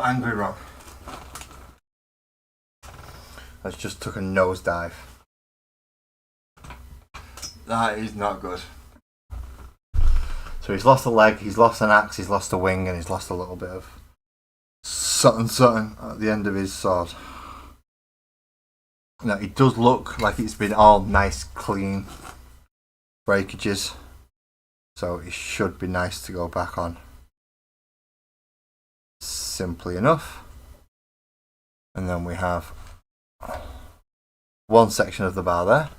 Angry Ron. That's just took a nosedive. That is not good. So he's lost a leg, he's lost an axe, he's lost a wing, and he's lost a little bit of something at the end of his sword. Now it does look like it's been all nice, clean breakages, so it should be nice to go back on simply enough. And then we have one section of the bar there.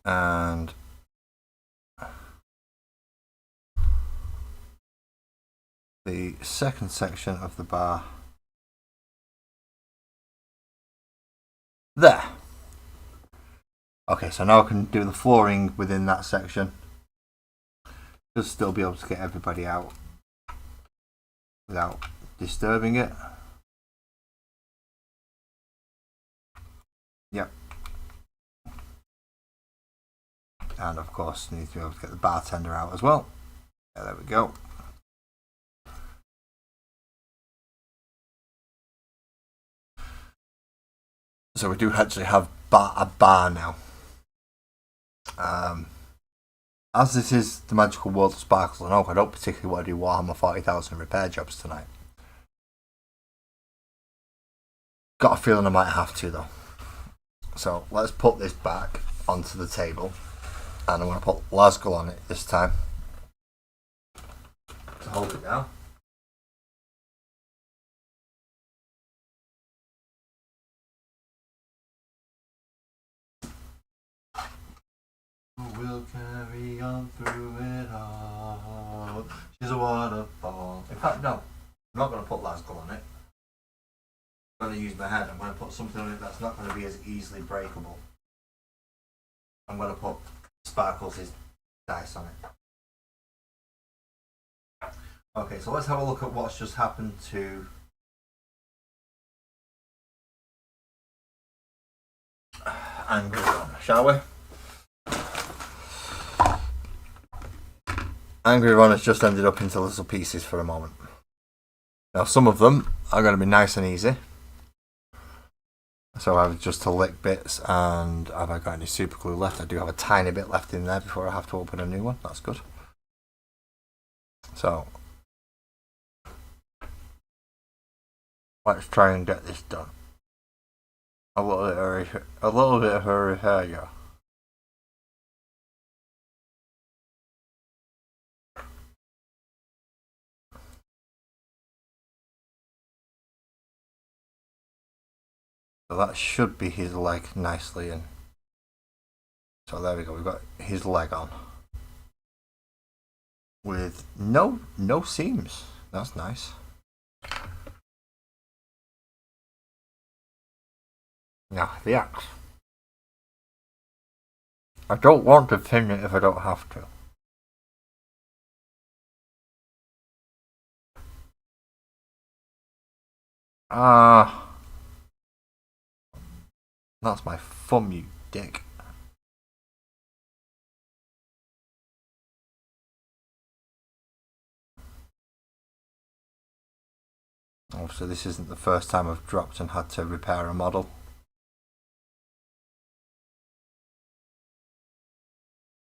And the second section of the bar there. Okay, so now I can do the flooring within that section. Just still be able to get everybody out without disturbing it. Yep. And of course, need to be able to get the bartender out as well. Yeah, there we go. So we do actually have a bar now. As this is the Magical World of Sparkles and Oak, I don't particularly want to do Warhammer 40,000 repair jobs tonight. Got a feeling I might have to though. So let's put this back onto the table. And I'm going to put Lasgull on it this time to hold it down. We'll carry on through it all. She's a waterfall. In fact, no, I'm not going to put Lasgull on it. I'm going to use my head. I'm going to put something on it that's not going to be as easily breakable. I'm going to put Sparkles' dice on it. Okay, so let's have a look at what's just happened to Angry Ron, shall we? Angry Ron has just ended up into little pieces for a moment. Now some of them are going to be nice and easy. So I have just to lick bits, and have I got any super glue left? I do have a tiny bit left in there before I have to open a new one. That's good. So let's try and get this done. A little bit of hurry here, yeah. So that should be his leg nicely in. So there we go, we've got his leg on. With no seams. That's nice. Now, the axe. I don't want to thin it if I don't have to. That's my thumb, you dick. Obviously, this isn't the first time I've dropped and had to repair a model.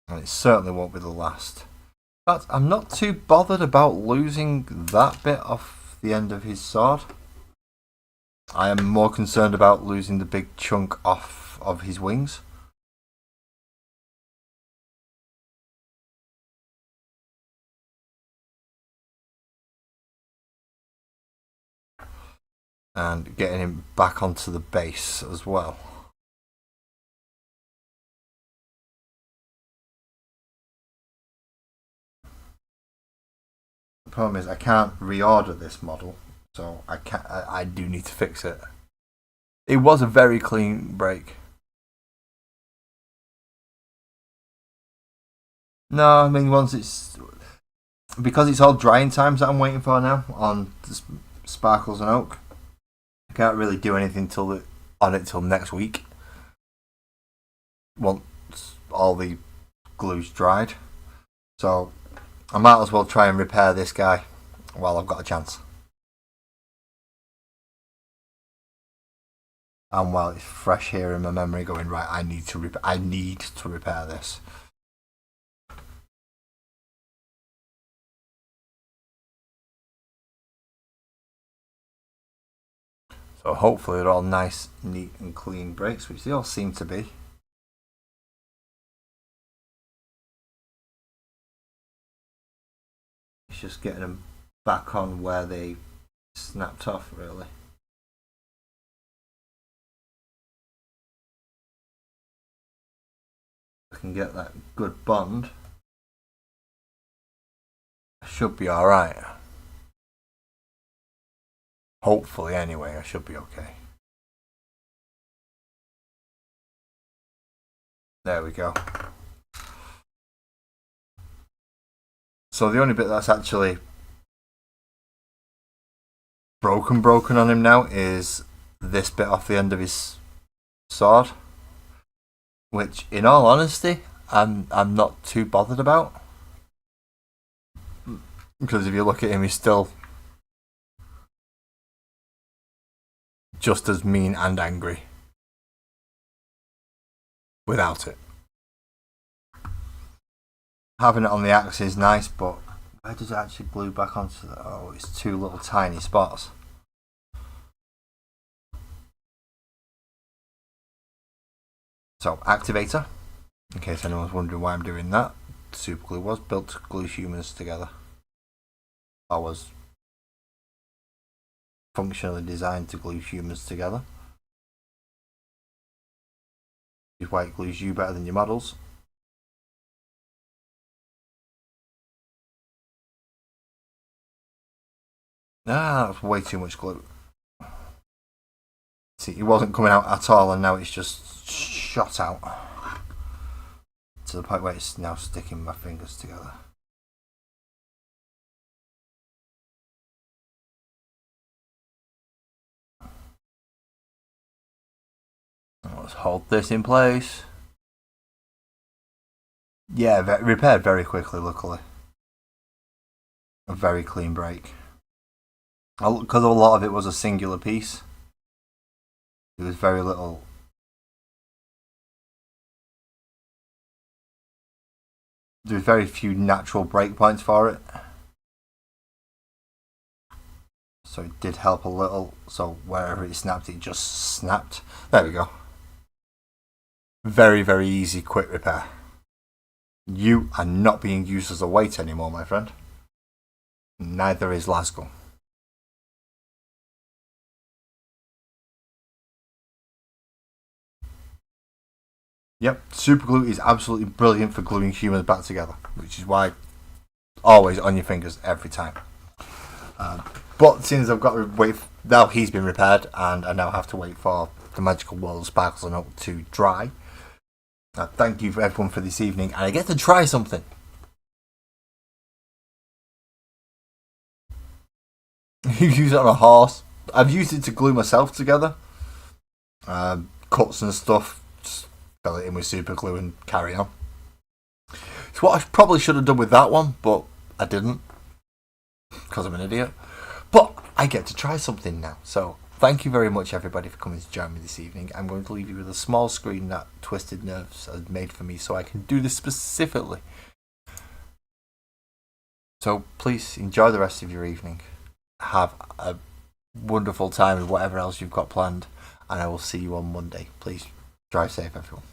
And it certainly won't be the last. But I'm not too bothered about losing that bit off the end of his sword. I am more concerned about losing the big chunk off of his wings. And getting him back onto the base as well. The problem is I can't reorder this model, so I do need to fix it. It was a very clean break. No, I mean once it's because it's all drying times that I'm waiting for now on Sparkles and Oak. I can't really do anything on it till next week. Once all the glue's dried. So I might as well try and repair this guy while I've got a chance. And while it's fresh here in my memory going, right, I need to repair this. So hopefully they're all nice, neat and clean breaks, which they all seem to be. It's just getting them back on where they snapped off, really. I can get that good bond. I should be alright. Hopefully, anyway, I should be okay. There we go. So the only bit that's actually broken on him now is this bit off the end of his sword, which, in all honesty, I'm not too bothered about, because if you look at him, he's still just as mean and angry without it. Having it on the axe is nice, but where does it actually glue back onto the... Oh, it's two little tiny spots. So, activator, in case anyone's wondering why I'm doing that. Super glue was built to glue humans together. I was functionally designed to glue humans together. Is why it glues you better than your models. That's way too much glue. See, it wasn't coming out at all, and now it's just shot out to the point where it's now sticking my fingers together. Let's hold this in place. Yeah, repaired very quickly, luckily. A very clean break. Because a lot of it was a singular piece. There was very little... There was very few natural breakpoints for it. So it did help a little. So wherever it snapped, it just snapped. There we go. Very, very easy, quick repair. You are not being used as a weight anymore, my friend. Neither is Lasgo. Yep, super glue is absolutely brilliant for gluing humans back together, which is why always on your fingers every time. But since I've got to wait, now he's been repaired, and I now have to wait for the magical world of Sparkles and Oak to dry. Thank you for everyone for this evening, and I get to try something. You use it on a horse. I've used it to glue myself together. Cuts and stuff. Just fill it in with super glue and carry on. It's what I probably should have done with that one, but I didn't. Because I'm an idiot. But I get to try something now. So thank you very much everybody for coming to join me this evening. I'm going to leave you with a small screen that Twisted Nerves has made for me so I can do this specifically. So please enjoy the rest of your evening. Have a wonderful time with whatever else you've got planned, and I will see you on Monday. Please drive safe, everyone.